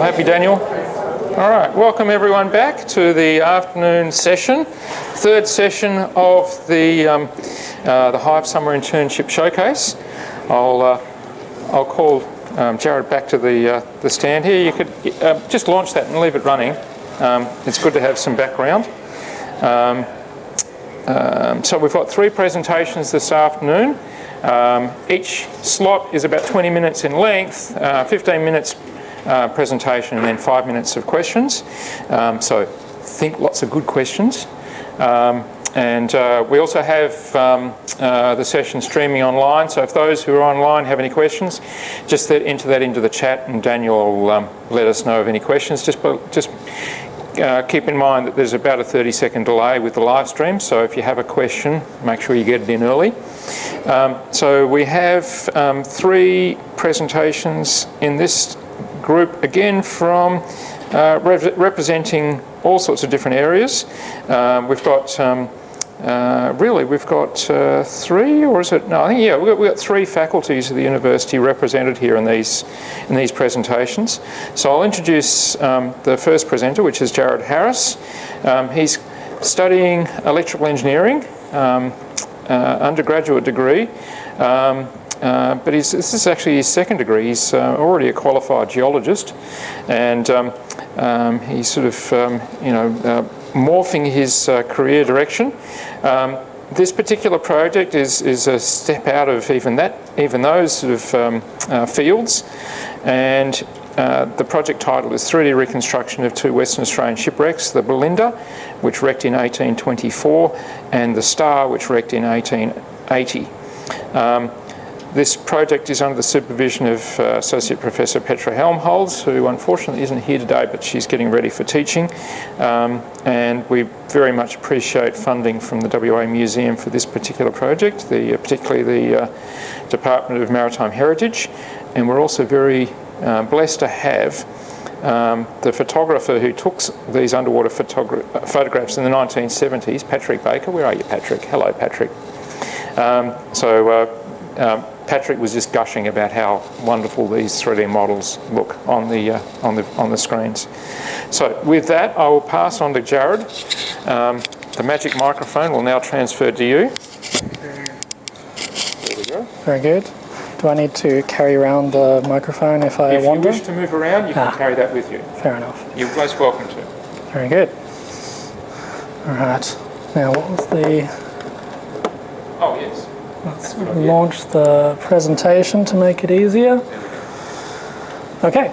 happy, Daniel? All right, welcome everyone back to the afternoon session, third session of the HIVE Summer Internship Showcase. I'll call Jared back to the stand here. You could just launch that and leave it running. It's good to have some background. So we've got 3 presentations this afternoon. Each slot is about 20 minutes in length, 15 minutes presentation and then 5 minutes of questions. So think lots of good questions. And we also have the session streaming online, so if those who are online have any questions, just enter that into the chat and Daniel will let us know of any questions. Just keep in mind that there's about a 30-second delay with the live stream, so if you have a question, make sure you get it in early. So we have 3 presentations in this group, again from representing all sorts of different areas. We've got 3, or is it? No, I think, yeah, we've got 3 faculties of the university represented here in these presentations. So I'll introduce the first presenter, which is Jared Harris. He's studying electrical engineering, undergraduate degree. But this is actually his second degree. He's already a qualified geologist, and he's sort of, morphing his career direction. This particular project is a step out of even those sort of fields, and the project title is 3D reconstruction of 2 Western Australian shipwrecks, the Belinda, which wrecked in 1824, and the Star, which wrecked in 1880. This project is under the supervision of Associate Professor Petra Helmholtz, who unfortunately isn't here today, but she's getting ready for teaching. And we very much appreciate funding from the WA Museum for this particular project, particularly the Department of Maritime Heritage. And we're also very blessed to have the photographer who took these underwater photographs in the 1970s, Patrick Baker. Where are you, Patrick? Hello, Patrick. Patrick was just gushing about how wonderful these 3D models look on the screens. So with that, I will pass on to Jared. The magic microphone will now transfer to you. There we go. Very good. Do I need to carry around the microphone if I wander? If you wish to move around, you can carry that with you. Fair enough. You're most welcome to. Very good. All right. Now, what was the... Oh, yes. Let's launch the presentation to make it easier. Okay,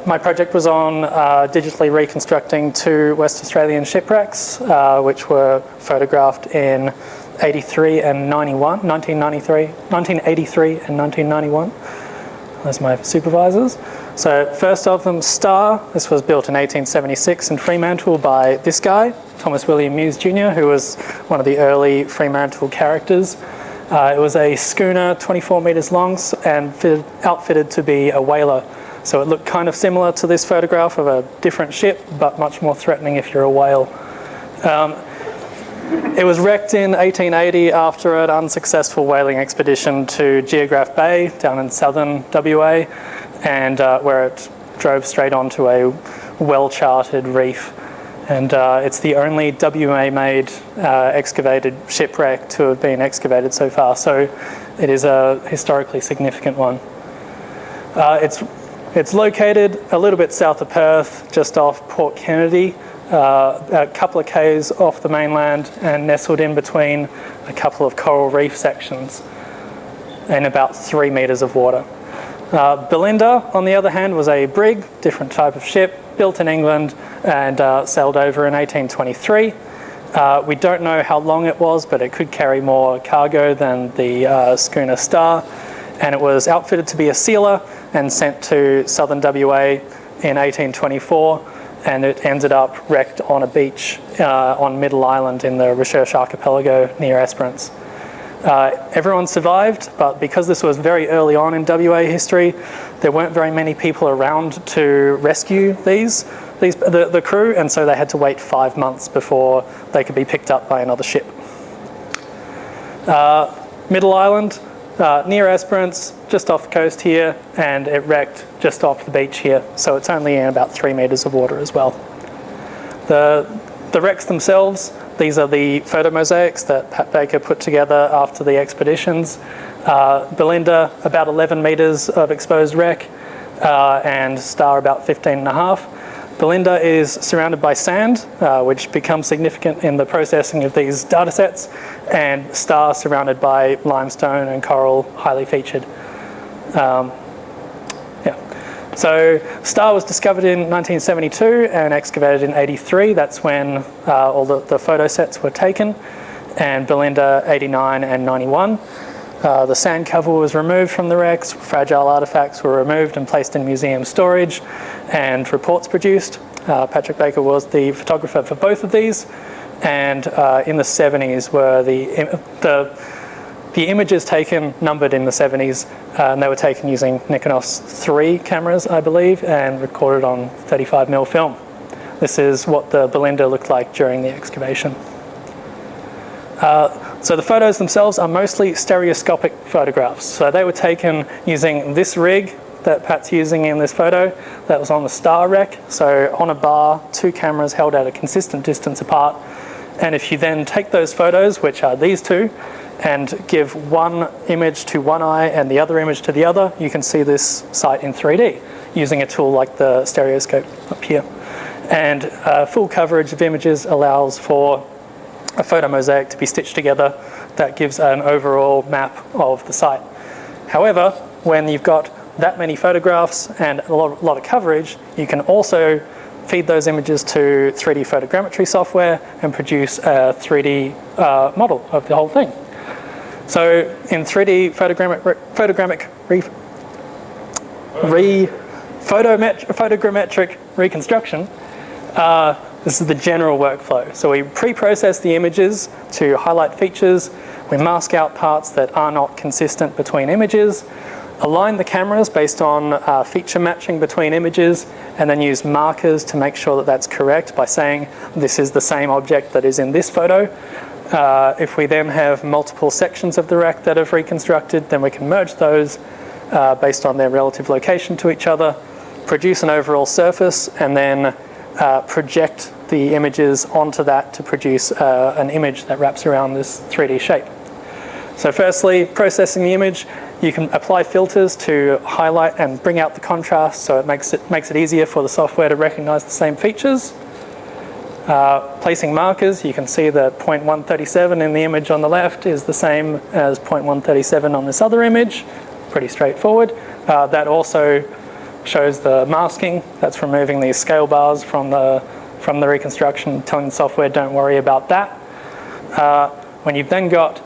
my project was on digitally reconstructing 2 West Australian shipwrecks, which were photographed in 1983 and 1991. Those are my supervisors. So first of them, Star. This was built in 1876 in Fremantle by this guy, Thomas William Muse Jr., who was one of the early Fremantle characters. It was a schooner 24 metres long and outfitted to be a whaler. So it looked kind of similar to this photograph of a different ship, but much more threatening if you're a whale. It was wrecked in 1880 after an unsuccessful whaling expedition to Geograph Bay down in southern WA, and where it drove straight onto a well-charted reef. And it's the only WA-made excavated shipwreck to have been excavated so far, so it is a historically significant one. It's located a little bit south of Perth, just off Port Kennedy, a couple of k's off the mainland and nestled in between a couple of coral reef sections in about 3 metres of water. Belinda, on the other hand, was a brig, different type of ship, built in England and sailed over in 1823. We don't know how long it was, but it could carry more cargo than the schooner Star, and it was outfitted to be a sealer and sent to southern WA in 1824, and it ended up wrecked on a beach on Middle Island in the Recherche Archipelago near Esperance. Everyone survived, but because this was very early on in WA history, there weren't very many people around to rescue these. the crew, and so they had to wait 5 months before they could be picked up by another ship. Middle Island, near Esperance, just off the coast here, and it wrecked just off the beach here, so it's only in about 3 metres of water as well. The wrecks themselves, these are the photo mosaics that Pat Baker put together after the expeditions. Belinda, about 11 metres of exposed wreck, and Star about 15.5. Belinda is surrounded by sand, which becomes significant in the processing of these data sets, and Star surrounded by limestone and coral, highly featured. So Star was discovered in 1972 and excavated in 83. That's when all the photo sets were taken, and Belinda 89 and 91. The sand cover was removed from the wrecks, fragile artefacts were removed and placed in museum storage, and reports produced. Patrick Baker was the photographer for both of these, and in the 70s were the images taken numbered in the 70s, and they were taken using Nikonos 3 cameras, I believe, and recorded on 35mm film. This is what the Belinda looked like during the excavation. So the photos themselves are mostly stereoscopic photographs. So they were taken using this rig that Pat's using in this photo that was on the Star wreck. So on a bar, 2 cameras held at a consistent distance apart. And if you then take those photos, which are these 2, and give one image to one eye and the other image to the other, you can see this site in 3D using a tool like the stereoscope up here. And full coverage of images allows for a photo mosaic to be stitched together that gives an overall map of the site. However, when you've got that many photographs and a lot of coverage, you can also feed those images to 3D photogrammetry software and produce a 3D model of the whole thing. So in 3D photogrammetric reconstruction, this is the general workflow. So we pre-process the images to highlight features, we mask out parts that are not consistent between images, align the cameras based on feature matching between images, and then use markers to make sure that that's correct by saying this is the same object that is in this photo. If we then have multiple sections of the wreck that have reconstructed, then we can merge those based on their relative location to each other, produce an overall surface, and then project the images onto that to produce an image that wraps around this 3D shape. So firstly, processing the image, you can apply filters to highlight and bring out the contrast, so it makes it easier for the software to recognize the same features. Placing markers, you can see that 0.137 in the image on the left is the same as 0.137 on this other image. Pretty straightforward. That also shows the masking. That's removing these scale bars from the reconstruction, telling the software don't worry about that. When you've then got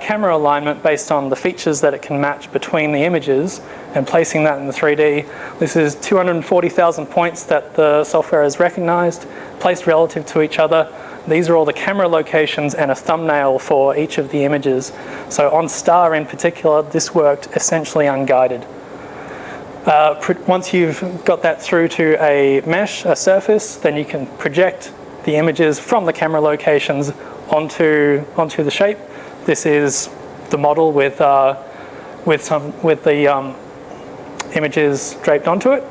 camera alignment based on the features that it can match between the images and placing that in the 3D, this is 240,000 points that the software has recognized, placed relative to each other. These are all the camera locations and a thumbnail for each of the images. So on Star in particular, this worked essentially unguided. Once you've got that through to a mesh, a surface, then you can project the images from the camera locations onto the shape. This is the model with the images draped onto it,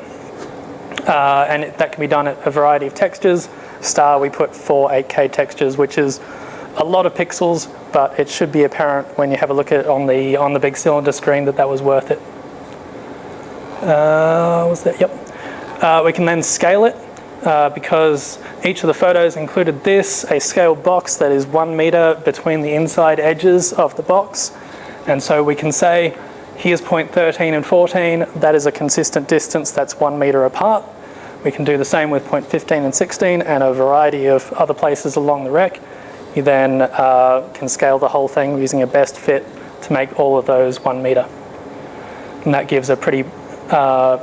and that can be done at a variety of textures. Star, we put 4 8K textures, which is a lot of pixels, but it should be apparent when you have a look at it on the big cylinder screen that was worth it. We can then scale it because each of the photos included a scale box that is 1 meter between the inside edges of the box. And so we can say, here's point 13 and 14, that is a consistent distance that's 1 meter apart. We can do the same with point 15 and 16 and a variety of other places along the wreck. You then can scale the whole thing using a best fit to make all of those 1 meter. And that gives a pretty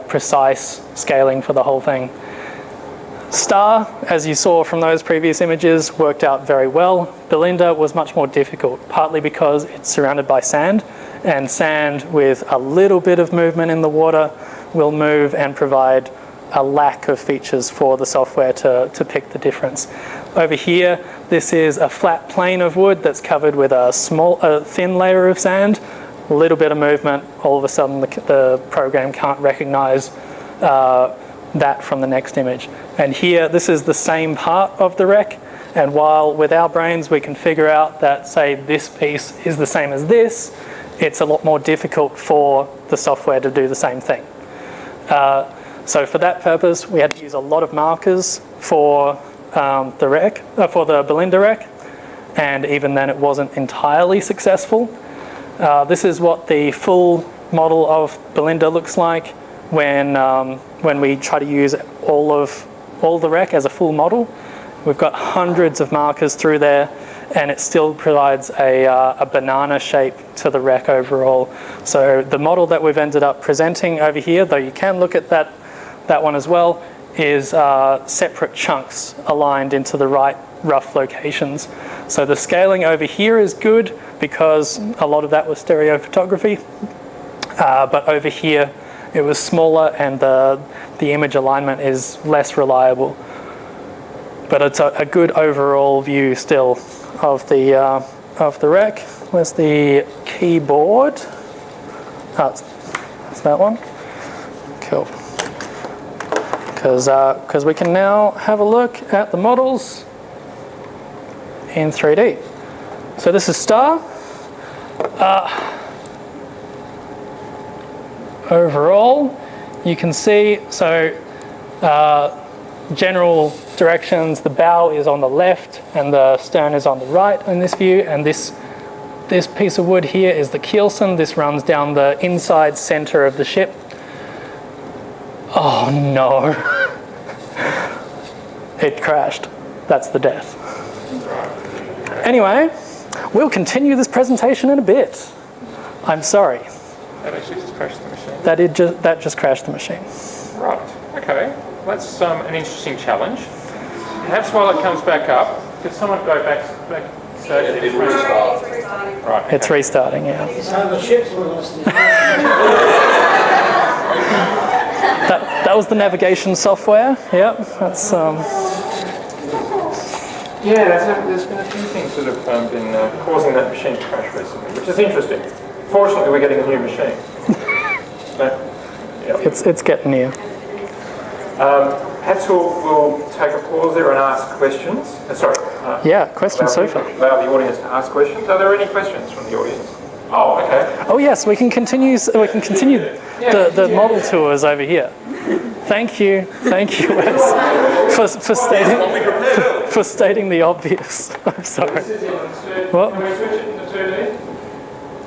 precise scaling for the whole thing. Star, as you saw from those previous images, worked out very well. Belinda was much more difficult, partly because it's surrounded by sand, and sand with a little bit of movement in the water will move and provide a lack of features for the software to pick the difference. Over here, this is a flat plane of wood that's covered with a thin layer of sand. A little bit of movement, all of a sudden the program can't recognize that from the next image. And here, this is the same part of the wreck, and while with our brains we can figure out that, say, this piece is the same as this, it's a lot more difficult for the software to do the same thing. So for that purpose, we had to use a lot of markers for the wreck, for the Belinda wreck, and even then it wasn't entirely successful. This is what the full model of Belinda looks like when we try to use all the wreck as a full model. We've got hundreds of markers through there, and it still provides a banana shape to the wreck overall. So the model that we've ended up presenting over here, though you can look at that one as well, is separate chunks aligned into the right rough locations. So the scaling over here is good because a lot of that was stereophotography, but over here it was smaller and the image alignment is less reliable. But it's a good overall view still of the wreck. Where's the keyboard? Oh, it's that one. Cool. Because we can now have a look at the models in 3D. So this is Star. Overall, you can see, so general directions, the bow is on the left and the stern is on the right in this view, and this piece of wood here is the keelson. This runs down the inside center of the ship. Oh no. It crashed. That's the death. Anyway, we'll continue this presentation in a bit. I'm sorry. That actually just crashed the machine. That just crashed the machine. Right, okay. That's an interesting challenge. Perhaps while it comes back up, could someone go back stage? It did restart. Right. Okay. It's restarting, yeah. The ships were lost. That was the navigation software. Yep, that's. Yeah, there's been a few things that have been causing that machine to crash recently, which is interesting. Fortunately, we're getting a new machine. Yep. It's getting near. Perhaps we'll take a pause there and ask questions. Yeah, questions so far. Allow the audience to ask questions. Are there any questions from the audience? Oh, okay. Oh yes, we can continue. The model tours over here. Thank you, Wes, for stating the obvious. I'm sorry. What? Can we switch it into 2D?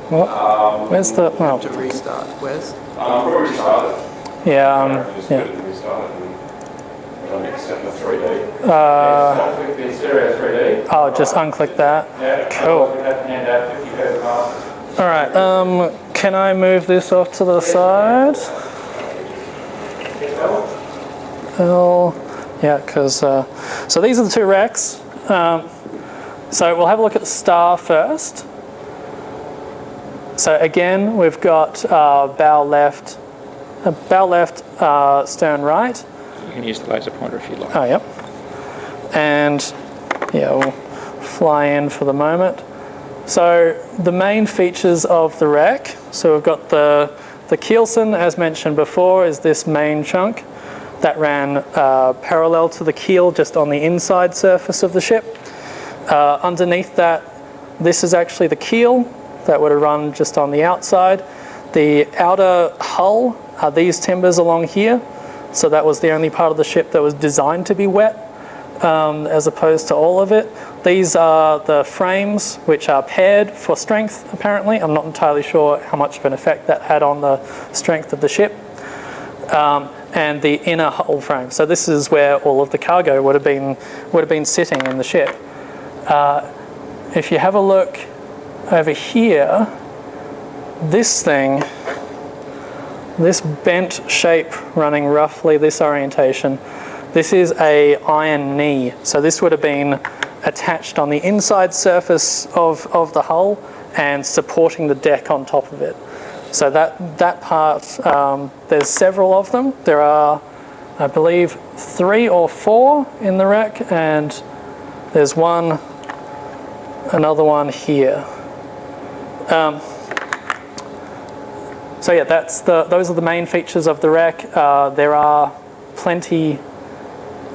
What? Where's the? Oh. To restart. Where's? Probably restarted. Yeah. Yeah. Except the 3D. The stereo 3D. Oh, just unclick that. Yeah. Cool. We have to hand out 50 paper passes. All right. Can I move this off to the side? Yeah, because so these are the two racks. So we'll have a look at the Star first. So again, we've got bow left, stern right. You can use the laser pointer if you like. Oh, yep. And yeah, we'll fly in for the moment. So the main features of the rack. So we've got the keelson, as mentioned before, is this main chunk that ran parallel to the keel, just on the inside surface of the ship. Underneath that, this is actually the keel that would have run just on the outside. The outer hull are these timbers along here. So that was the only part of the ship that was designed to be wet, as opposed to all of it. These are the frames, which are paired for strength, apparently. I'm not entirely sure how much of an effect that had on the strength of the ship. And the inner hull frame. So this is where all of the cargo would have been sitting in the ship. If you have a look over here, this thing, this bent shape running roughly this orientation, this is a iron knee. So this would have been attached on the inside surface of the hull and supporting the deck on top of it. So that part, there's several of them. There are I believe 3 or 4 in the rack, and there's another one here. So yeah, those are the main features of the rack. There are plenty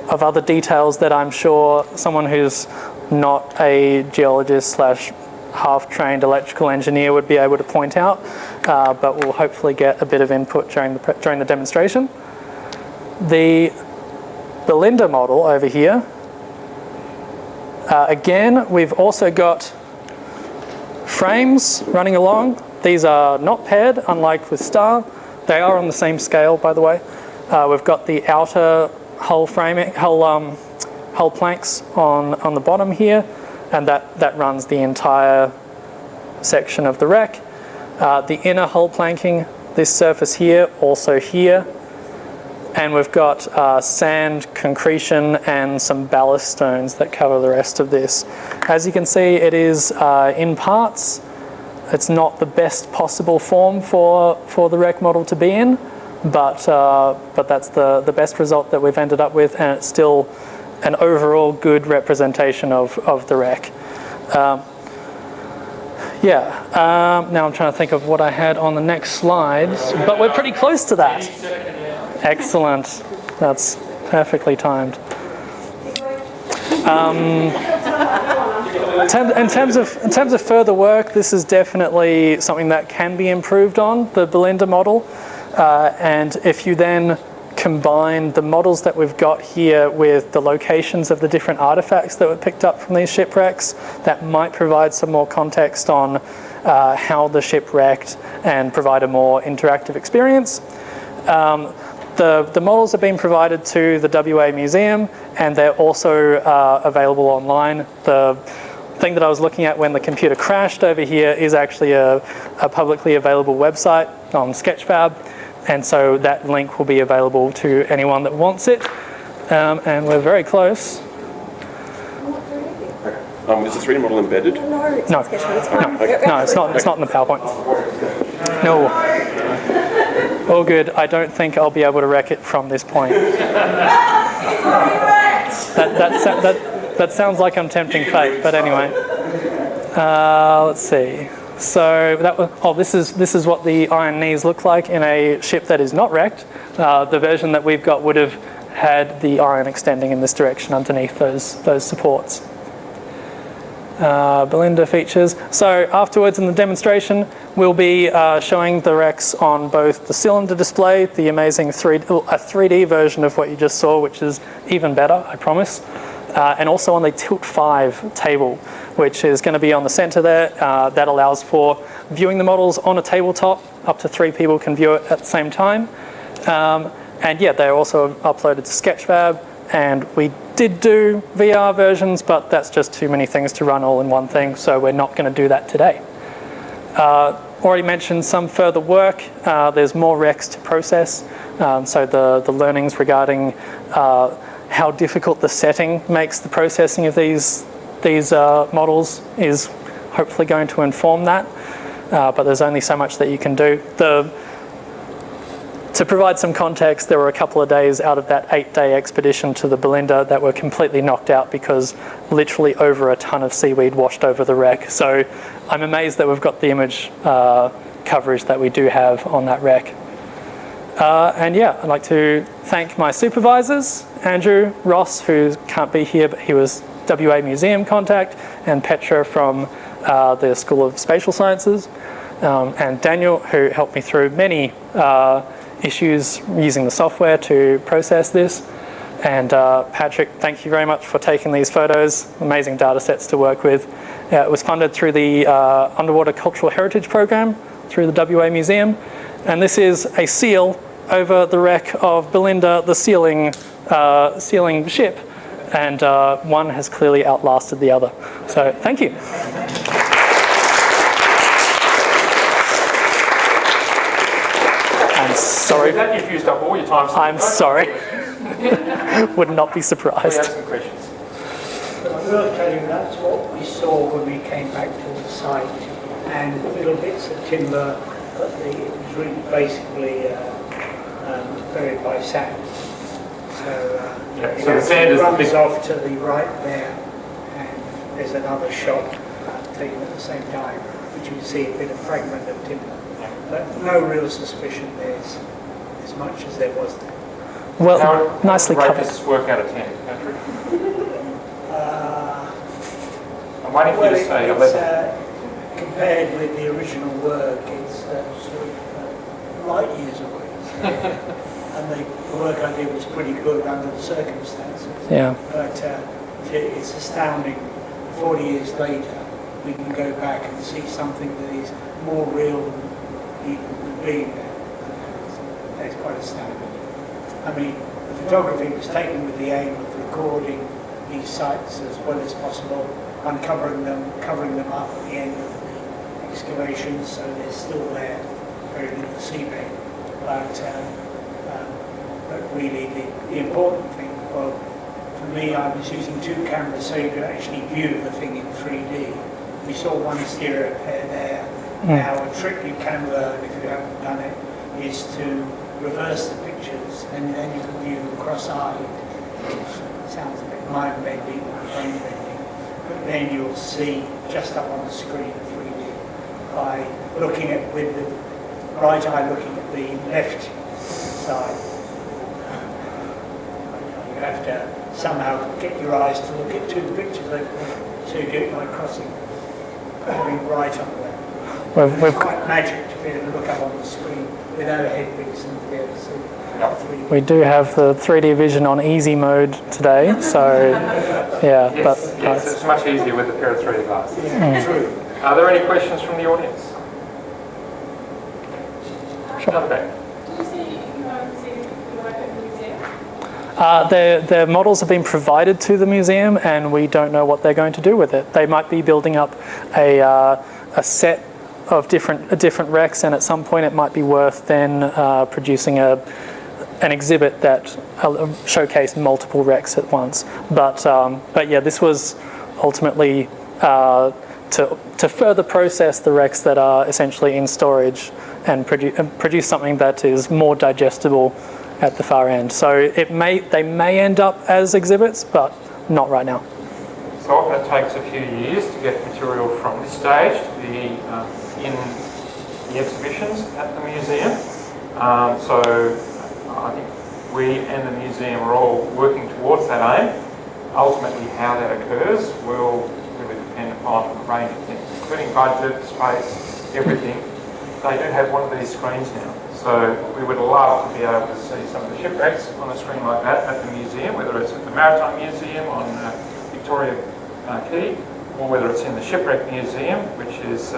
of other details that I'm sure someone who's not a geologist / half-trained electrical engineer would be able to point out, but we'll hopefully get a bit of input during the demonstration. The Belinda model over here, again, we've also got frames running along. These are not paired, unlike with Star. They are on the same scale, by the way. We've got the outer hull planks on the bottom here, and that runs the entire section of the rack. The inner hull planking, this surface here, also here. And we've got sand, concretion, and some ballast stones that cover the rest of this. As you can see, it is in parts. It's not the best possible form for the rack model to be in, but that's the best result that we've ended up with, and it's still an overall good representation of the rack. Now I'm trying to think of what I had on the next slides, but we're pretty close to that. Excellent. That's perfectly timed. In terms of further work, this is definitely something that can be improved on, the Belinda model. And if you then combine the models that we've got here with the locations of the different artifacts that were picked up from these shipwrecks, that might provide some more context on how the ship wrecked and provide a more interactive experience. The models have been provided to the WA Museum, and they're also available online. The thing that I was looking at when the computer crashed over here is actually a publicly available website on Sketchfab, and so that link will be available to anyone that wants it. And we're very close. Is the 3D model embedded? No, it's not in the PowerPoint. No. All good. I don't think I'll be able to wreck it from this point. That sounds like I'm tempting fate, but anyway. Let's see. So this is what the iron knees look like in a ship that is not wrecked. The version that we've got would have had the iron extending in this direction underneath those supports. Belinda features. So afterwards in the demonstration, we'll be showing the wrecks on both the cylinder display, the amazing 3D version of what you just saw, which is even better, I promise, and also on the Tilt 5 table, which is going to be on the center there. That allows for viewing the models on a tabletop. Up to 3 people can view it at the same time. And yeah, they're also uploaded to Sketchfab. And we did do VR versions, but that's just too many things to run all in one thing, so we're not going to do that today. Already mentioned some further work. There's more recs to process, so the learnings regarding how difficult the setting makes the processing of these models is hopefully going to inform that, but there's only so much that you can do. To provide some context, there were a couple of days out of that 8-day expedition to the Belinda that were completely knocked out because literally over a ton of seaweed washed over the wreck. So I'm amazed that we've got the image coverage that we do have on that wreck. And yeah, I'd like to thank my supervisors, Andrew Ross, who can't be here, but he was WA Museum contact, and Petra from the School of Spatial Sciences, and Daniel, who helped me through many issues using the software to process this. And Patrick, thank you very much for taking these photos, amazing data sets to work with. It was funded through the Underwater Cultural Heritage Program through the WA Museum. And this is a seal over the wreck of Belinda, the sealing ship. And one has clearly outlasted the other. So thank you. I'm sorry. You've used up all your time. I'm sorry. Would not be surprised. We have some questions. I will tell you that's what we saw when we came back to the site, and little bits of timber, but it was really basically buried by sand. So the sand is the runs big... off to the right there, and there's another shot taken at the same time, which you see a bit of fragment of timber. But no real suspicion there's as much as there was there. Well, How nicely rate covered. does this work out of 10, Patrick? I'm waiting for you to say 11. Compared with the original work, it's sort of light years away. And the work I did was pretty good under the circumstances. Yeah. But it's astounding. 40 years later, we can go back and see something that is more real than even being there. That's quite astounding. I mean, the photography was taken with the aim of recording these sites as well as possible, uncovering them, covering them up at the end of the excavations, so they're still there, buried in the seabed. But really, the important thing, well, for me, I was using 2 cameras so you could actually view the thing in 3D. We saw one stereo pair there. Now, a trick you can learn if you haven't done it is to reverse the pictures, and then you can view them cross-eyed, which sounds a bit mind-bending or brain-bending, but then you'll see just up on the screen 3D by looking at, with the right eye looking at the left side. You have to somehow get your eyes to look at 2 pictures open, so you do it by crossing, having right on there. It's quite magic to be able to look up on the screen without a headpiece and to be able to see. We do have the 3D vision on easy mode today, so yeah. Yes, but yes, it's much easier with a pair of 3D glasses. Yeah, true. Are there any questions from the audience? Another back. Did you say you want to see the work at the museum? The models have been provided to the museum, and we don't know what they're going to do with it. They might be building up a set of different wrecks, and at some point it might be worth then producing an exhibit that showcased multiple wrecks at once. But yeah, this was ultimately to further process the wrecks that are essentially in storage and produce something that is more digestible at the far end. So they may end up as exhibits, but not right now. So often it takes a few years to get material from this stage to be in the exhibitions at the museum. So I think we and the museum are all working towards that aim. Ultimately, how that occurs will really depend upon a range of things, including budget, space, everything. They do have one of these screens now. So we would love to be able to see some of the shipwrecks on a screen like that at the museum, whether it's at the Maritime Museum on Victoria Quay, or whether it's in the Shipwreck Museum, which is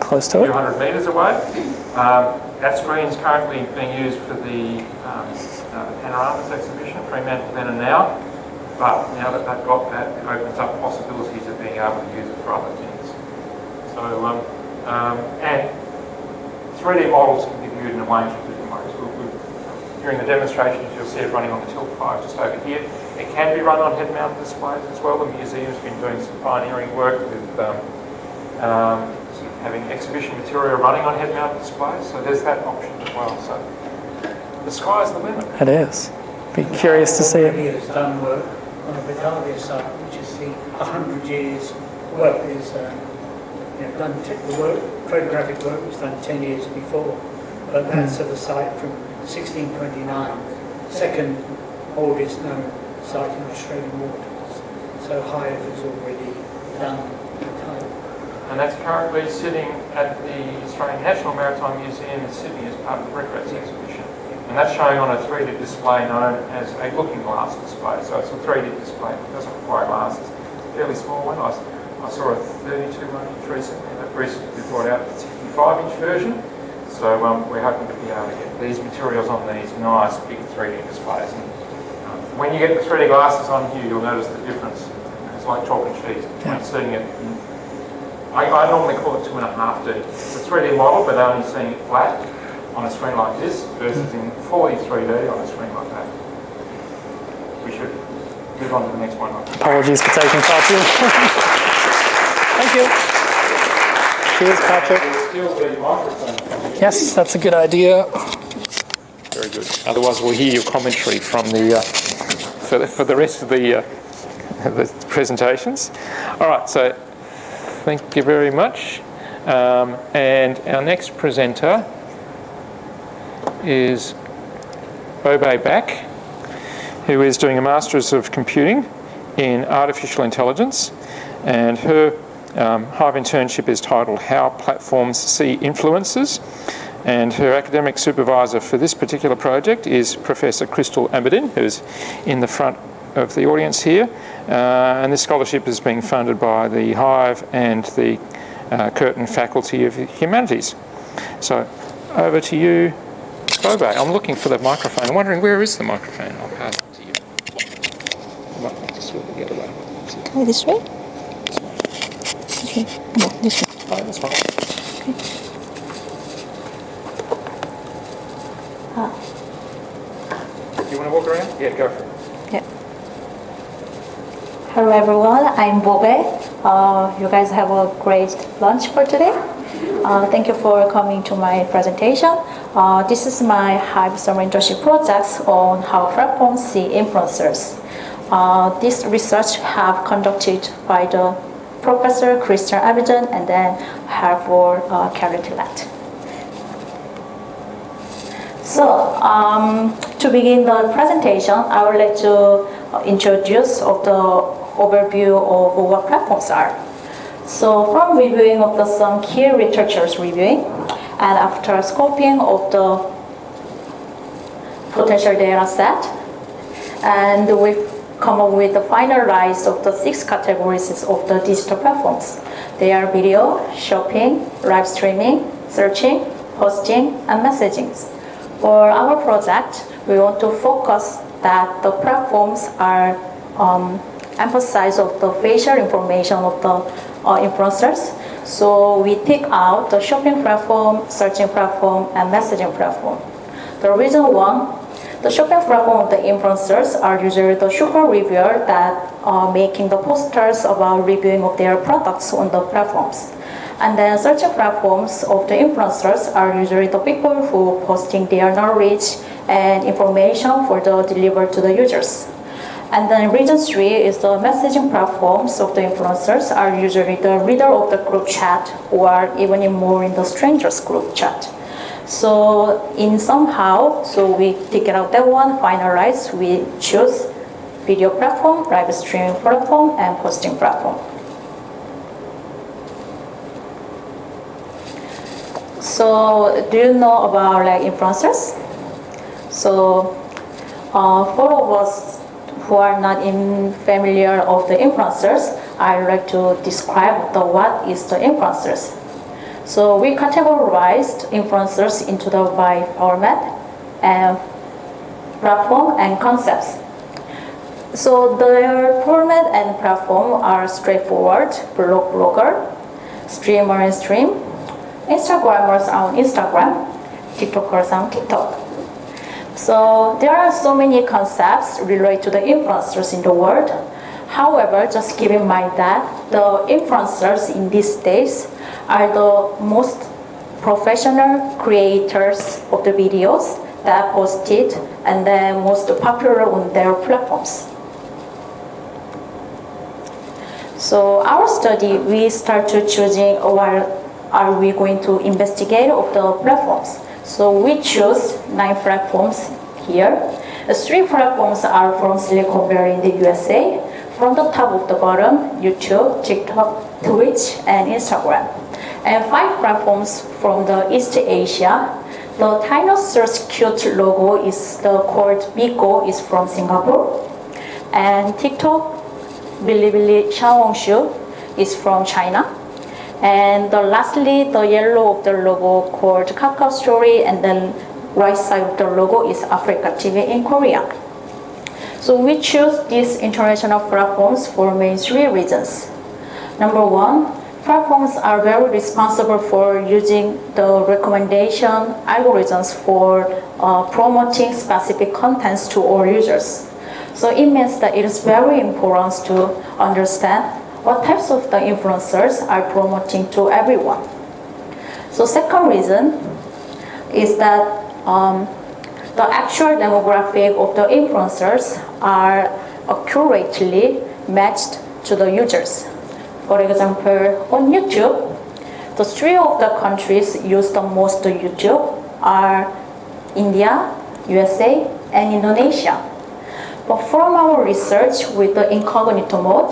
close to a few hundred metres away. That screen is currently being used for the Panoramas exhibition, Fremantle Then and Now. But now that they've got that, it opens up possibilities of being able to use it for other things. So, and 3D models can be viewed in a range of different ways. During the demonstrations, you'll see it running on the Tilt 5 just over here. It can be run on head-mounted displays as well. The museum's been doing some pioneering work with sort of having exhibition material running on head-mounted displays. So there's that option as well. So the sky's the limit. It is. Be curious to see it. Has done work on the Batavia site, which is the 100 years work is done. The work, photographic work was done 10 years before, but that's of a site from 1629, the second oldest known site in Australian waters. So HIVE has already done the type. And that's currently sitting at the Australian National Maritime Museum in Sydney as part of the Records exhibition. And that's showing on a 3D display known as a looking glass display. So it's a 3D display. It doesn't require glasses. It's a fairly small one. I saw a 32-inch recently that recently brought out a 65-inch version. So we're hoping to be able to get these materials on these nice big 3D displays. And, when you get the 3D glasses on here, you'll notice the difference. It's like chalk and cheese between seeing it. I normally call it 2.5D. It's a 3D model, but only seeing it flat on a screen like this versus in fully 3D on a screen like that. We should move on to the next one. Apologies for taking part in. Thank you. Cheers, Patrick. Yes, that's a good idea. Very good. Otherwise, we'll hear your commentary from the for the rest of the presentations. All right, so thank you very much. And our next presenter is Bobe Back, who is doing a Master's of Computing in Artificial Intelligence, and her HIVE internship is titled How Platforms See Influences, and her academic supervisor for this particular project is Professor Crystal Aberdeen, who's in the front of the audience here, and this scholarship is being funded by the HIVE and the Curtin Faculty of Humanities. So over to you, Bobe. I'm looking for the microphone. I'm wondering, where is the microphone? I'll pass it to you. Well, just look the other way. Okay, this way? Okay, no, this way. Oh, that's fine. Okay. You want to walk around? Yeah, go for it. Yeah. Hello everyone, I'm Bobe. You guys have a great lunch for today. Thank you for coming to my presentation. This is my HIVE summer internship project on how platforms see influencers. This research have conducted by the Professor Crystal Aberdeen and then Harvard Carol Tillett. So, to begin the presentation, I would like to introduce of the overview of what platforms are. So, from reviewing of some key researchers reviewing, and after scoping of the potential data set, and we come up with the finalized of the 6 categories of the digital platforms. They are video, shopping, live streaming, searching, posting, and messaging. For our project, we want to focus that the platforms are emphasize of the facial information of the influencers. So we take out the shopping platform, searching platform, and messaging platform. The reason one, the shopping platform of the influencers are usually the super reviewer that are making the posters about reviewing of their products on the platforms. And then searching platforms of the influencers are usually the people who posting their knowledge and information for the delivered to the users. And then reason 3 is the messaging platforms of the influencers are usually the reader of the group chat or even more in the strangers group chat. So in somehow, so we take it out that one, finalize, we choose video platform, live streaming platform, and posting platform. So do you know about like influencers? So for of us who are not familiar of the influencers, I'd like to describe what is the influencers. So we categorized influencers into the by format and platform and concepts. So their format and platform are straightforward: blogger, streamer and stream, Instagrammers on Instagram, TikTokers on TikTok. So there are so many concepts related to the influencers in the world. However, just keep in mind that the influencers in these days are the most professional creators of the videos that are posted and then most popular on their platforms. So our study, we started choosing what are we going to investigate of the platforms. So we chose 9 platforms here. The 3 platforms are from Silicon Valley in the USA. From the top of the bottom, YouTube, TikTok, Twitch, and Instagram. And 5 platforms from the East Asia. The Dinosaur's cute logo is called Bigo, is from Singapore. And TikTok, Bilibili Xiaohongshu, is from China. And lastly, the yellow of the logo called Kakao Story, and then right side of the logo is Africa TV in Korea. So we choose these international platforms for main 3 reasons. Number 1, platforms are very responsible for using the recommendation algorithms for promoting specific contents to all users. So it means that it is very important to understand what types of the influencers are promoting to everyone. So second reason is that the the actual demographic of the influencers are accurately matched to the users. For example, on YouTube, the three of the countries used the most YouTube are India, USA, and Indonesia. But from our research with the incognito mode,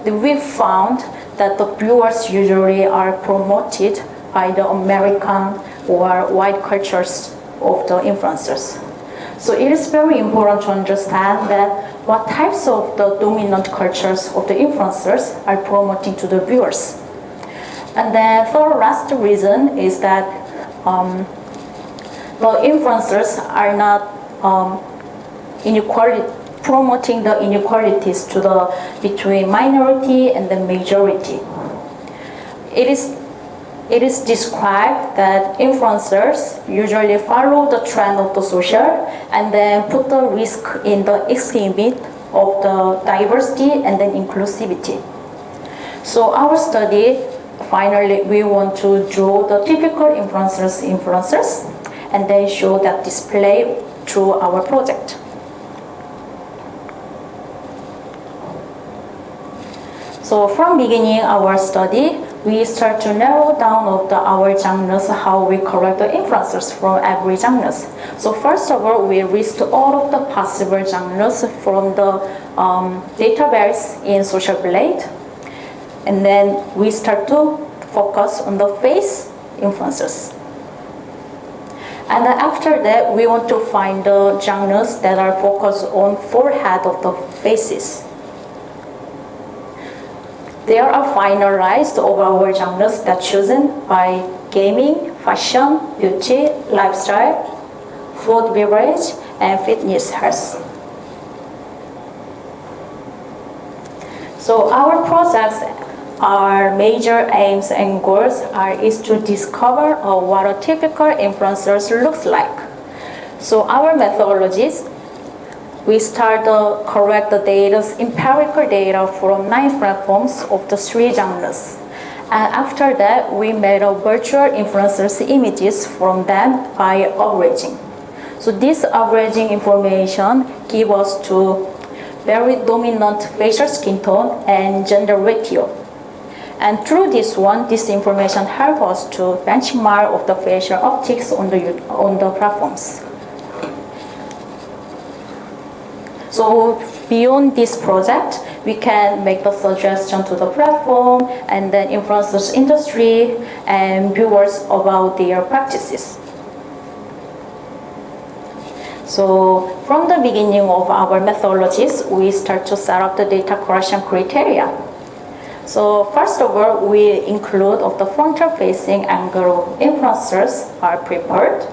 we found that the viewers usually are promoted by the American or white cultures of the influencers. So it is very important to understand that what types of the dominant cultures of the influencers are promoting to the viewers. And then the last reason is that the influencers are not promoting the inequalities between minority and the majority. It is described that influencers usually follow the trend of the social and then put the risk in the exhibit of the diversity and then inclusivity. So our study, finally, we want to draw the typical influencers and then show that display through our project. So from beginning our study, we start to narrow down our genres, how we collect the influencers from every genres. So first of all, we list all of the possible genres from the database in Social Blade. And then we start to focus on the face influencers. And then after that, we want to find the genres that are focused on forehead of the faces. There are finalized of our genres that chosen by gaming, fashion, beauty, lifestyle, food, beverage, and fitness health. So our projects, our major aims and goals is to discover what a typical influencer looks like. So our methodologies, we start to collect the data, empirical data from 9 platforms of the 3 genres. And after that, we made a virtual influencers images from them by averaging. So this averaging information gives us to very dominant facial skin tone and gender ratio. And through this information helps us to benchmark of the facial optics on the platforms. So beyond this project, we can make the suggestion to the platform and then influencers industry and viewers about their practices. So from the beginning of our methodologies, we start to set up the data collection criteria. So first of all, we include of the frontal-facing angle influencers are prepared,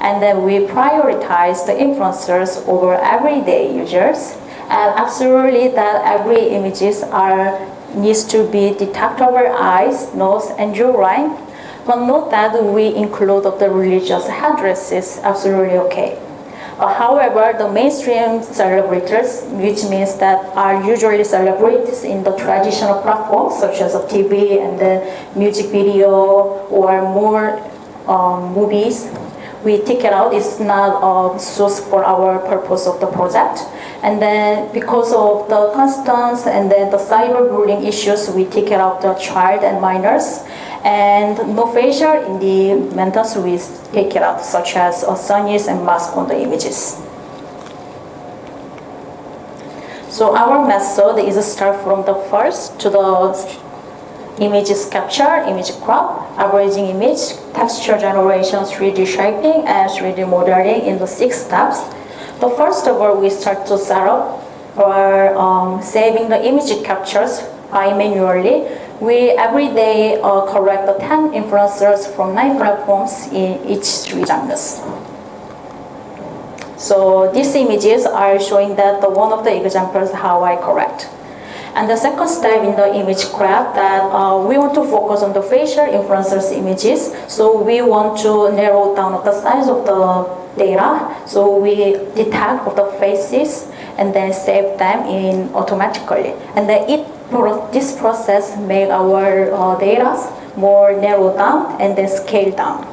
and then we prioritize the influencers over everyday users, and absolutely that every images needs to be detectable eyes, nose, and jawline. But note that we include of the religious headdresses absolutely okay. However, the mainstream celebrities, which means that are usually celebrities in the traditional platforms such as TV and then music video or more movies, we take it out. It's not a source for our purpose of the project. And then because of the constants and then the cyberbullying issues, we take it out the child and minors. And no facial in the mentals, we take it out, such as sunnies and mask on the images. So our method is to start from the first to the images capture, image crop, averaging image, texture generation, 3D shaping, and 3D modeling in the 6 steps. So first of all, we start to set up or saving the image captures by manually. We every day correct the 10 influencers from 9 platforms in each 3 genres. So these images are showing that one of the examples how I correct. And the second step in the image graph that we want to focus on the facial influencers images. So we want to narrow down the size of the data. So we detect of the faces and then save them in automatically. And then this process make our data more narrowed down and then scaled down.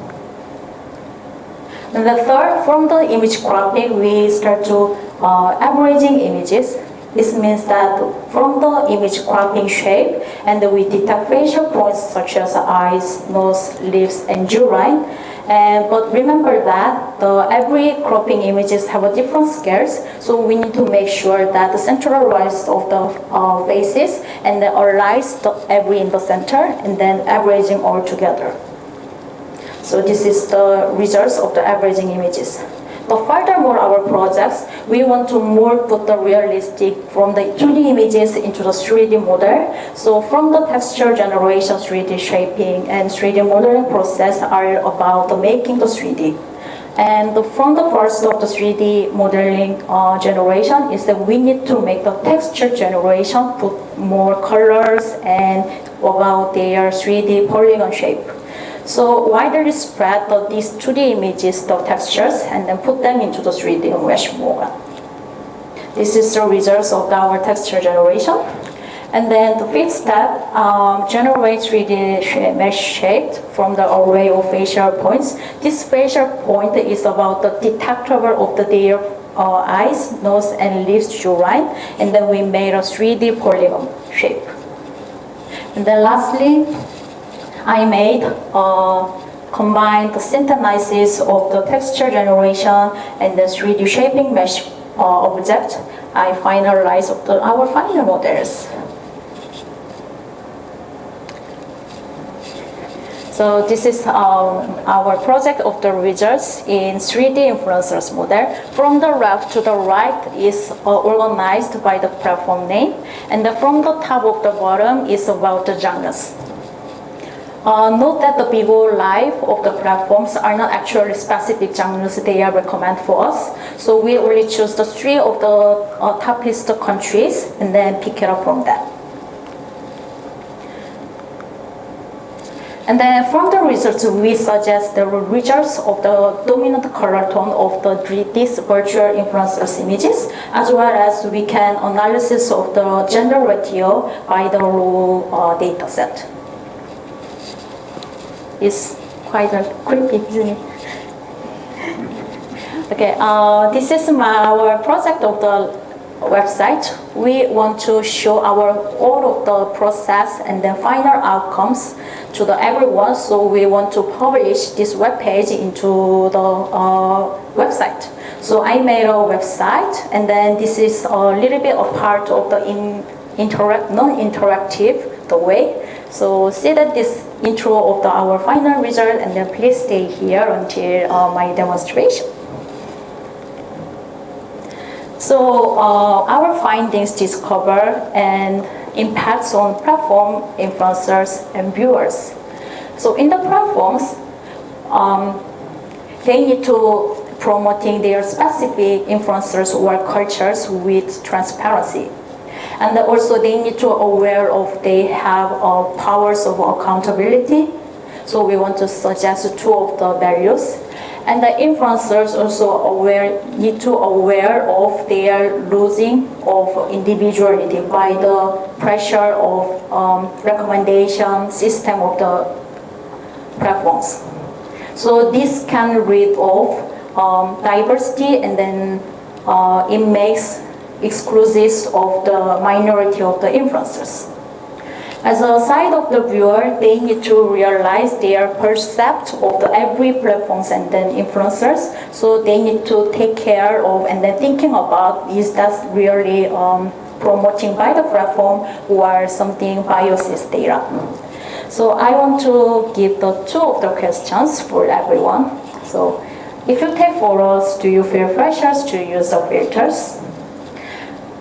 And the third, from the image cropping, we start to averaging images. This means that from the image cropping shape, and we detect facial points such as eyes, nose, lips, and jawline. But remember that every cropping images have a different scales, so we need to make sure that the centralized of the faces and then aligns every in the center, and then averaging all together. So this is the results of the averaging images. But furthermore, our projects, we want to more put the realistic from the 2D images into the 3D model. So from the texture generation, 3D shaping, and 3D modeling process are about the making the 3D. And from the first of the 3D modeling generation is that we need to make the texture generation, put more colors and about their 3D polygon shape. So widely spread these 2D images, the textures, and then put them into the 3D mesh mode. This is the results of our texture generation. And then the fifth step, generate 3D mesh shape from the array of facial points. This facial point is about the detectable of their eyes, nose, and lips jawline. And then we made a 3D polygon shape. And then lastly, I made combined the synthesis of the texture generation and the 3D shaping mesh object. I finalized our final models. So this is our project of the results in 3D influencers model. From the left to the right is organized by the platform name, and from the top of the bottom is about the genres. Note that the before live of the platforms are not actually specific genres they are recommend for us. So we only choose the 3 of the top list countries and then pick it up from that. And then from the results, we suggest the results of the dominant color tone of these virtual influencers images, as well as we can analysis of the gender ratio by the raw data set. It's quite creepy, isn't it? Okay, this is our project of the website. We want to show all of the process and the final outcomes to everyone. So we want to publish this web page into the website. So I made a website, and then this is a little bit of part of the non-interactive the way. So see that this intro of our final result, and then please stay here until my demonstration. So our findings discover and impacts on platform influencers and viewers. So in the platforms, they need to promoting their specific influencers or cultures with transparency. And also they need to aware of they have powers of accountability. So we want to suggest 2 of the values. And the influencers also need to aware of their losing of individuality by the pressure of recommendation system of the platforms. So this can rid of diversity, and then it makes exclusive of the minority of the influencers. As a side of the viewer, they need to realize their percept of every platforms and then influencers. So they need to take care of and then thinking about, is that really promoting by the platform or something biases data. So I want to give the 2 of the questions for everyone. So if you take photos, do you feel pressures to use the filters?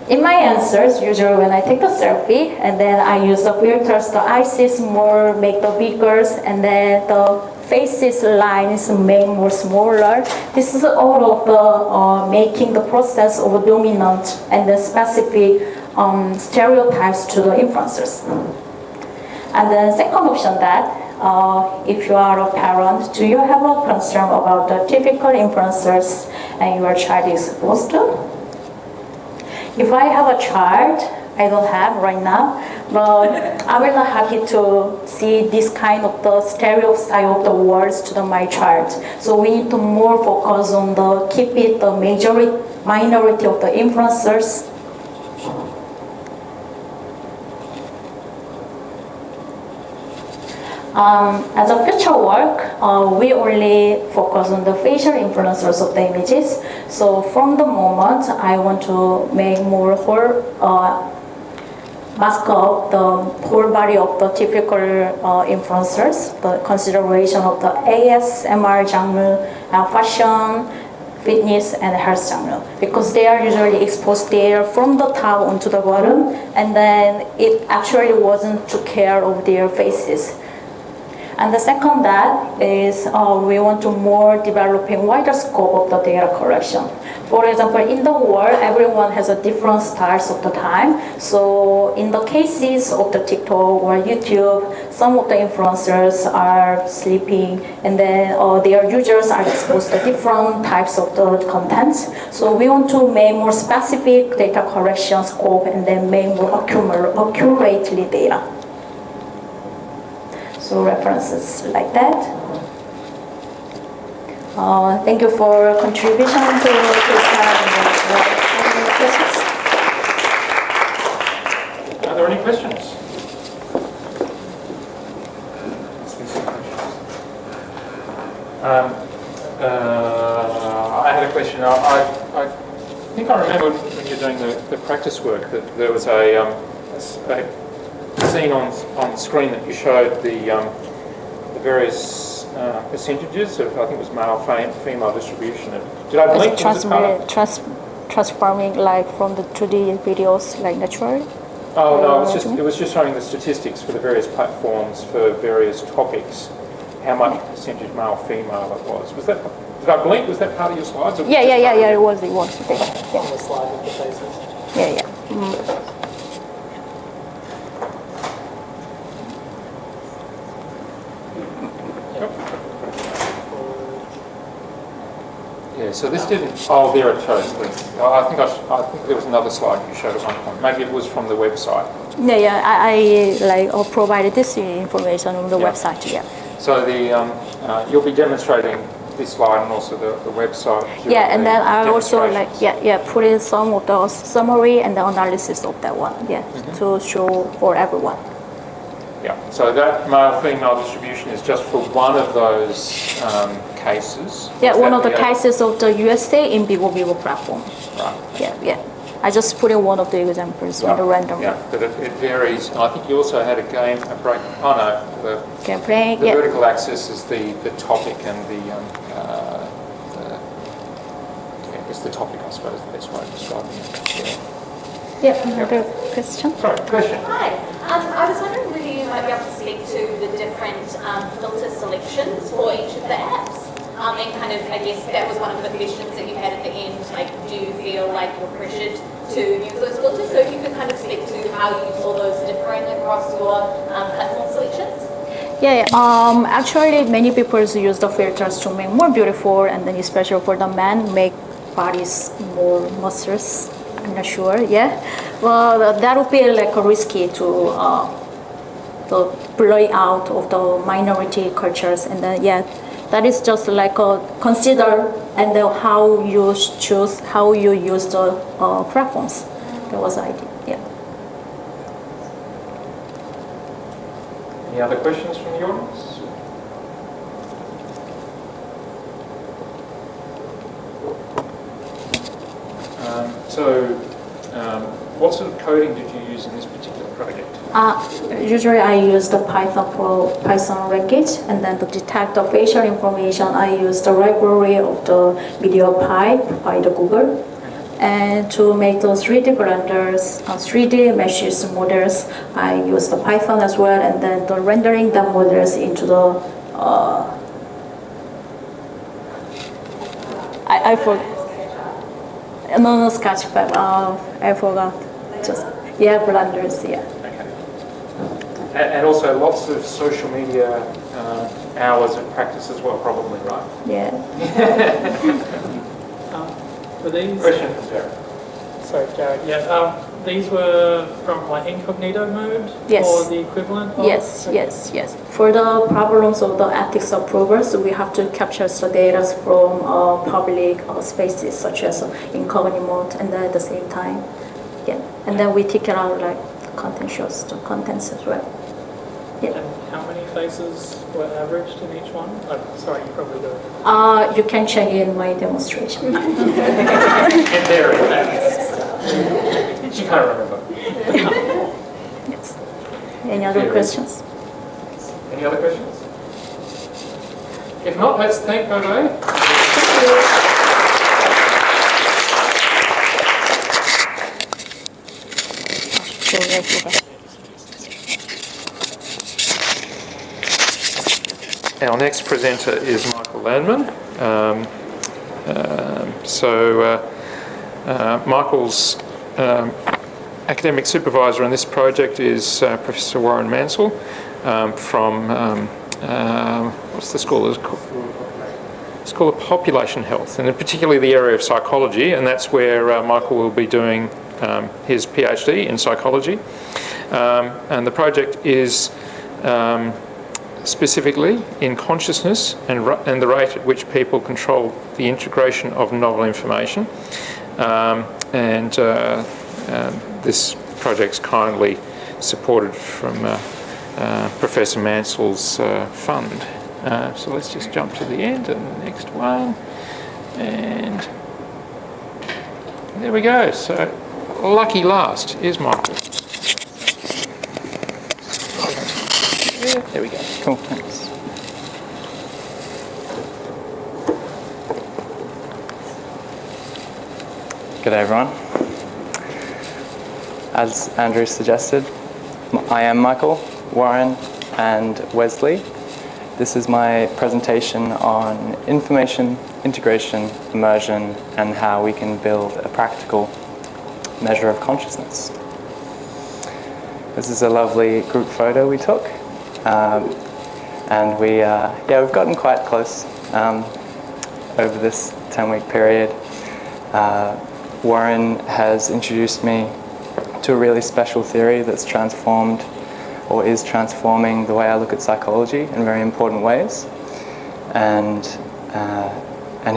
In my answers, usually when I take a selfie and then I use the filters, the eyes is more make the bigger, and then the faces lines make more smaller. This is all of the making the process of dominant and the specific stereotypes to the influencers. And then second option that if you are a parent, do you have a concern about the typical influencers and your child is exposed to? If I have a child I don't have right now, but I will happy to see this kind of the stereotype of the words to my child. So we need to more focus on the keep it the minority of the influencers. As a future work, we only focus on the facial influencers of the images. So from the moment, I want to make more whole mask of the whole body of the typical influencers, the consideration of the ASMR genre, fashion, fitness, and health genre, because they are usually exposed there from the top onto the bottom, and then it actually wasn't to care of their faces. And the second that is we want to more developing wider scope of the data collection. For example, in the world, everyone has a different styles of the time. So in the cases of the TikTok or YouTube, some of the influencers are sleeping, and then their users are exposed to different types of the content. So we want to make more specific data collection scope and then make more accurately data. So references like that. Thank you for contribution to this questions. Are there any questions? I had a question. I think I remember when you were doing the practice work that there was a scene on screen that you showed the various percentages of, I think it was male, female distribution. Did I blink? Transforming like from the 2D videos like naturally? Oh no, it was just showing the statistics for the various platforms for various topics, how much percentage male, female it was. Was that, did I blink? Was that part of your slides? Yeah, it was. Yeah. On the slide with the faces. Yeah. Mm. Yeah, so this didn't. Oh, there it shows. I think there was another slide you showed at one point. Maybe it was from the website. Yeah. I provided this information on the website. Yeah. So you'll be demonstrating this slide and also the website. Yeah, and then I also put in some of the summary and the analysis of that one. Yeah, to show for everyone. Yeah. So that male-female distribution is just for one of those cases. Yeah, one of the cases of the USA in Vivo platform. Right. Yeah. I just put in one of the examples on the random. Yeah, but it varies. I think you also had a break. Oh no, the vertical axis is the topic and it's the topic, I suppose, the best way of describing it. Yeah, another question? Sorry, question. Hi. I was wondering whether you might be able to speak to the different filter selections for each of the apps. And kind of, I guess that was one of the questions that you had at the end, like, do you feel like you're pressured to use those filters? So if you could kind of speak to how you saw those differing across your platform selections. Yeah. Actually, many people use the filters to make more beautiful, and then especially for the men, make bodies more muscles. I'm not sure. Yeah. Well, that would be like risky to the blurring out of the minority cultures, and then that is just like consider and then how you choose how you use the platforms. That was the idea. Yeah. Any other questions from the audience? What sort of coding did you use in this particular project? Usually I use the Python for Python language, and then to detect the facial information, I use the library of the MediaPipe by the Google. And to make those 3D renders, 3D meshes models, I use the Python as well, and then the rendering the models into the I forgot. No, Sketchfab. I forgot. Blenders. Yeah. Okay. And also lots of social media hours of practice as well, probably, right? Yeah. For these, question from Derek. Sorry, Jared. Yeah, these were from like incognito mode, Yes. or the equivalent. Of? Yes, yes, yes. For the problems of the ethics approvals, we have to capture the data from public spaces such as incognito mode, and then at the same time, yeah. And then we take it out like contentious the contents as well. Yeah. And how many faces were averaged in each one? Sorry, you probably do. You can check in my demonstration. In there, she can't remember. Yes. Any other questions? Any other questions? If not, let's thank Jose. Our next presenter is Michael Landman. Michael's academic supervisor on this project is Professor Warren Mansell from, what's the school? School of Population Health, and particularly the area of psychology, and that's where Michael will be doing his PhD in psychology. And the project is specifically in consciousness and the rate at which people control the integration of novel information. This project's kindly supported from Professor Mansell's fund. So let's just jump to the end and the next one. And there we go. So lucky last is Michael. Yeah, there we go. Cool, thanks. Good day, everyone. As Andrew suggested, I am Michael, Warren, and Wesley. This is my presentation on information integration, immersion, and how we can build a practical measure of consciousness. This is a lovely group photo we took. And we've gotten quite close over this 10-week period. Warren has introduced me to a really special theory that's transformed or is transforming the way I look at psychology in very important ways. And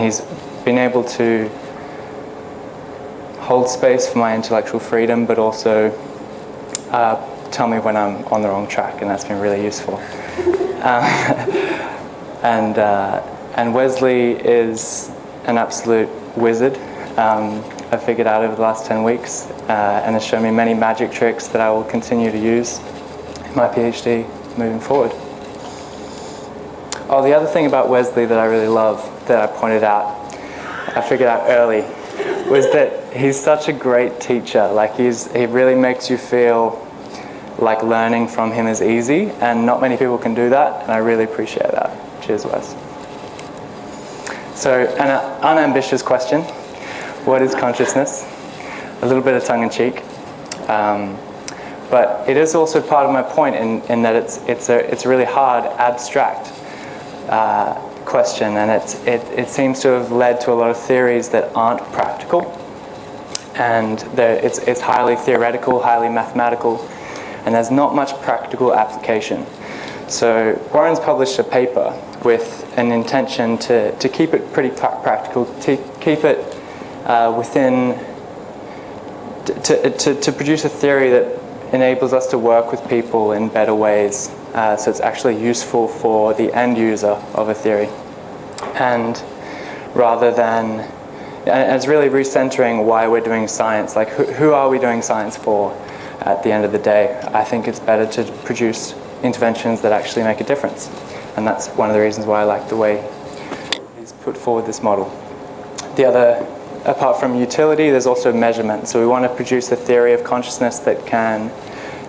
he's been able to hold space for my intellectual freedom, but also tell me when I'm on the wrong track, and that's been really useful. And Wesley is an absolute wizard. I figured out over the last 10 weeks and has shown me many magic tricks that I will continue to use in my PhD moving forward. Oh, the other thing about Wesley that I really love that I pointed out, I figured out early, was that he's such a great teacher. Like he really makes you feel like learning from him is easy, and not many people can do that, and I really appreciate that. Cheers, Wes. So, an unambitious question. What is consciousness? A little bit of tongue-in-cheek. But it is also part of my point in that it's a really hard, abstract question, and it seems to have led to a lot of theories that aren't practical, and it's highly theoretical, highly mathematical, and there's not much practical application. So Warren's published a paper with an intention to keep it pretty practical, to keep it to produce a theory that enables us to work with people in better ways, so it's actually useful for the end user of a theory. And rather than, and it's really recentering why we're doing science, like who are we doing science for at the end of the day? I think it's better to produce interventions that actually make a difference. And that's one of the reasons why I like the way he's put forward this model. The other, apart from utility, there's also measurement. So we want to produce a theory of consciousness that can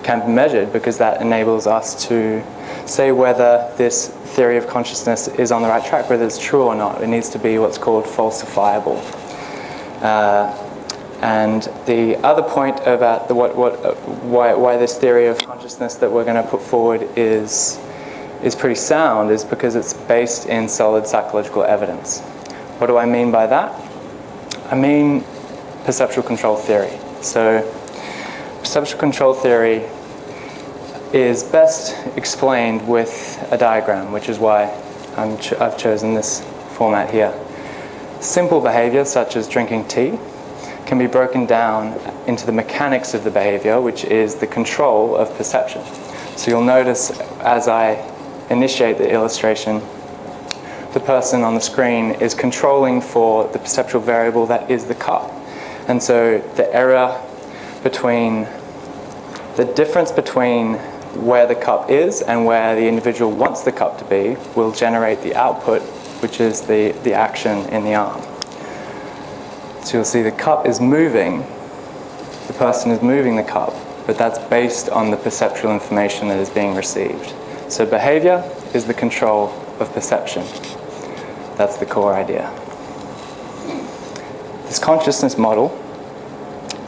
be measured, because that enables us to say whether this theory of consciousness is on the right track, whether it's true or not. It needs to be what's called falsifiable. And the other point about why this theory of consciousness that we're going to put forward is pretty sound is because it's based in solid psychological evidence. What do I mean by that? I mean perceptual control theory. So perceptual control theory is best explained with a diagram, which is why I've chosen this format here. Simple behavior, such as drinking tea, can be broken down into the mechanics of the behavior, which is the control of perception. So you'll notice as I initiate the illustration, the person on the screen is controlling for the perceptual variable that is the cup. And so the difference between where the cup is and where the individual wants the cup to be will generate the output, which is the action in the arm. So you'll see the cup is moving, the person is moving the cup, but that's based on the perceptual information that is being received. So behavior is the control of perception. That's the core idea. This consciousness model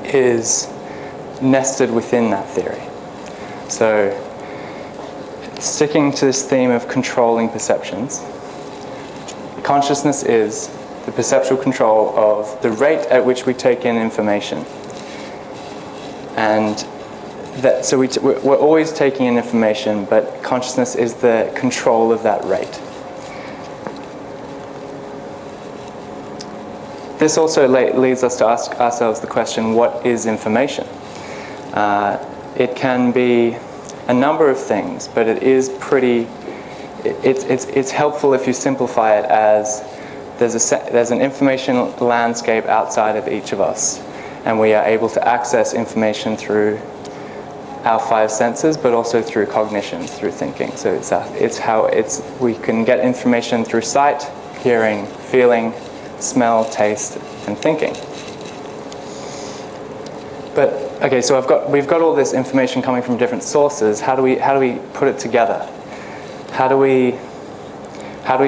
is nested within that theory. So sticking to this theme of controlling perceptions, consciousness is the perceptual control of the rate at which we take in information. And so we're always taking in information, but consciousness is the control of that rate. This also leads us to ask ourselves the question, what is information? It can be a number of things, but it is it's helpful if you simplify it as there's an information landscape outside of each of us, and we are able to access information through our 5 senses, but also through cognition, through thinking. So we can get information through sight, hearing, feeling, smell, taste, and thinking. But okay, so we've got all this information coming from different sources. How do we put it together? How do we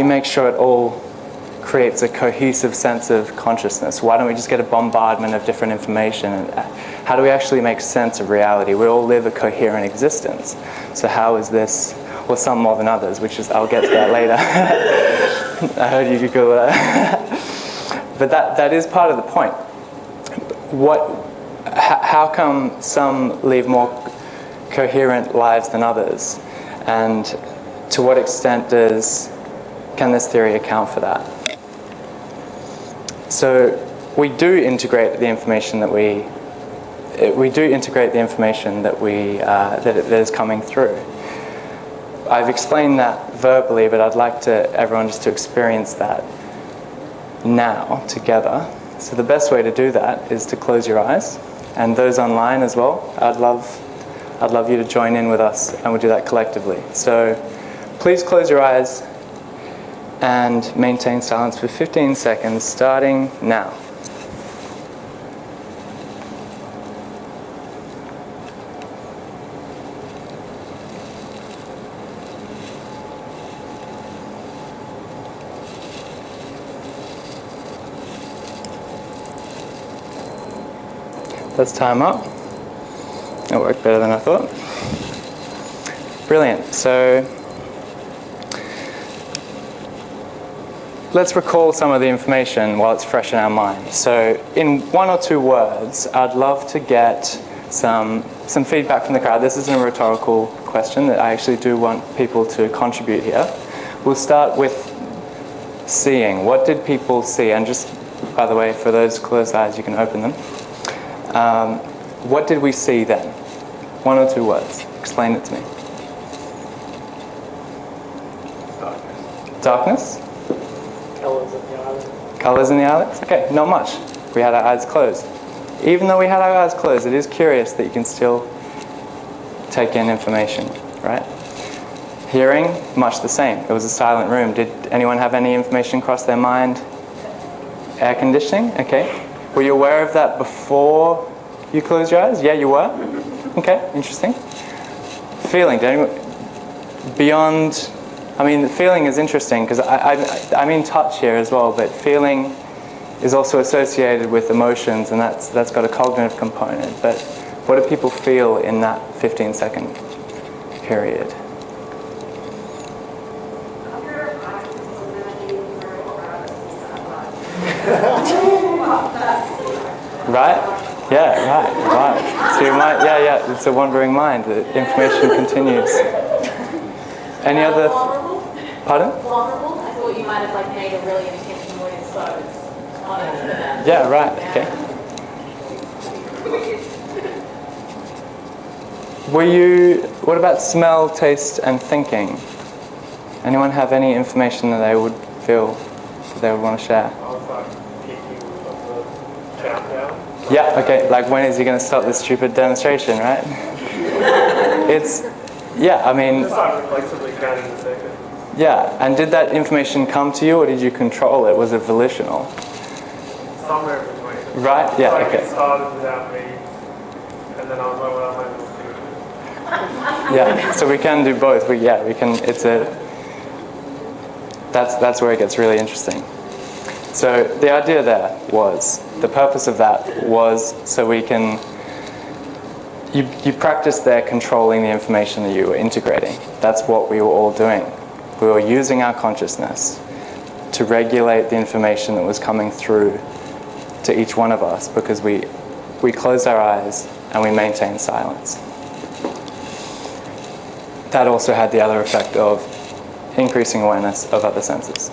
make sure it all creates a cohesive sense of consciousness? Why don't we just get a bombardment of different information? And how do we actually make sense of reality? We all live a coherent existence. So how is this, well, some more than others, I'll get to that later. I heard you Google that. But that is part of the point. How come some live more coherent lives than others? And to what extent can this theory account for that? So we do integrate the information that that is coming through. I've explained that verbally, but I'd like everyone just to experience that now together. So the best way to do that is to close your eyes, and those online as well. I'd love you to join in with us, and we'll do that collectively. So please close your eyes and maintain silence for 15 seconds, starting now. That's time up. It worked better than I thought. Brilliant. So let's recall some of the information while it's fresh in our mind. So in 1 or 2 words, I'd love to get some feedback from the crowd. This isn't a rhetorical question. That I actually do want people to contribute here. We'll start with seeing. What did people see? And just, by the way, for those closed eyes, you can open them. What did we see then? 1 or 2 words. Explain it to me. Darkness. Colours in the eyelids. Colours in the eyelids? Okay, not much. We had our eyes closed. Even though we had our eyes closed, it is curious that you can still take in information, right? Hearing, much the same. It was a silent room. Did anyone have any information cross their mind? Air conditioning? Okay. Were you aware of that before you closed your eyes? Yeah, you were? Okay, interesting. Feeling, did anyone, beyond, I mean, the feeling is interesting because I mean touch here as well, but feeling is also associated with emotions, and that's got a cognitive component. But what do people feel in that 15-second period? Right? Yeah, right. So you might, yeah, it's a wandering mind. The information continues. Any other? Pardon? Vulnerable? I thought you might have like made a really intentional expose on it for that. Yeah, right, okay. What about smell, taste, and thinking? Anyone have any information that they would feel that they would want to share? Yeah, okay, like when is he going to stop this stupid demonstration, right? I mean... Yeah, and did that information come to you or did you control it? Was it volitional? Somewhere between. Right, yeah, okay. It started without me, and then I was like, well, I might as well do it. Yeah, so we can do both. We can, that's where it gets really interesting. So the idea there was, the purpose of that was so we can, you practice there controlling the information that you were integrating. That's what we were all doing. We were using our consciousness to regulate the information that was coming through to each one of us because we closed our eyes and we maintained silence. That also had the other effect of increasing awareness of other senses.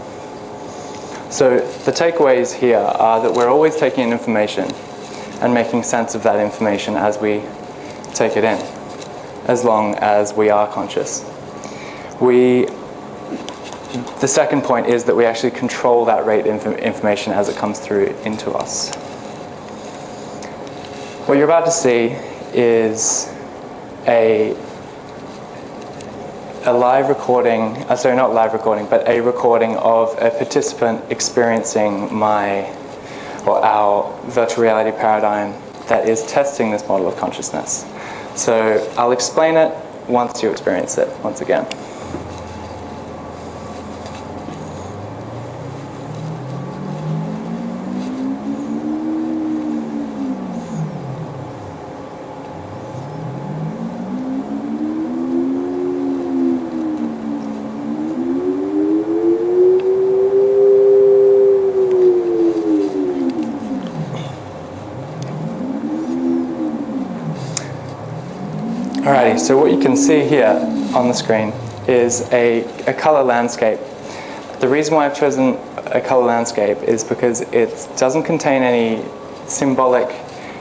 So the takeaways here are that we're always taking in information and making sense of that information as we take it in, as long as we are conscious. The second point is that we actually control that rate of information as it comes through into us. What you're about to see is a live recording, not live recording, but a recording of a participant experiencing our virtual reality paradigm that is testing this model of consciousness. So I'll explain it once you experience it once again. Alrighty, so what you can see here on the screen is a color landscape. The reason why I've chosen a color landscape is because it doesn't contain any symbolic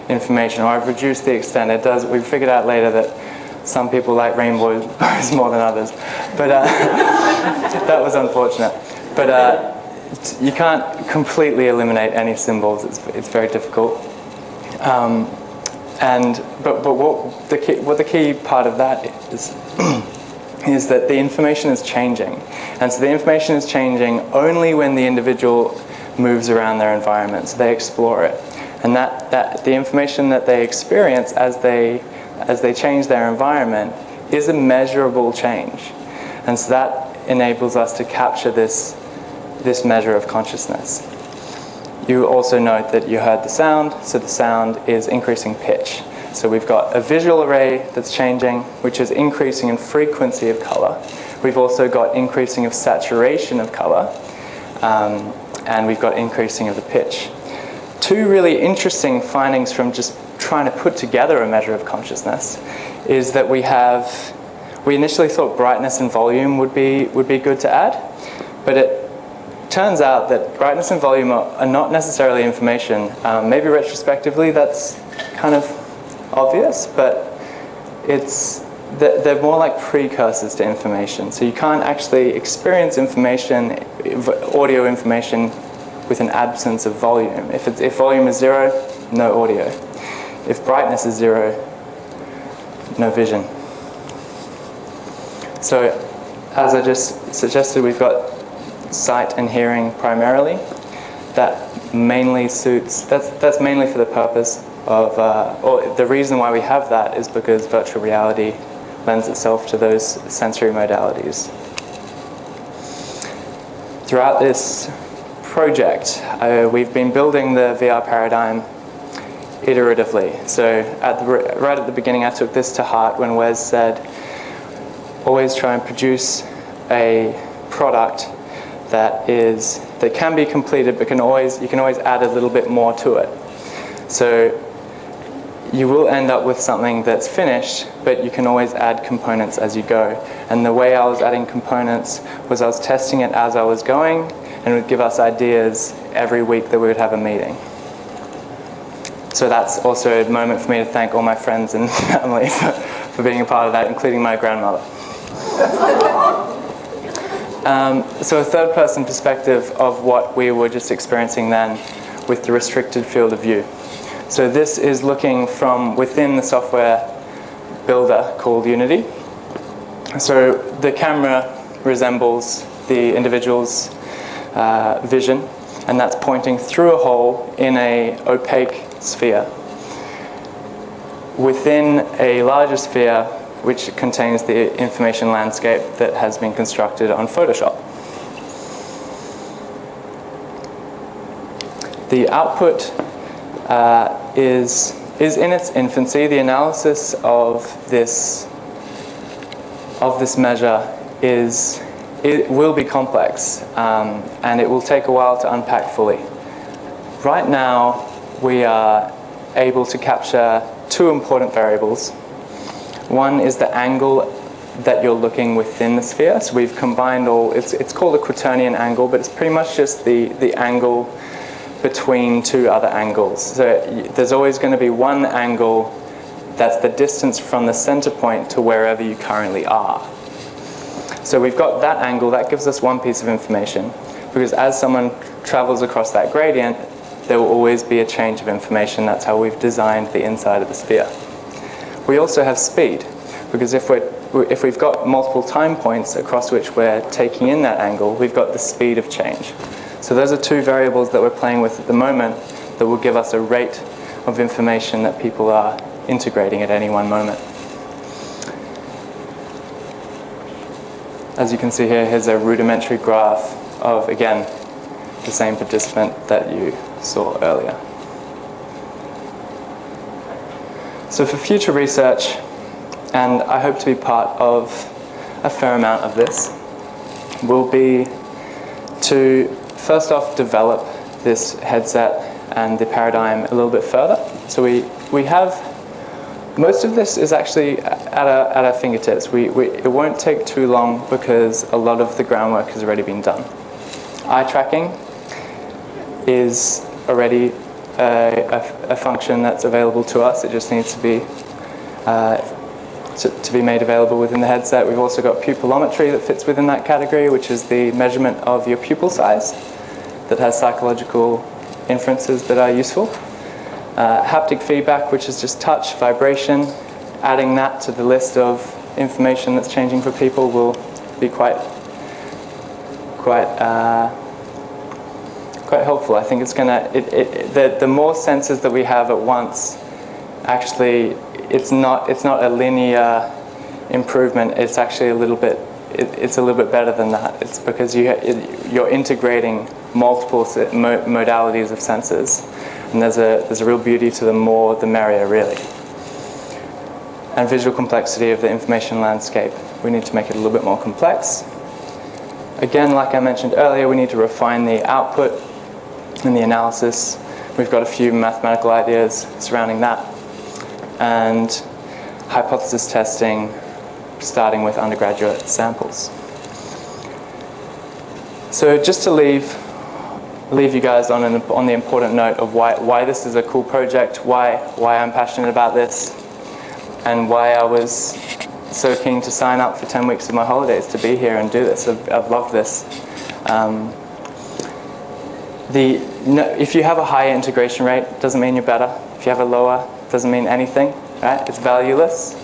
information, or I've reduced the extent it does. We figured out later that some people like rainbows more than others, but that was unfortunate. But you can't completely eliminate any symbols. It's very difficult. But what the key part of that is that the information is changing. And so the information is changing only when the individual moves around their environment. So they explore it. And that the information that they experience as they change their environment is a measurable change. And so that enables us to capture this measure of consciousness. You also note that you heard the sound, so the sound is increasing pitch. So we've got a visual array that's changing, which is increasing in frequency of color. We've also got increasing of saturation of color, and we've got increasing of the pitch. Two really interesting findings from just trying to put together a measure of consciousness is that we initially thought brightness and volume would be good to add, but it turns out that brightness and volume are not necessarily information. Maybe retrospectively that's kind of obvious, but they're more like precursors to information. So you can't actually experience information, audio information, with an absence of volume. If volume is 0, no audio. If brightness is 0, no vision. So as I just suggested, we've got sight and hearing primarily. That mainly suits, that's mainly for the purpose of, or the reason why we have that is because virtual reality lends itself to those sensory modalities. Throughout this project, we've been building the VR paradigm iteratively. So right at the beginning, I took this to heart when Wes said, always try and produce a product that can be completed, but you can always add a little bit more to it. So you will end up with something that's finished, but you can always add components as you go. And the way I was adding components was I was testing it as I was going, and it would give us ideas every week that we would have a meeting. So that's also a moment for me to thank all my friends and family for being a part of that, including my grandmother. So a third person perspective of what we were just experiencing then with the restricted field of view. So this is looking from within the software builder called Unity. So the camera resembles the individual's vision, and that's pointing through a hole in an opaque sphere. Within a larger sphere, which contains the information landscape that has been constructed on Photoshop. The output is in its infancy. The analysis of this measure it will be complex, and it will take a while to unpack fully. Right now, we are able to capture two important variables. One is the angle that you're looking within the sphere. So we've combined it's called a quaternion angle, but it's pretty much just the angle between two other angles. So there's always going to be one angle that's the distance from the center point to wherever you currently are. So we've got that angle, that gives us one piece of information, because as someone travels across that gradient, there will always be a change of information. That's how we've designed the inside of the sphere. We also have speed, because if we've got multiple time points across which we're taking in that angle, we've got the speed of change. So those are two variables that we're playing with at the moment that will give us a rate of information that people are integrating at any one moment. As you can see here, here's a rudimentary graph of, again, the same participant that you saw earlier. So for future research, and I hope to be part of a fair amount of this, will be to first off develop this headset and the paradigm a little bit further. So we have, most of this is actually at our fingertips. It won't take too long because a lot of the groundwork has already been done. Eye tracking is already a function that's available to us. It just needs to be made available within the headset. We've also got pupillometry that fits within that category, which is the measurement of your pupil size that has psychological inferences that are useful. Haptic feedback, which is just touch, vibration. Adding that to the list of information that's changing for people will be quite helpful. I think it's gonna. The more sensors that we have at once, actually, it's not a linear improvement. It's actually a little bit. It's a little bit better than that. It's because you're integrating multiple modalities of sensors, and there's a real beauty to the more the merrier, really. And visual complexity of the information landscape. We need to make it a little bit more complex. Again, like I mentioned earlier, we need to refine the output and the analysis. We've got a few mathematical ideas surrounding that. And hypothesis testing, starting with undergraduate samples. So just to leave you guys on the important note of why this is a cool project, why I'm passionate about this, and why I was so keen to sign up for 10 weeks of my holidays to be here and do this. I've loved this. If you have a higher integration rate, doesn't mean you're better. If you have a lower, doesn't mean anything, right? It's valueless.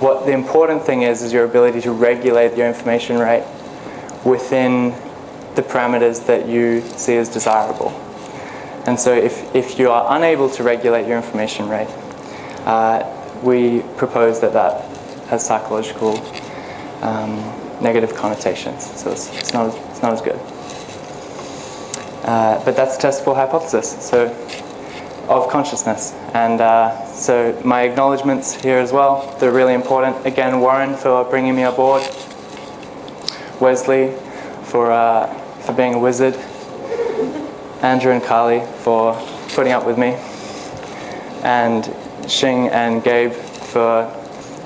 What the important thing is your ability to regulate your information rate within the parameters that you see as desirable. And so if you are unable to regulate your information rate, we propose that has psychological negative connotations. So it's not as good. But that's a testable hypothesis of consciousness. And so my acknowledgements here as well, they're really important. Again, Warren for bringing me aboard. Wesley for being a wizard. Andrew and Carly for putting up with me. and Xing and Gabe for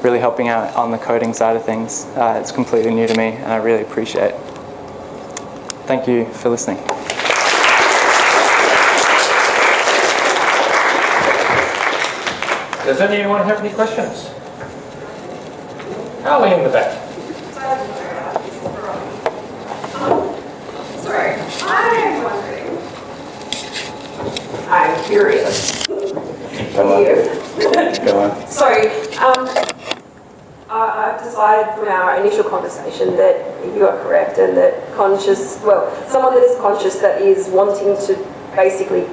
really helping out on the coding side of things. It's completely new to me, and I really appreciate it. Thank you for listening. Does anyone have any questions? Ali in the back. Sorry, I'm wondering. I'm curious. Go on. So, I've decided from our initial conversation that you are correct, and that someone that is conscious that is wanting to basically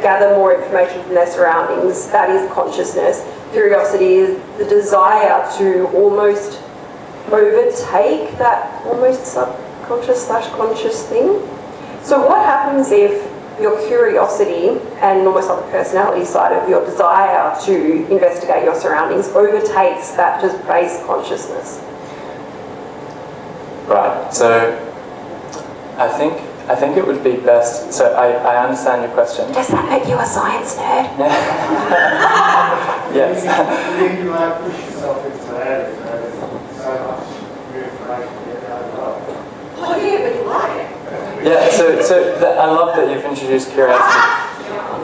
gather more information from their surroundings, that is consciousness. Curiosity is the desire to almost overtake that almost subconscious / conscious thing. So what happens if your curiosity and almost like the personality side of your desire to investigate your surroundings overtakes that just base consciousness? Right, so I think it would be best, so I understand your question. Does that make you a science nerd? Yes. You might push yourself into areas where there's so much new information to get out of the world. Oh yeah, but you like it. Yeah, I love that you've introduced curiosity,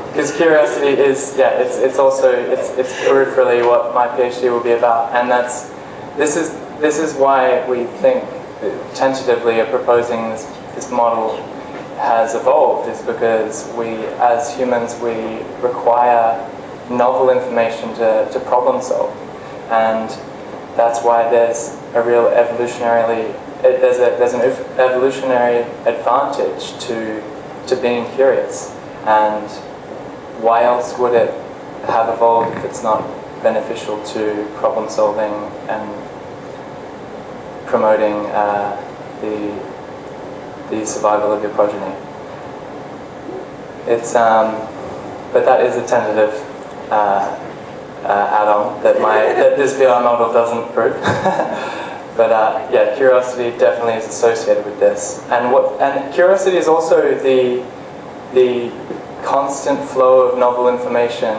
because curiosity is, it's also peripherally what my PhD will be about, and this is why we think tentatively are proposing this model has evolved, is because we, as humans, we require novel information to problem solve, and that's why there's a real there's an evolutionary advantage to being curious. And why else would it have evolved if it's not beneficial to problem solving and promoting the survival of your progeny? It's but that is a tentative add-on that this VR model doesn't prove. But yeah, curiosity definitely is associated with this, and curiosity is also the constant flow of novel information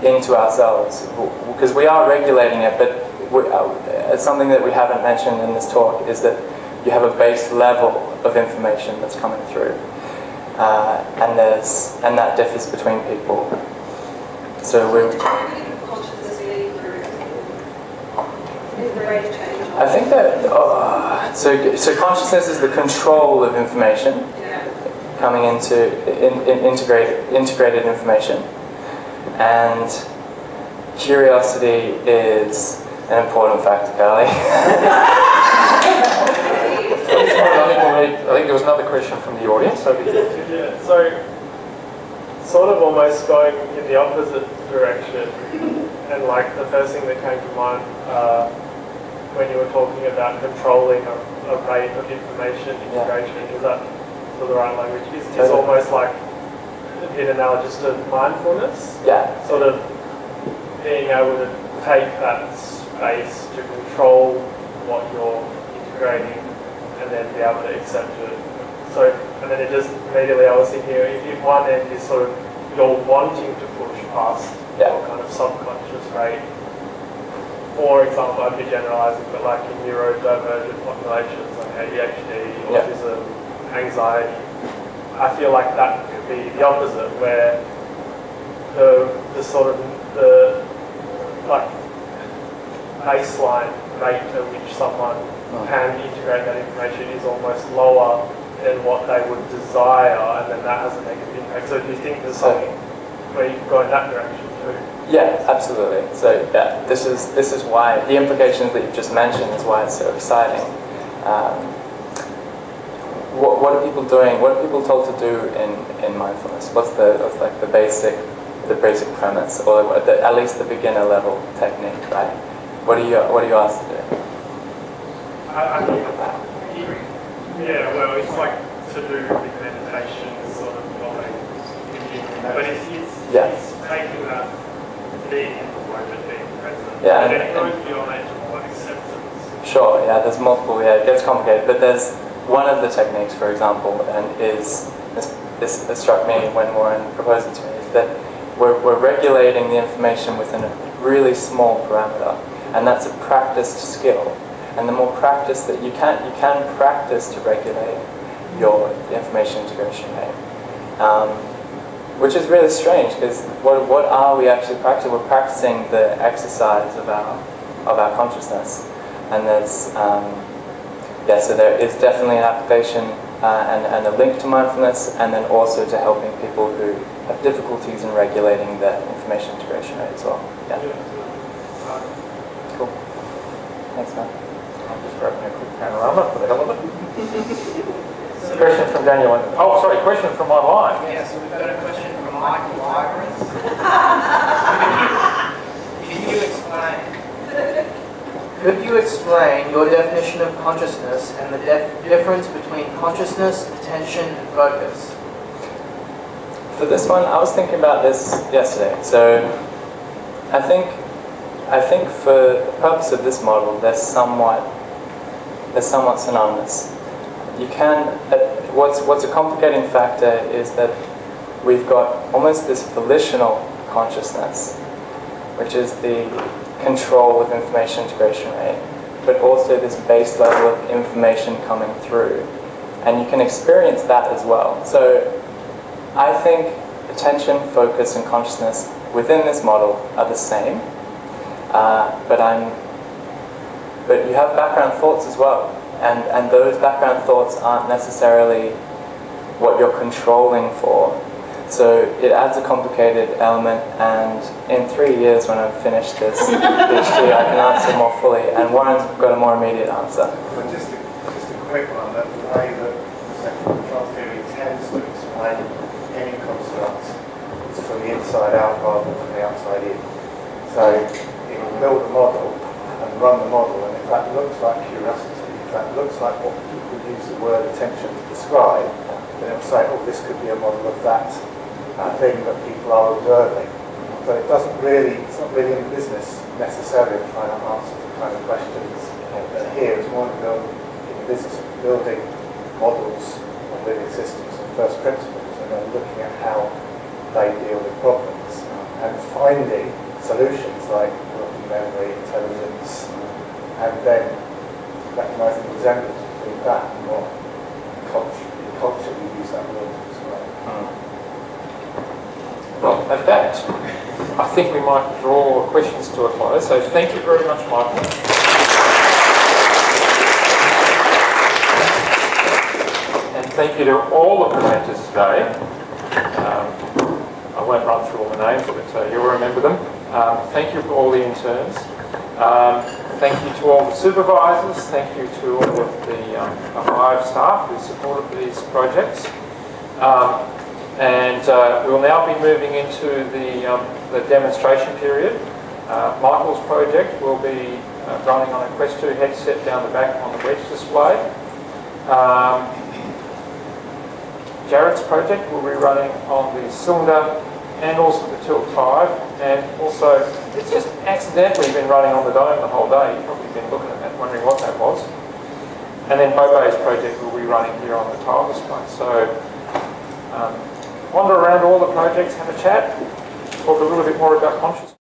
into ourselves, because we are regulating it. But it's something that we haven't mentioned in this talk is that you have a base level of information that's coming through, and that differs between people. So I think that so consciousness is the control of information coming into integrated information, and curiosity is an important factor, Carly. I think there was another question from the audience. Yeah, so sort of almost going in the opposite direction, and like the first thing that came to mind when you were talking about controlling a rate of information integration, is that sort of the right language? Is almost like a bit analogous to mindfulness? Yeah. Sort of being able to take that space to control what you're integrating and then be able to accept it. So, and then it just immediately I was thinking, if one end is sort of you're wanting to push past your kind of subconscious rate. For example, I'd be generalizing, but like in neurodivergent populations like ADHD, autism, anxiety, I feel like that could be the opposite, where the sort of the like baseline rate at which someone can integrate that information is almost lower than what they would desire, and then that has a negative impact. So do you think there's something where you can go in that direction too? Yeah, absolutely. So yeah, this is why the implications that you've just mentioned is why it's so exciting. What are people doing? What are people told to do in mindfulness? What's like the basic premise, or at least the beginner level technique, right? What are you asked to do? I think, yeah, well, it's like to do with meditation, sort of what they do, but it's taking that being in the moment, being present, and then it goes beyond that to more acceptance. Sure, yeah, there's multiple, it gets complicated, but there's one of the techniques, for example, and this struck me when Warren proposed it to me, is that we're regulating the information within a really small parameter, and that's a practiced skill. And the more practice that you can practice to regulate your information integration rate, which is really strange because what are we actually practicing? We're practicing the exercise of our consciousness, and there's so there is definitely an application and a link to mindfulness, and then also to helping people who have difficulties in regulating their information integration rate as well. Yeah. Cool. Thanks, man. I'm just grabbing a quick panorama for the hell of it. Question from Daniel. Oh, sorry, question from online. Yeah, so we've got a question from Michael Librans. Could you explain your definition of consciousness and the difference between consciousness, attention, and focus? For this one, I was thinking about this yesterday. So I think for the purpose of this model, they're somewhat synonymous. You can, what's a complicating factor is that we've got almost this volitional consciousness, which is the control of information integration rate, but also this base level of information coming through. And you can experience that as well. So I think attention, focus, and consciousness within this model are the same, but you have background thoughts as well. And those background thoughts aren't necessarily what you're controlling for. So it adds a complicated element, and in 3 years when I've finished this PhD, I can answer more fully, and Warren's got a more immediate answer. But just a quick one, that the way that central control theory tends to explain any construct is from the inside out rather than from the outside in. So it will build a model and run the model, and if that looks like curiosity, if that looks like what people use the word attention to describe, then it will say, oh, this could be a model of that thing that people are observing. So it's not really in the business necessarily of trying to answer the kind of questions that here. It's more in the business of building models of living systems and first principles, and then looking at how they deal with problems and finding solutions like working memory, intelligence, and then recognizing the resemblance between that and what culture we use that word to describe. Well, at that, I think we might draw questions to a close. So thank you very much, Michael. And thank you to all the presenters today. I won't run through all the names, but you'll remember them. Thank you for all the interns. Thank you to all the supervisors. Thank you to all of the HIVE staff who supported these projects. And we'll now be moving into the demonstration period. Michael's project will be running on a Quest 2 headset down the back on the wedge display. Jared's project will be running on the cylinder and also the tilt 5, and also it's just accidentally been running on the dome the whole day. You've probably been looking at that wondering what that was. And then Bobe's project will be running here on the tile display. So wander around all the projects, have a chat, talk a little bit more about consciousness.